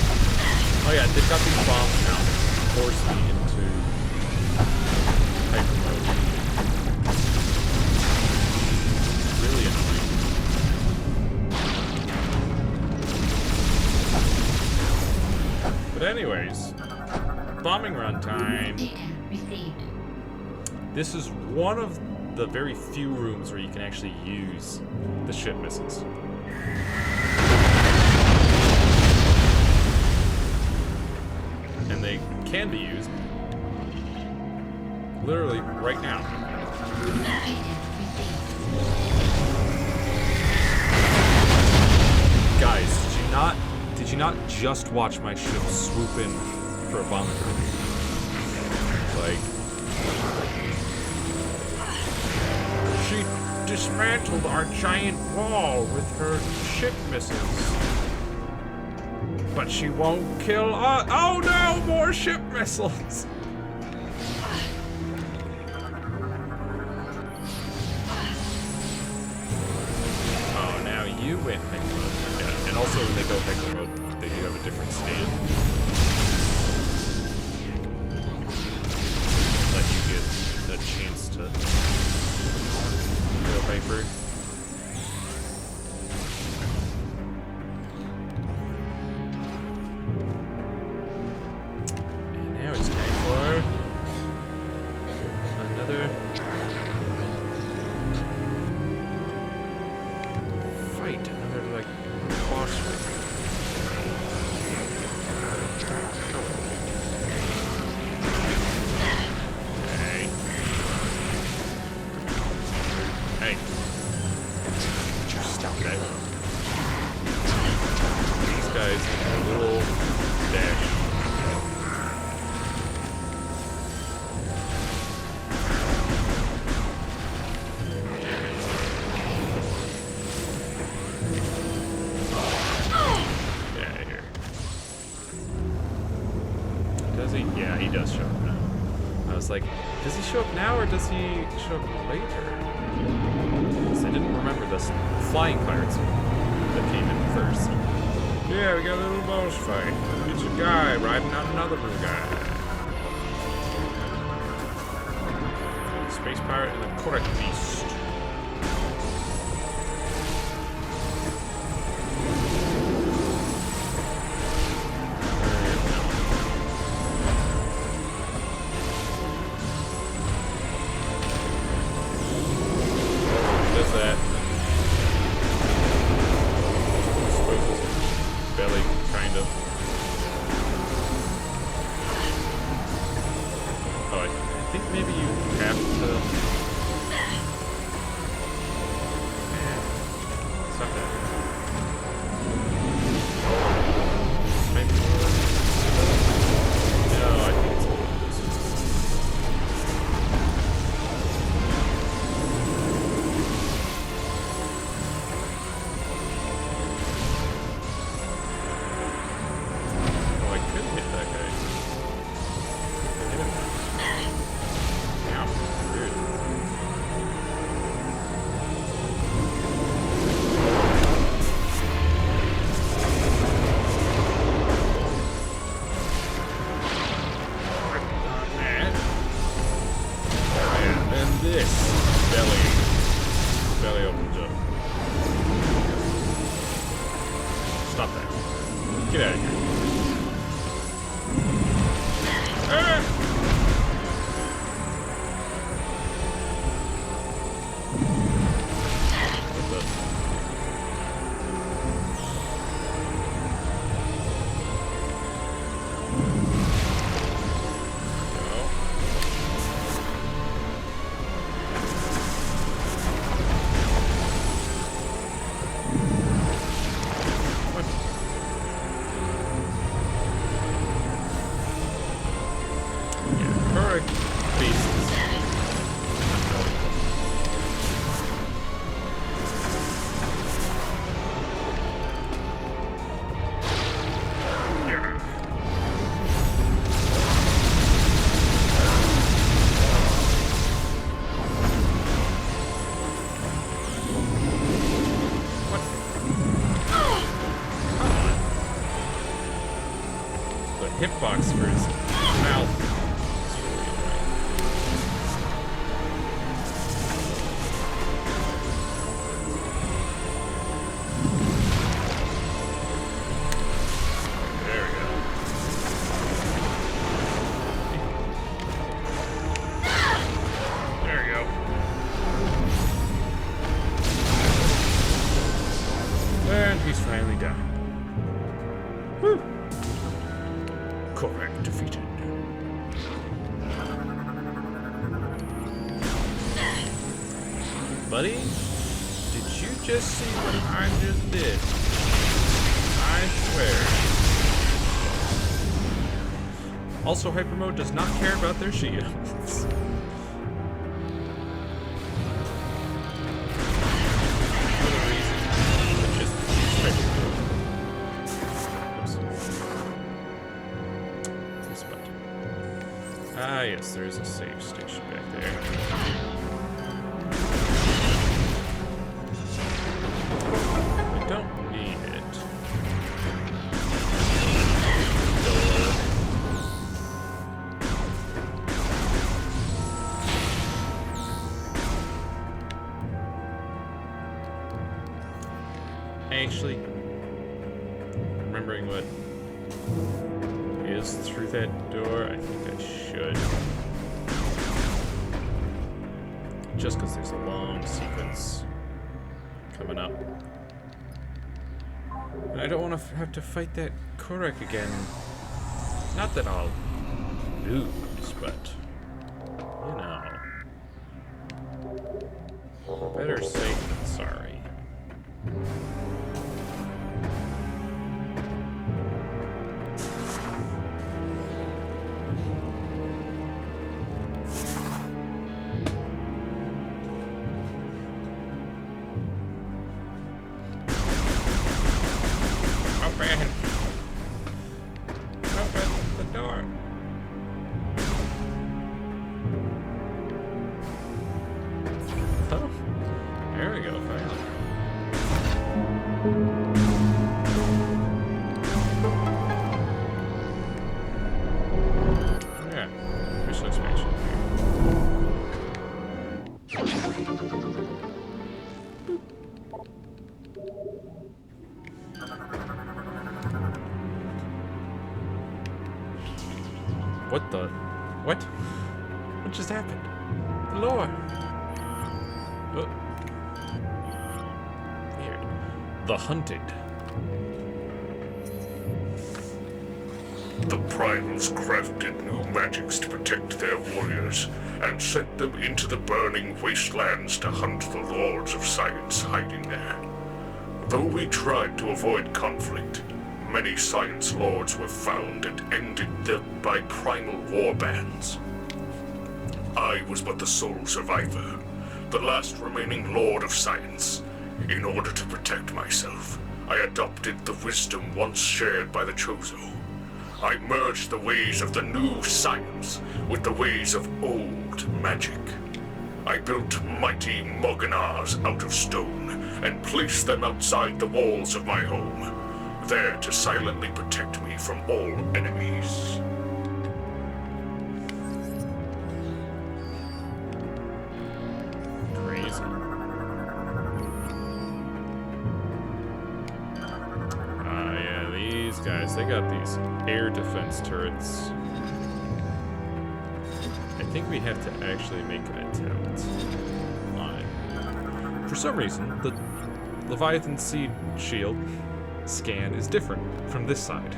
[SPEAKER 1] Oh yeah, they've got these bombs now that force me into hyper mode. Really annoying. But anyways, bombing run time. This is one of the very few rooms where you can actually use the ship missiles. And they can be used literally right now. Guys, did you not just watch my ship swoop in for a bomb grenade? Like, she dismantled our giant wall with her ship missiles. But she won't kill us. Oh no, more ship missiles! Oh, now you went hyper mode. Yeah, and also when they go hyper mode, they do have a different stand. Let you get a chance to go hyper. Yeah, he does show up now. I was like, does he show up now or does he show up later? Because I didn't remember the flying pirates that came in first. Yeah, we got a little boss fight. It's a guy riding on another little guy. A space pirate and a Korak beast. are beasts. Hitbox for his mouth. There we go. There we go. And he's finally done. Woo! Correct, defeated. Buddy, did you just see what I just did? I swear. Also, Hyper Mode does not care about their shields. For the reason, just ah, yes, there is a save station back there. I don't need it. Door. Actually, remembering what is through that door, I think I should. Just because there's a long sequence coming up. And I don't want to have to fight that Korek again. Not that I'll lose, but, you know. Better safe than sorry. What the? What? What just happened? The lore. Oh. Weird. The Hunted.
[SPEAKER 12] The Primals crafted new magics to protect their warriors and sent them into the burning wastelands to hunt the Lords of Science hiding there. Though we tried to avoid conflict, many Science Lords were found and ended by primal warbands. I was but the sole survivor, the last remaining Lord of Science. In order to protect myself, I adopted the wisdom once shared by the Chozo. I merged the ways of the new science with the ways of old magic. I built mighty Moganars out of stone and placed them outside the walls of my home, there to silently protect me from all enemies.
[SPEAKER 1] Crazy. Yeah, these guys, they got these air defense turrets. I think we have to actually make an attempt on it. For some reason, the Leviathan Seed Shield scan is different from this side.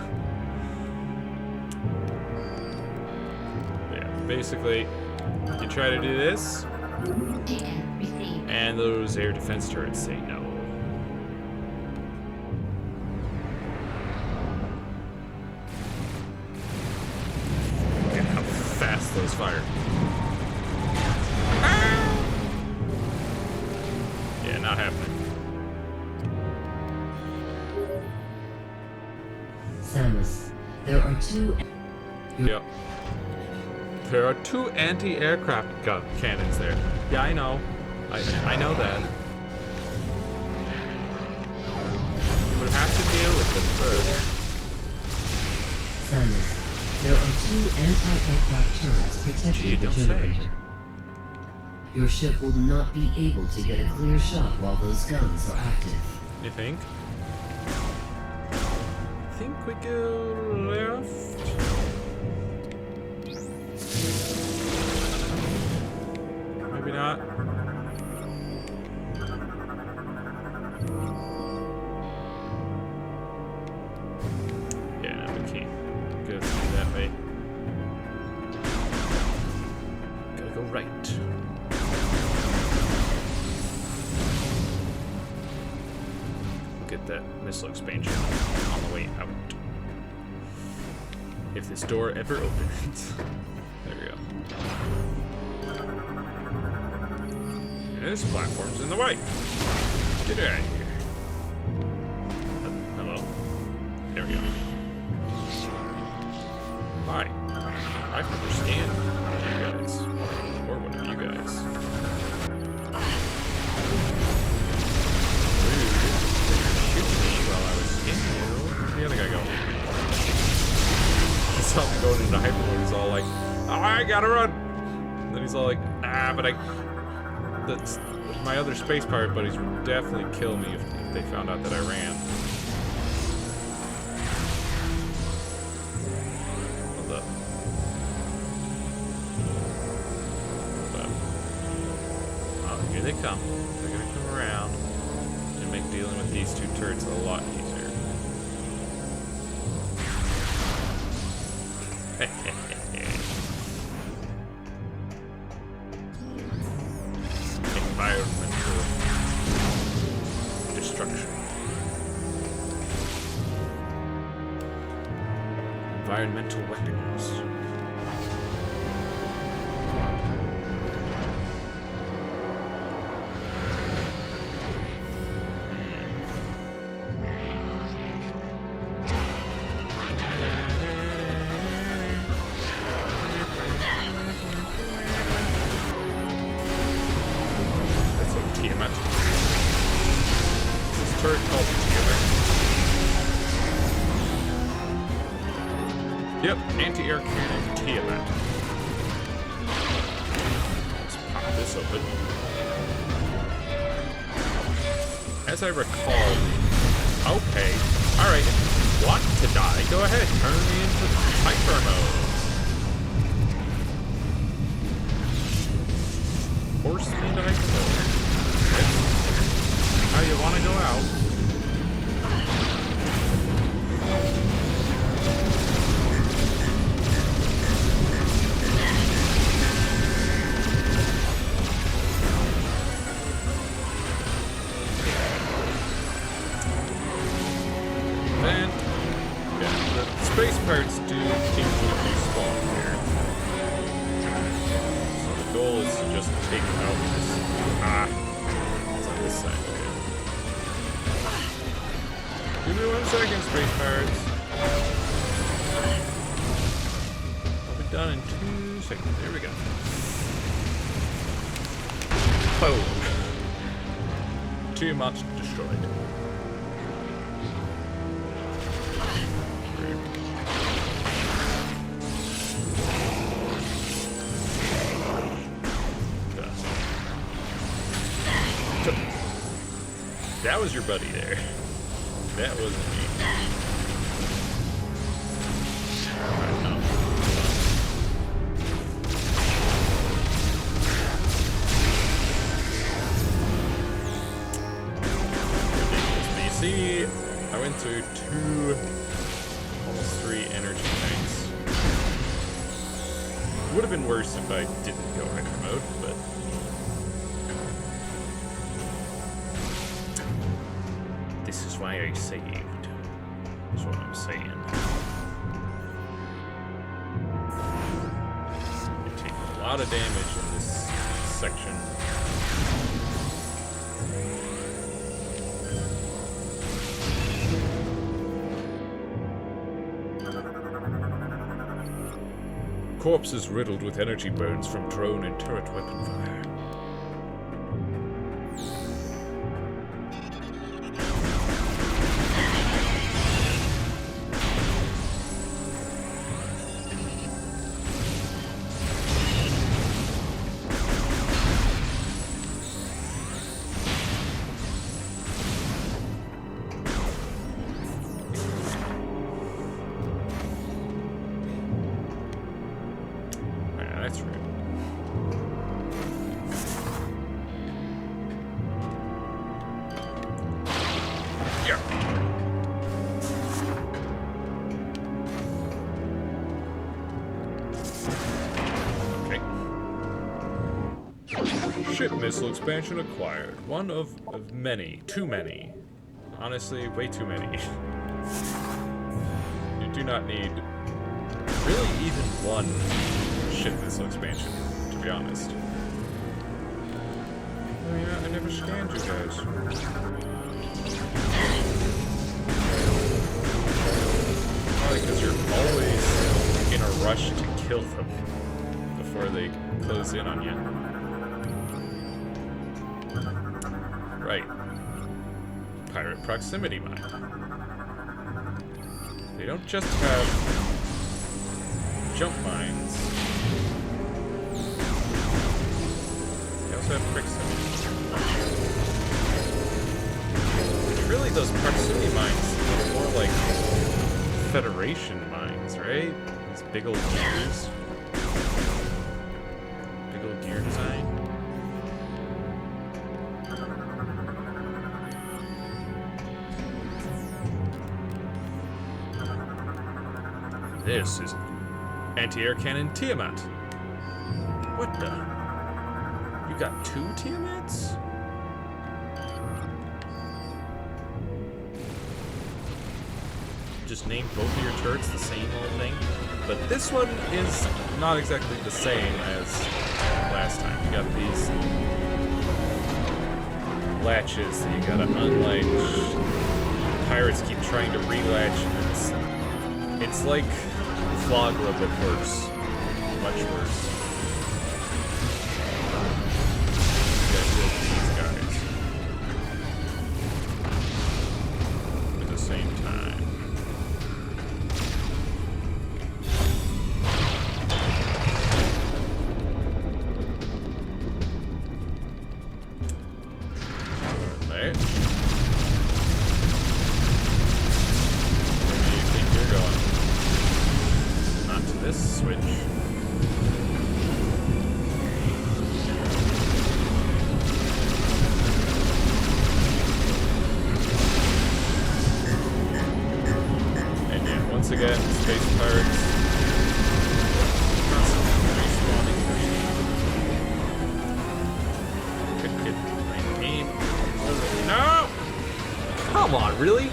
[SPEAKER 1] Yeah, basically, you try to do this, and those air defense turrets say no. Look at how fast slows fire. Yeah, not happening.
[SPEAKER 2] Samus, there are two...
[SPEAKER 1] Yep. There are 2 anti-aircraft cannons there. Yeah, I know. I know that. You would have to deal with them first.
[SPEAKER 2] Samus, there are 2 anti-aircraft turrets protecting the generator. Your ship will not be able to get a clear shot while those guns are active.
[SPEAKER 1] You think? I think we go left. Maybe not. Yeah, we can't go through that way. Gotta go right. Get that missile expansion on the way out. If this door ever opens. There we go. This platform's in the way. Get out of here. Hello? There we go. Hi. I understand you guys. Or one of you guys. Shoot me while I was in you. Where'd the other guy go? I saw him going into hypermode. He's all like, oh, I gotta run. And then he's all like, but that's my other space pirate buddies would definitely kill me if they found out that I ran. Hold up. Oh, here they come. They're gonna come around and make dealing with these 2 turrets a lot easier. Environmental destruction. Environmental weapons. Yep, anti-air cannon Tiamat. Let's pop this open. As I recall, okay, alright, if you want to die, go ahead, turn me into hyper mode. Force me into hyper mode. That's how you want to go out. Space pirates do occasionally respawn here. So the goal is to just take out this. It's on this side, okay. Give me 1 second, space pirates. I'll be done in 2 seconds. There we go. Boom. Too much destroyed. That was your buddy there. That wasn't me. Alright, no. But you see, I went through 2, almost 3 energy tanks. Would have been worse if I didn't go hyper mode, but this is why I saved. That's what I'm saying. lot of damage in this section. Corpses riddled with energy burns from drone and turret weapon fire. That's right. Yeah. Okay. Ship missile expansion acquired. One of many. Too many. Honestly, way too many. You do not need really even one ship missile expansion, to be honest. Oh yeah, I never scanned you guys. Probably because you're always in a rush to kill them before they close in on you. Right. Pirate proximity mine. They don't just have jump mines. They also have proximity. Which really, those proximity mines look more like Federation mines, right? These big old gears. Big old gear design. This is anti-air cannon Tiamat. What the? You got 2 Tiamats? Just name both of your turrets the same old thing. But this one is not exactly the same as last time. You got these latches that you gotta unlatch. Pirates keep trying to relatch. It's like Flogra, but worse. Much worse. You gotta kill these guys at the same time. Alright. Where do you think you're going? Not to this switch. And yeah, once again, space pirates constantly respawning. Couldn't get my aim. No! Come on, really?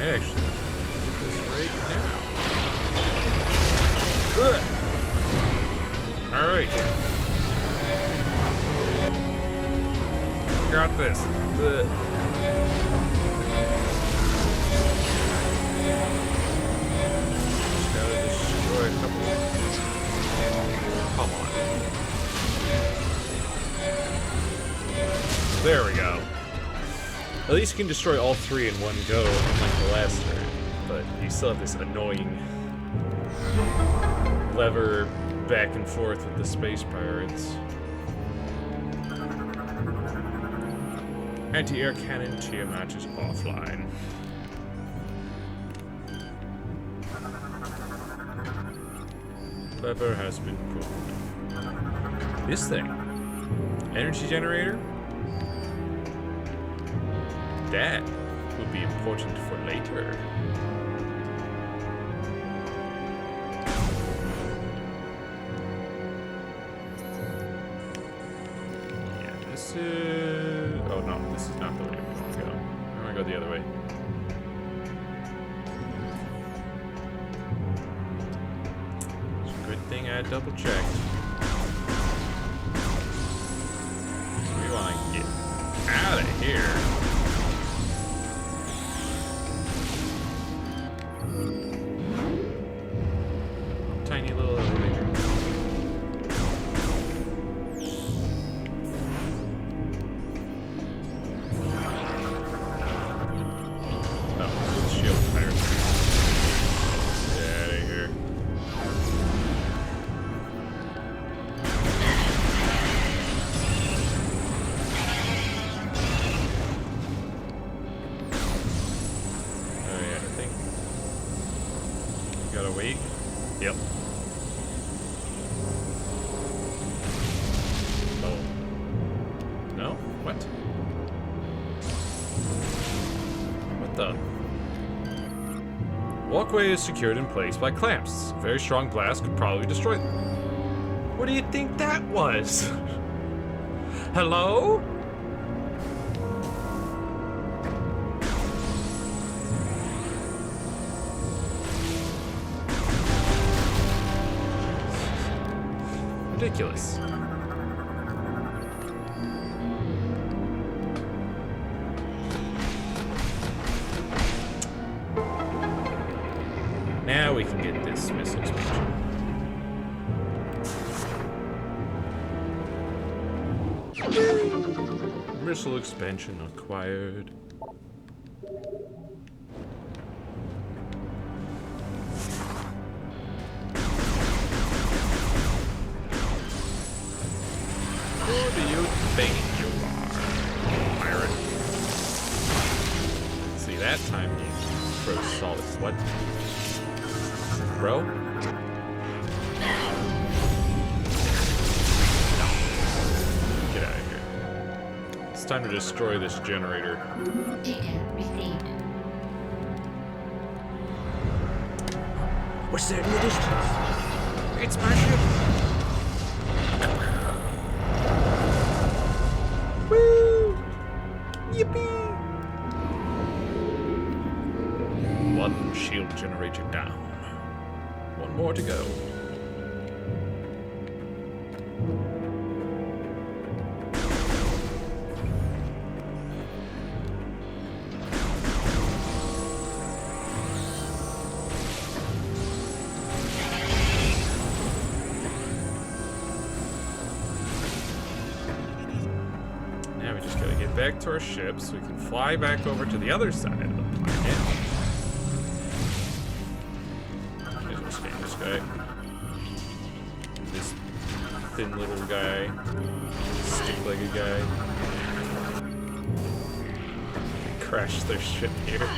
[SPEAKER 1] I actually did this right now. Good. All right. Got this. Good. Just gotta destroy a couple. Come on. There we go. At least you can destroy all 3 in one go, unlike the last turn. But you still have this annoying lever back and forth with the space pirates. Anti-air cannon Tiamat is offline. Lever has been pulled. This thing. Energy generator? That would be important for later. Yeah, this is... Oh no, this is not the way we want to go. I want to go the other way. It's a good thing I double checked. We want to get out of here. Tiny little elevator. Oh, it's shield fire. Get out of here. Oh yeah, I think we gotta wait. Yep. Oh. No? What? What the? Walkway is secured in place by clamps. A very strong blast could probably destroy them. What do you think that was? Hello? Ridiculous. Now we can get this missile expansion. Missile expansion acquired. Who do you think you are, pirate? See, that time you throw solid. What? Bro? Get out of here. It's time to destroy this generator.
[SPEAKER 11] Data received.
[SPEAKER 1] What's that in the distance? It's my ship. Woo! Yippee! One shield generator down. One more to go. Now we just gotta get back to our ship so we can fly back over to the other side of the planet. This guy. This thin little guy. Stick-legged guy. Crash their ship here.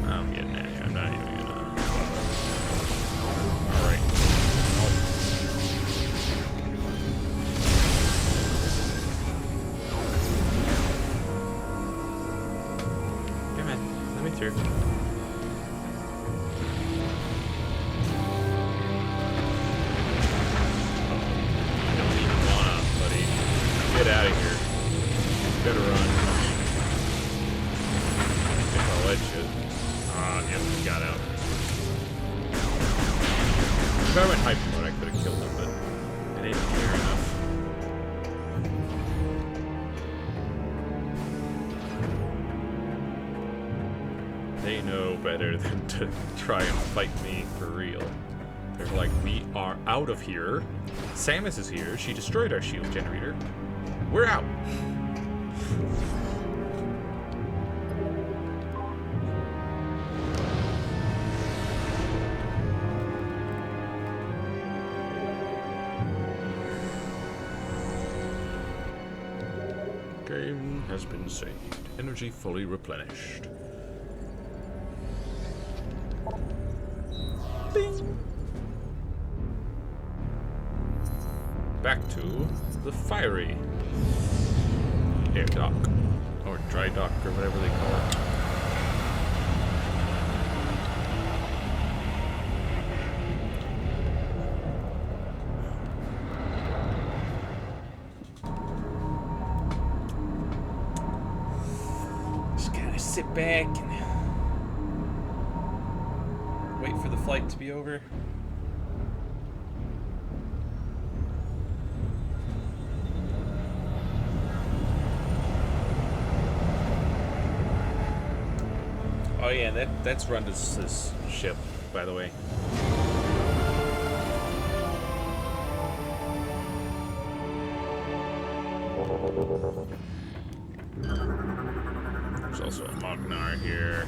[SPEAKER 1] I'm getting out of here. I'm not even gonna... Alright. Come on. Let me through. Get out of here. You better run. If I'll let you. Ah, yep, he got out. If I went hyper mode, I could have killed him, but I didn't care enough. They know better than to try and fight me for real. They're like, we are out of here. Samus is here. She destroyed our shield generator. We're out. Game has been saved. Energy fully replenished. Bing. back to the fiery air dock, or dry dock, or whatever they call it.
[SPEAKER 13] Just gotta sit back and wait for the flight to be over. Oh yeah, that's Rundus' ship, by the way. There's also a Magnar here.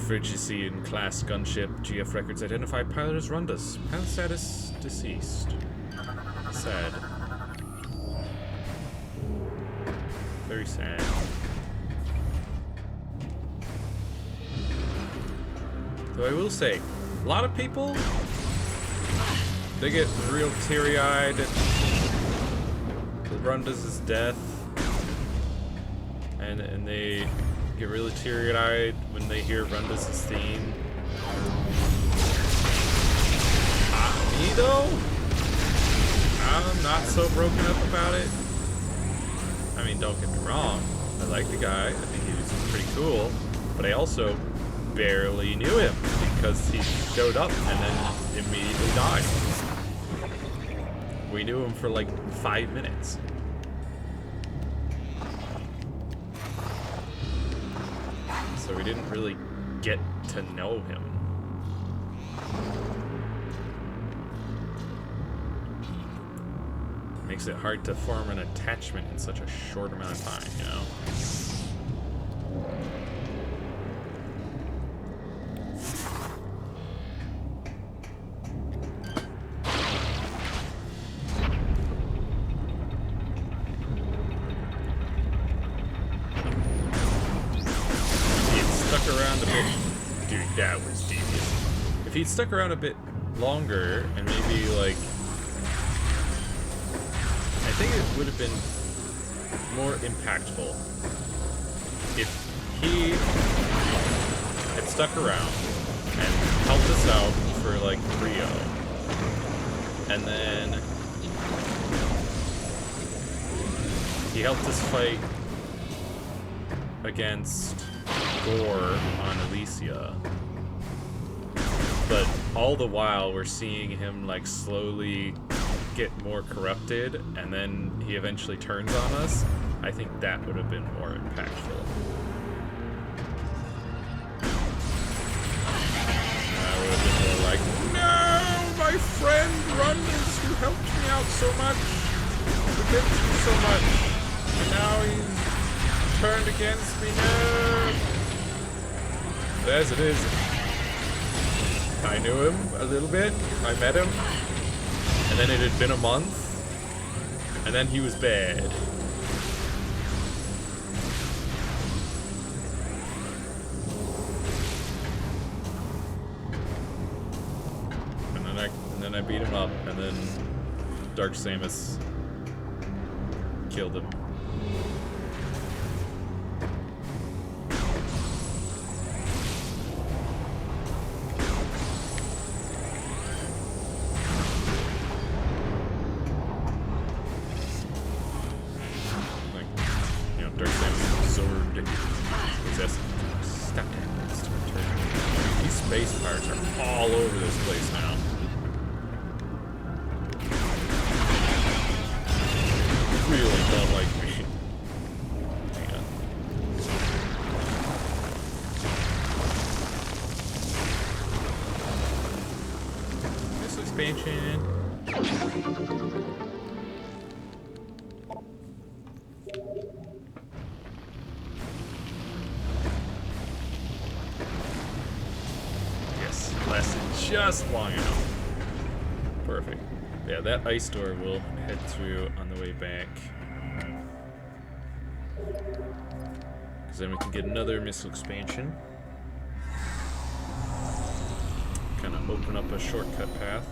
[SPEAKER 13] Phrygian class gunship. GF records identify pilot as Rundus. Pilot status deceased. Sad. Very sad. So I will say, a lot of people, they get real teary-eyed at Rundus' death, and they get really teary-eyed when they hear Rundus' theme. Me though, I'm not so broken up about it. I mean, don't get me wrong, I like the guy, I think he was pretty cool, but I also barely knew him because he showed up and then immediately died. We knew him for like 5 minutes. So we didn't really get to know him. Makes it hard to form an attachment in such a short amount of time, you know? That was devious. If he'd stuck around a bit longer and maybe like, I think it would have been more impactful if he had stuck around and helped us out for like Rio, and then he helped us fight against Gore on Elysia. But all the while, we're seeing him like slowly get more corrupted, and then he eventually turns on us. I think that would have been more impactful. I would have been more like, no, my friend Rundus, you helped me out so much, you did so much, and now he's turned against me. No. But as it is, I knew him a little bit, I met him, and then it had been a month, and then he was bad. And then I beat him up, and then Dark Samus killed him. Expansion. Yes, lasted just long enough. Perfect. Yeah, that ice door we'll head through on the way back. Because then we can get another missile expansion. Kind of open up a shortcut path.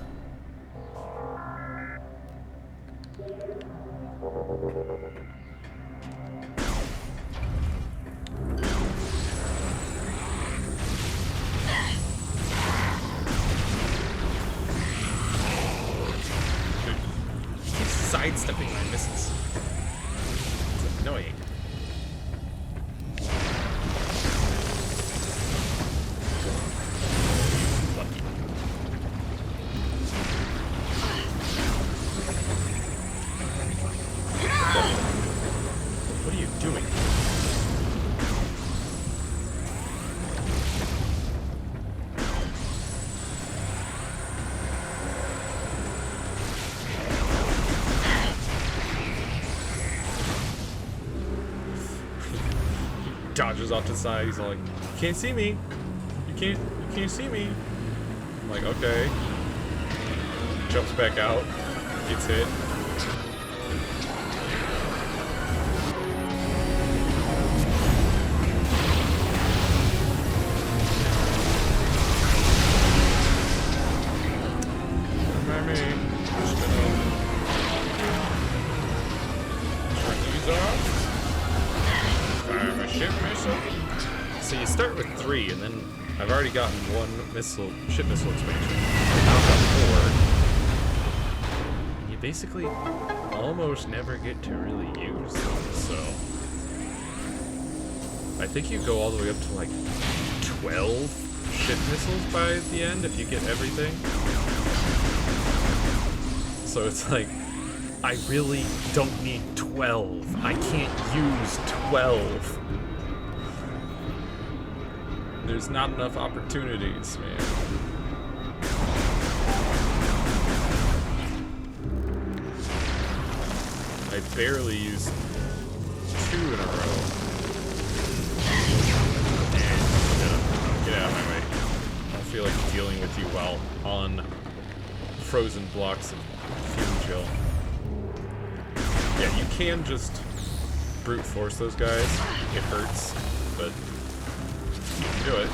[SPEAKER 1] Sidestepping my misses. It's annoying. Lucky. What are you doing? Dodges off to the side. He's all like, "You can't see me. You can't see me." I'm like, okay. Jumps back out. Gets hit. Remember me. Just gonna turn these off. Fire my ship missile. So you start with 3, and then I've already gotten 1 ship missile expansion. I've now got 4. And you basically almost never get to really use them, so I think you go all the way up to like 12 ship missiles by the end if you get everything. So it's like, I really don't need 12. I can't use 12. There's not enough opportunities, man. I barely used 2 in a row. And get out of my way. I don't feel like dealing with you while on frozen blocks of fume gel. Yeah, you can just brute force those guys. It hurts, but you can do it.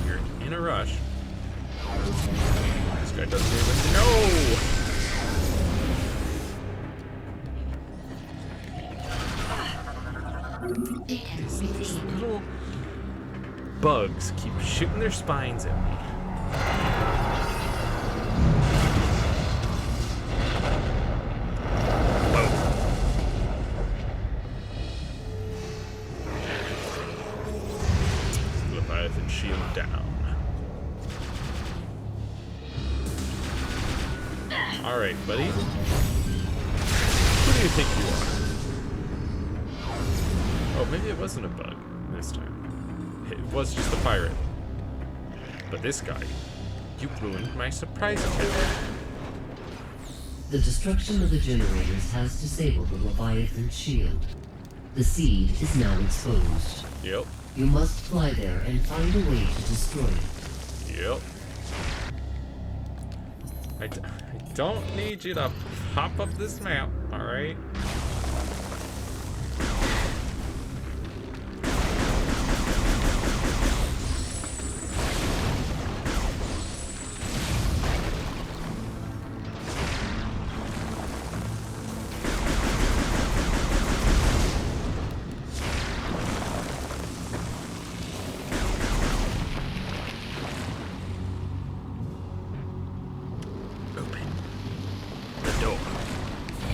[SPEAKER 1] You're in a rush. This guy doesn't even know! These little bugs keep shooting their spines at me. Leviathan shield down. Alright, buddy. Who do you think you are? Oh, maybe it wasn't a bug this time. It was just a pirate. But this guy, you ruined my surprise attack.
[SPEAKER 2] The destruction of the generators has disabled the Leviathan shield. The seed is now exposed.
[SPEAKER 1] Yep.
[SPEAKER 2] You must fly there and find a way to destroy it.
[SPEAKER 1] Yep. I don't need you to hop up this map, alright?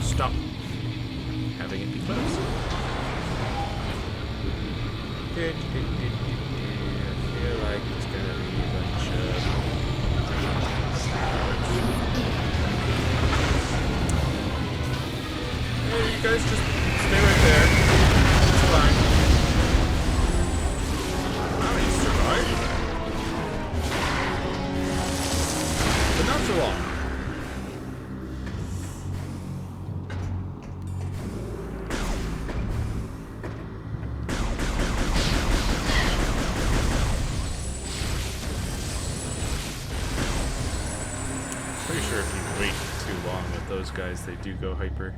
[SPEAKER 1] Stop having it be closed. I feel like it's gonna be a bunch of... Hey, you guys just stay right there. It's fine. Oh, you survived that. But not so long. Pretty sure if you wait too long with those guys, they do go hyper.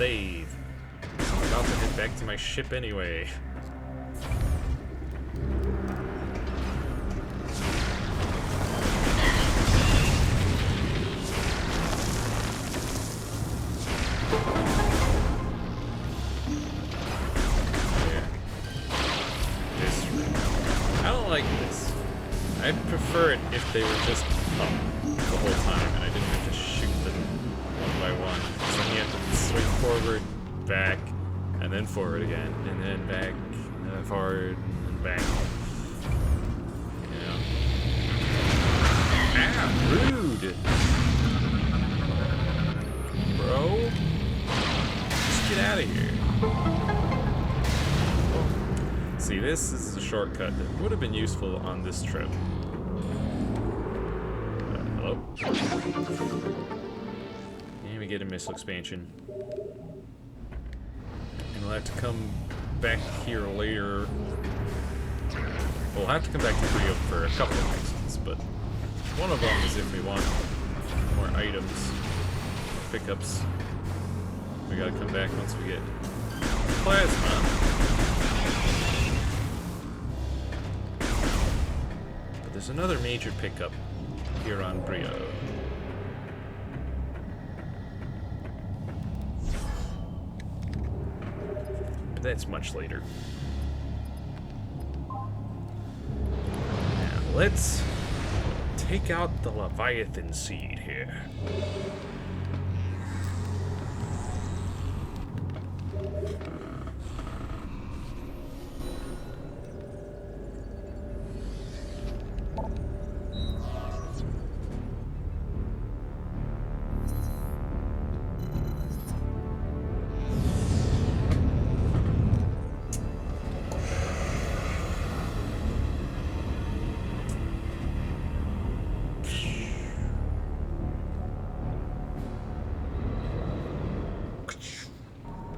[SPEAKER 1] save. I'm about to head back to my ship anyway. I'd prefer it if they were just up the whole time and I didn't have to shoot them one by one. So then you have to swing forward, back, and then forward again, and then back, and then forward, and then back. Yeah. Ah, rude! Bro? Just get out of here. See, this is a shortcut that would have been useful on this trip. Hello? And we get a missile expansion. And we'll have to come back here later. We'll have to come back to Brio for a couple of reasons, but one of them is if we want more items, pickups. We gotta come back once we get plasma. There's another major pickup here on Brio. But that's much later. Now let's take out the Leviathan seed here.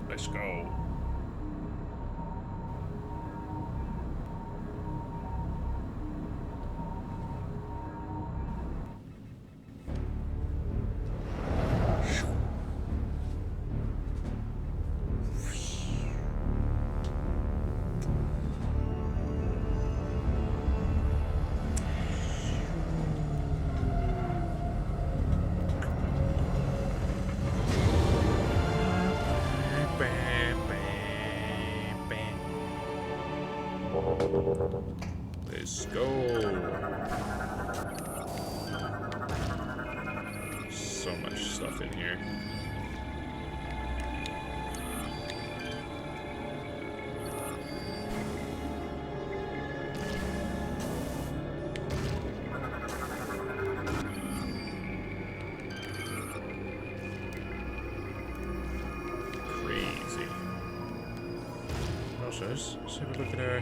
[SPEAKER 1] Let's go. Let's go. So much stuff in here. Crazy. Also, let's have a look at our...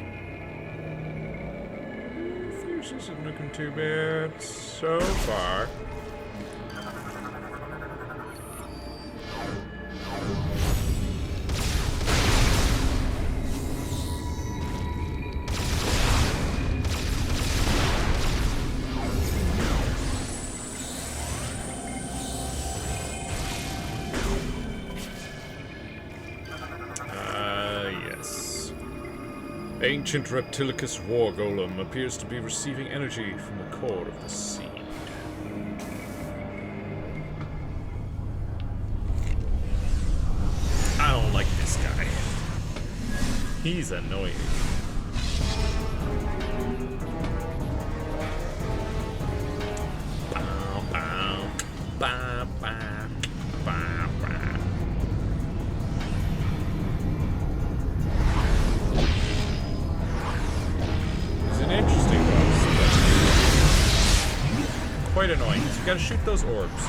[SPEAKER 1] This isn't looking too bad so far. Yes. Ancient Reptilicus War Golem appears to be receiving energy from the core of the seed. I don't like this guy. He's annoying. Bow, bow, bow, bow, bow, bow. Interesting boss, but quite annoying. So you gotta shoot those orbs,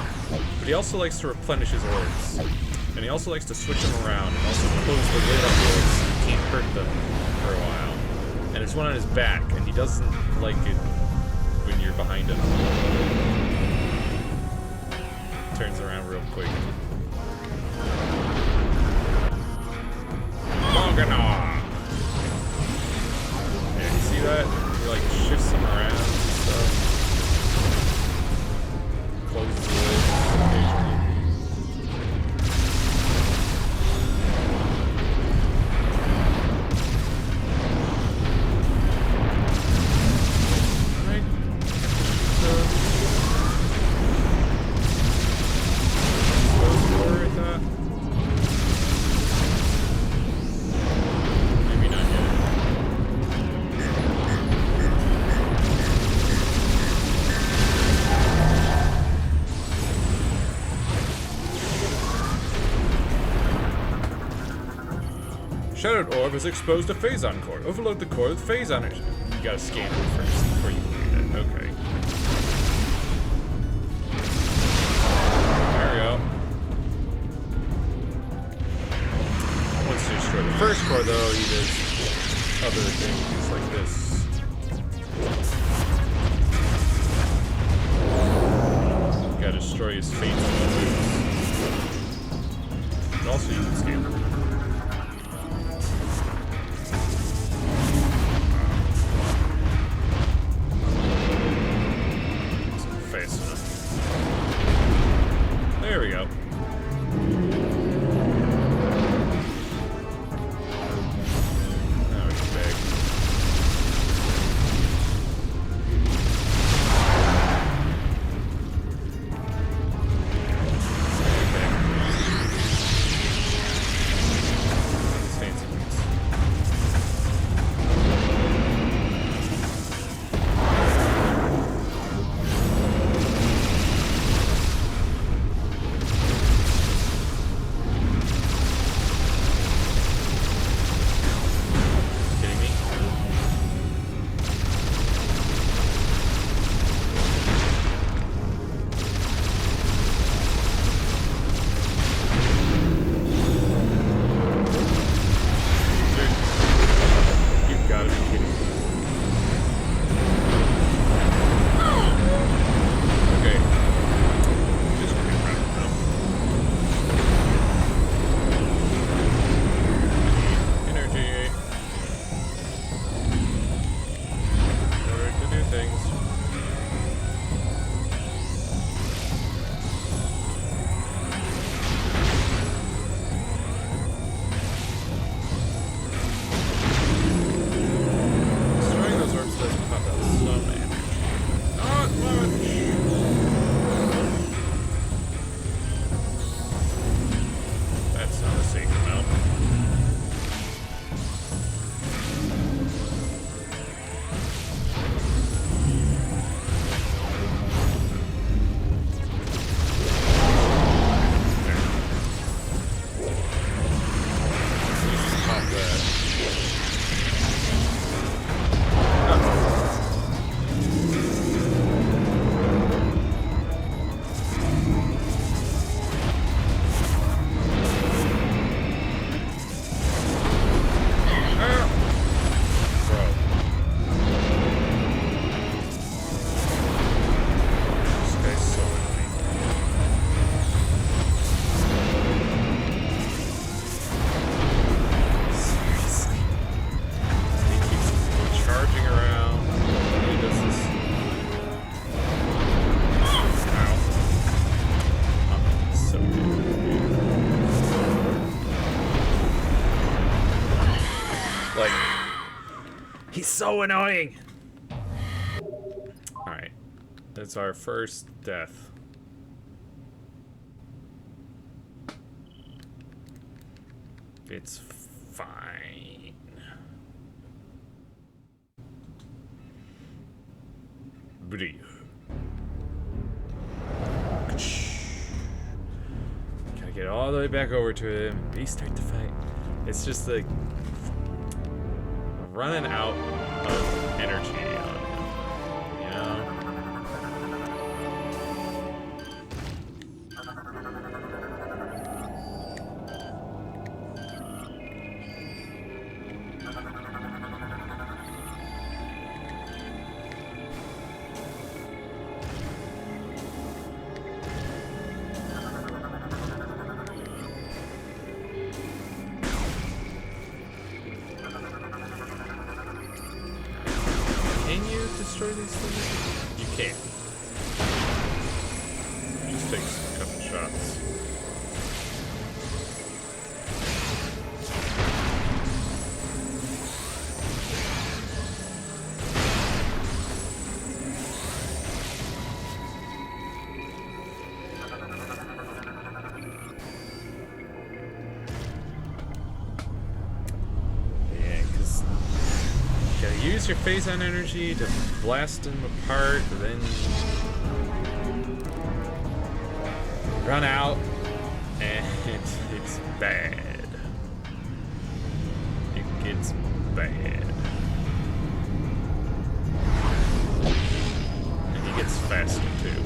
[SPEAKER 1] but he also likes to replenish his orbs, and he also likes to switch them around and also close the lid on the orbs so you can't hurt them for a while. And there's one on his back, and he doesn't like it when you're behind him. Turns around real quick. Monganar! Yeah, you see that? He like shifts them around and stuff. Closes the lid occasionally.
[SPEAKER 13] Shattered orb has exposed a phazon core. Overload the core with phazon energy. You gotta scan it first before you can do that. Okay. There we go. Once you destroy the first core, though, he does other things like this. You gotta destroy his fate. And also you can scan them. Fast enough. There we go. Now we can beg. Fancy boots. Kidding me? Dude, you've got to be kidding me. Okay. Just gonna be around now. Energy. In order to do things. Destroying those orbs doesn't pop out some energy. Not much. That's not a safe amount. Let's pop that. Bro. This guy's so annoying. Seriously. He keeps charging around. He does this. Ow. I'm so like, he's so annoying. Alright. That's our first death. It's fine. Breathe. Gotta get all the way back over to him and restart the fight. It's just like running out of energy on him, you know? Can you destroy these things? You can. It just takes a couple shots. Use your phazon energy to blast them apart, then run out, and it's bad.
[SPEAKER 1] it's bad. And he gets faster too.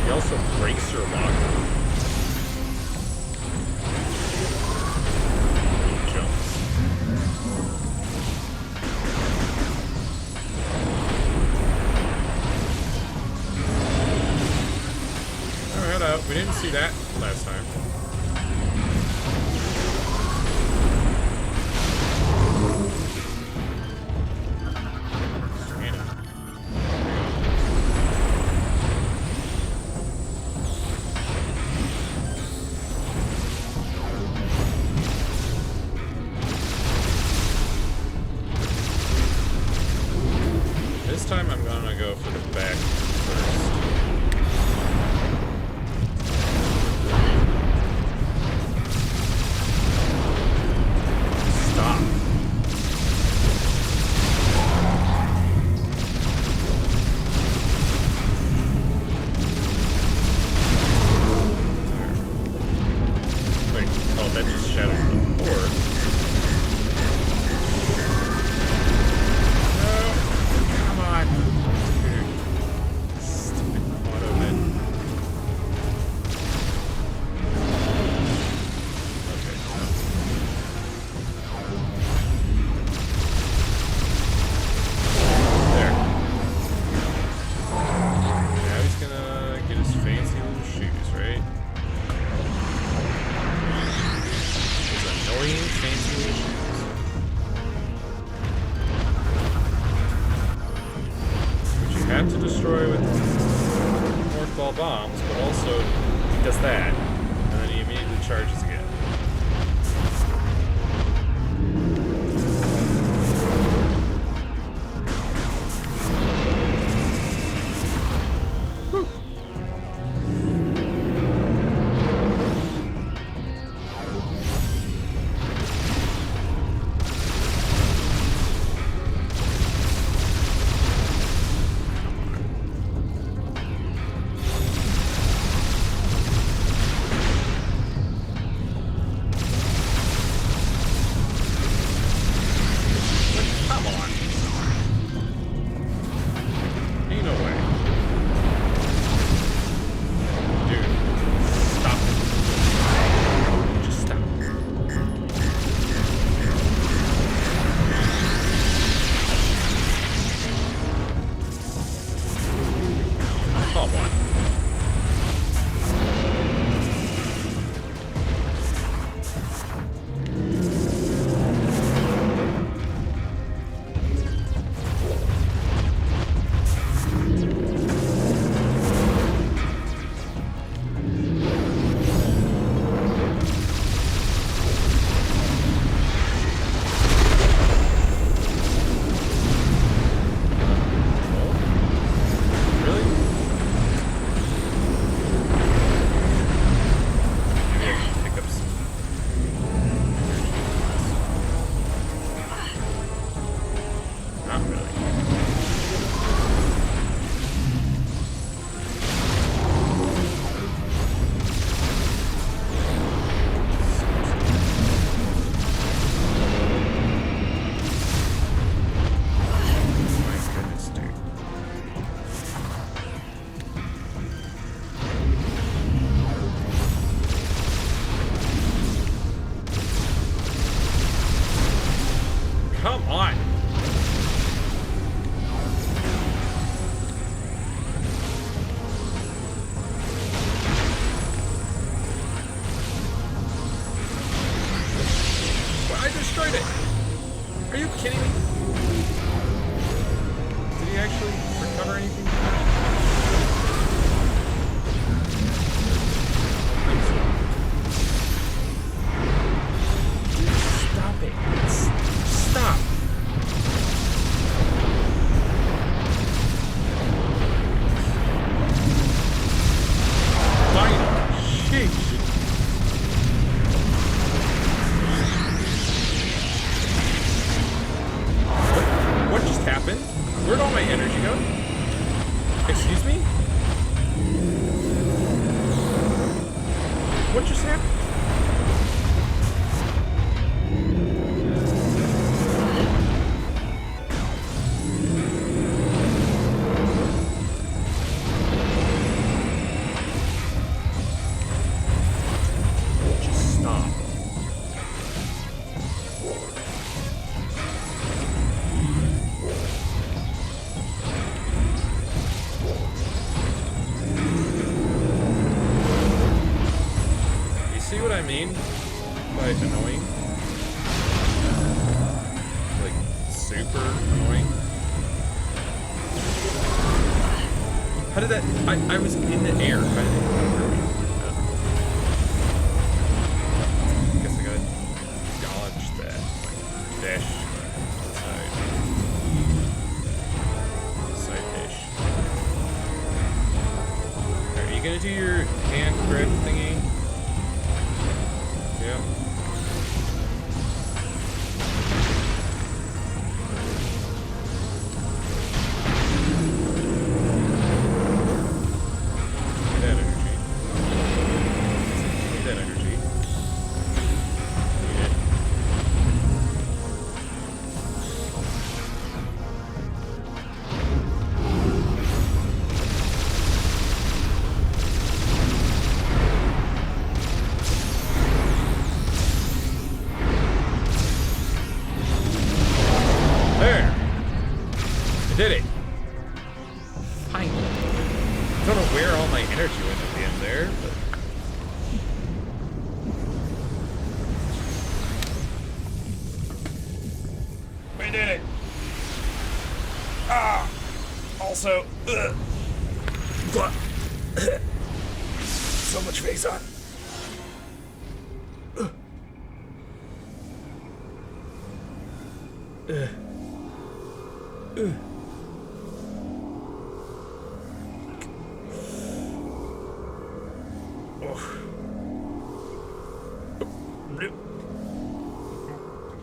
[SPEAKER 1] He also breaks your locker. He jumps. Oh, head out. We didn't see that last time. This time I'm gonna go for the back first. Stop. Wait, oh, that just shatters the board. Had to destroy with morph ball bombs, but also he does that, and then he immediately charges again.
[SPEAKER 13] shit. What just happened? Where'd all my energy go? Excuse me? What just happened? Just stop. See what I mean by annoying? Like, super annoying? How did that... I was in the air. How did it come over me? I guess I gotta dodge that. Like, dash. Side dash. Alright, are you gonna do your hand grab thingy? Yeah. Give me that energy. Give me that energy. Need it. There! I did it! Finally. I don't know where all my energy went at the end there, but... We did it! Ah! Also, so much face on.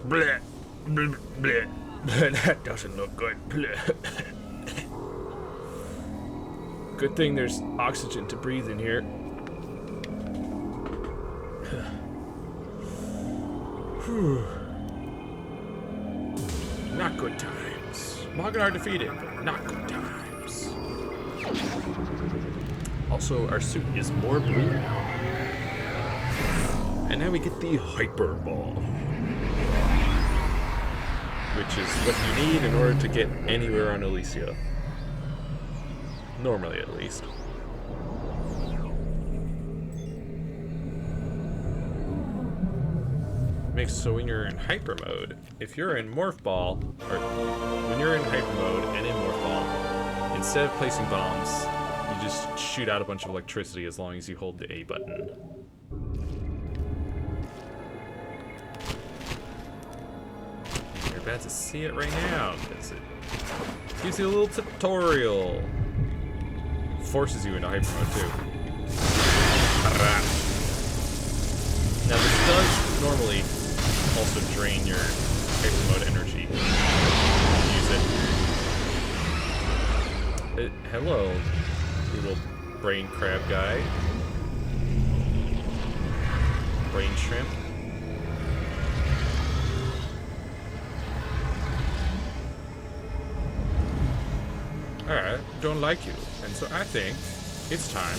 [SPEAKER 13] Bleh. Bleh. Bleh. That doesn't look good. Bleh. Good thing there's oxygen to breathe in here. Not good times. Mogadar defeated, but not good times. Also, our suit is more blue now. And now we get the Hyper Ball, which is what you need in order to get anywhere on Elysia. Normally, at least. Makes so when you're in hyper mode, if you're in morph ball, or when you're in hyper mode and in morph ball, instead of placing bombs, you just shoot out a bunch of electricity as long as you hold the A button. You're about to see it right now, because it gives you a little tutorial. Forces you into hyper mode too. Now this does normally also drain your hyper mode energy. Use it. Hello, little brain crab guy. Brain shrimp. Alright, don't like you. And so I think it's time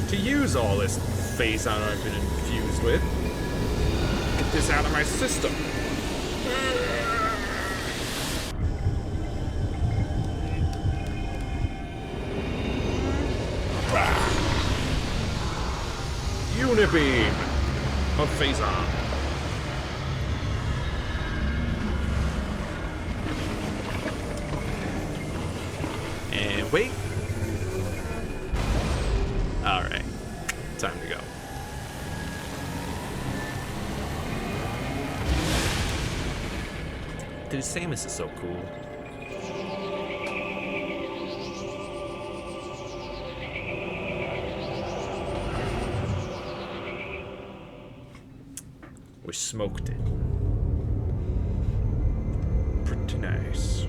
[SPEAKER 13] to use all this phazon I've been infused with. Get this out of my system. Unibeam of phazon. And wait. Alright. Time to go. Dude, Samus is so cool.
[SPEAKER 1] We smoked it. Pretty nice.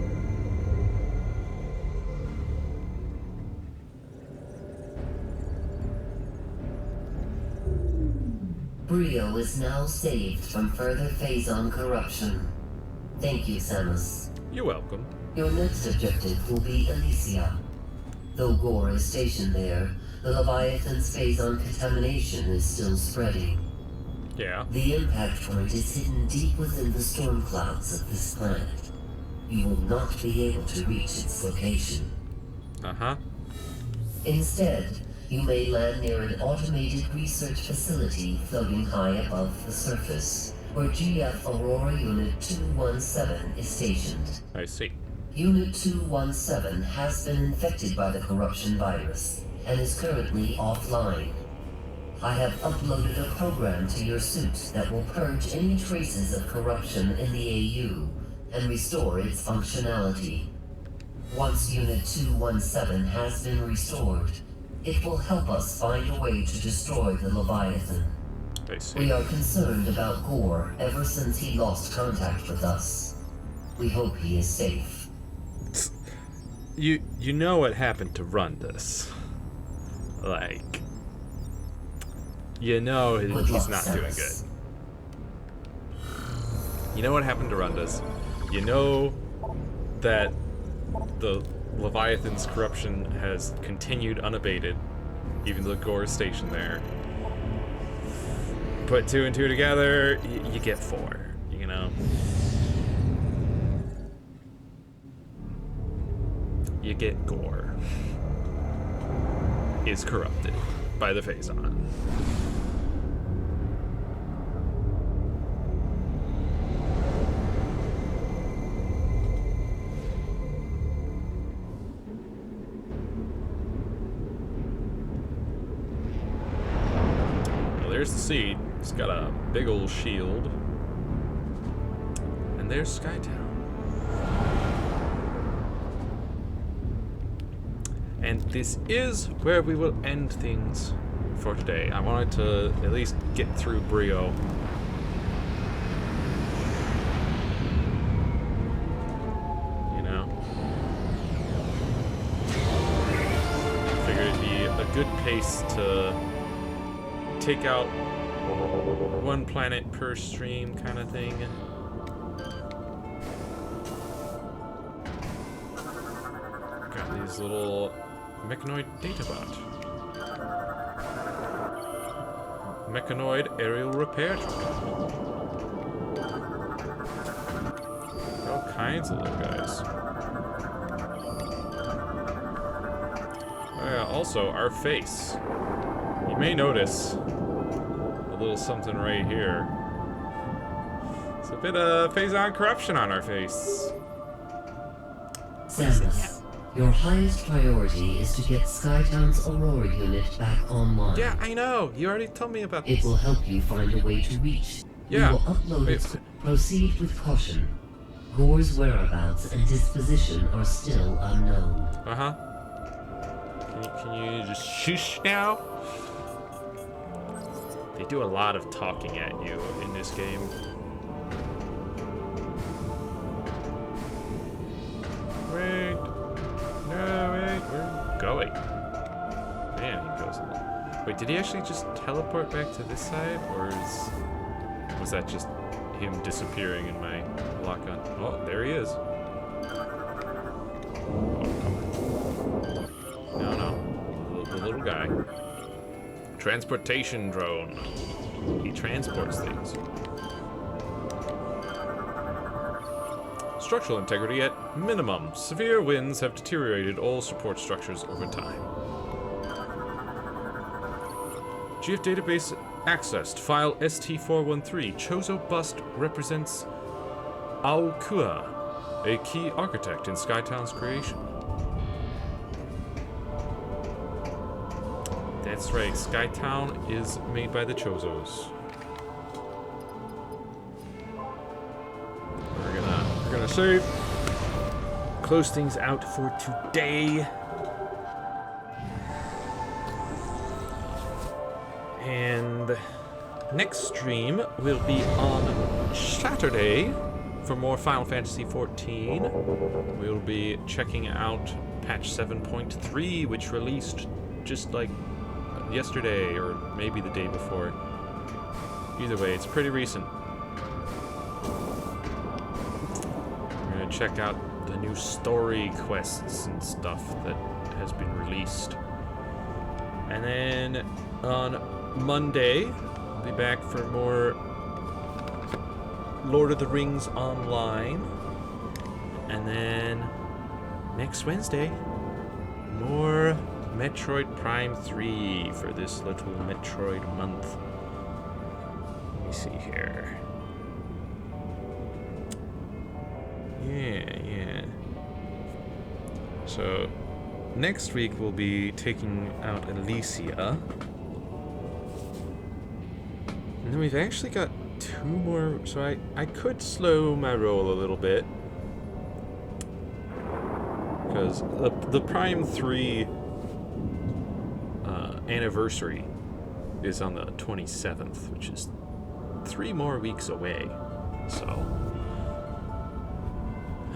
[SPEAKER 2] Brio is now saved from further Phazon corruption. Thank you, Samus.
[SPEAKER 1] You're welcome.
[SPEAKER 2] Your next objective will be Elysia. Though Gore is stationed there, the Leviathan's Phazon contamination is still spreading.
[SPEAKER 1] Yeah.
[SPEAKER 2] The impact point is hidden deep within the storm clouds of this planet. You will not be able to reach its location.
[SPEAKER 1] Uh-huh.
[SPEAKER 2] Instead, you may land near an automated research facility floating high above the surface, where GF Aurora Unit 217 is stationed.
[SPEAKER 1] I see.
[SPEAKER 2] Unit 217 has been infected by the corruption virus and is currently offline. I have uploaded a program to your suit that will purge any traces of corruption in the AU and restore its functionality. Once Unit 217 has been restored, it will help us find a way to destroy the Leviathan.
[SPEAKER 1] I see.
[SPEAKER 2] We are concerned about Gore ever since he lost contact with us. We hope he is safe.
[SPEAKER 1] You know what happened to Rundus. Like, you know he's not doing good. You know what happened to Rundus. You know that the Leviathan's corruption has continued unabated, even though Gore is stationed there. Put 2 and 2 together, you get 4, you know? You get Gore is corrupted by the Phazon. Well, there's the seed. It's got a big old shield. And there's Skytown. And this is where we will end things for today. I wanted to at least get through Brio. You know? Figured it'd be a good pace to take out one planet per stream kind of thing. Got these little Mechanoid Databot. Mechanoid Aerial Repair Truck. All kinds of little guys. Oh yeah, also, our face. You may notice a little something right here. It's a bit of Phazon corruption on our face.
[SPEAKER 2] Samus, your highest priority is to get Skytown's Aurora unit back online.
[SPEAKER 1] Yeah, I know. You already told me about this.
[SPEAKER 2] It will help you find a way to reach.
[SPEAKER 1] Yeah.
[SPEAKER 2] We will upload it. Proceed with caution. Gore's whereabouts and disposition are still unknown.
[SPEAKER 1] Uh-huh. Can you just shush now? They do a lot of talking at you in this game. Wait. No, wait. We're going. Man, he goes a lot. Wait, did he actually just teleport back to this side? Or was that just him disappearing in my lock-on? Oh, there he is. Oh, come on. No. The little guy. Transportation drone. He transports things. Structural integrity at minimum. Severe winds have deteriorated all support structures over time. GF database accessed. File ST413. Chozo bust represents Aokua, a key architect in Skytown's creation. That's right, Skytown is made by the Chozos. We're gonna save. Close things out for today. And Next stream will be on Saturday for more Final Fantasy XIV. We'll be checking out patch 7.3, which released just like yesterday or maybe the day before. Either way, it's pretty recent. We're gonna check out the new story quests and stuff that has been released. And then on Monday, we'll be back for more Lord of the Rings Online. And then next Wednesday, more Metroid Prime 3 for this little Metroid month. Let me see here. Yeah. So, next week we'll be taking out Elysia. And then we've actually got 2 more, so I could slow my roll a little bit. Because the Prime 3 anniversary is on the 27th, which is 3 more weeks away. So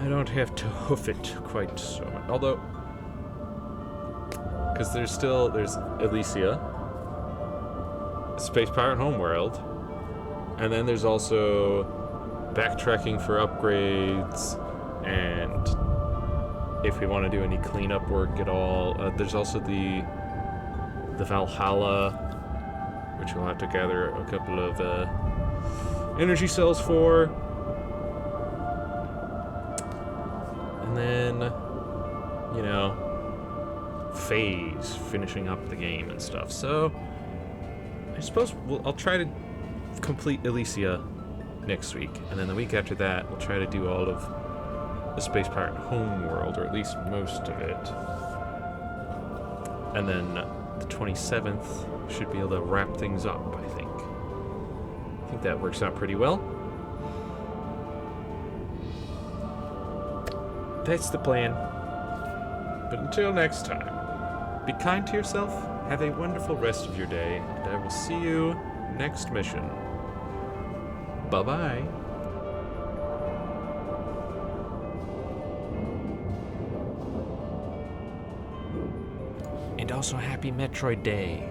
[SPEAKER 1] I don't have to hoof it quite so much. Although, because there's Elysia, Space Pirate Homeworld, and then there's also backtracking for upgrades, and if we want to do any cleanup work at all, there's also the Valhalla, which we'll have to gather a couple of energy cells for. And then, you know, phase, finishing up the game and stuff. So, I suppose I'll try to complete Elysia next week. And then the week after that, we'll try to do all of the Space Pirate Homeworld, or at least most of it. And then the 27th should be able to wrap things up, I think. I think that works out pretty well. That's the plan. But until next time, be kind to yourself, have a wonderful rest of your day, and I will see you next mission. Bye-bye. And also happy Metroid Day.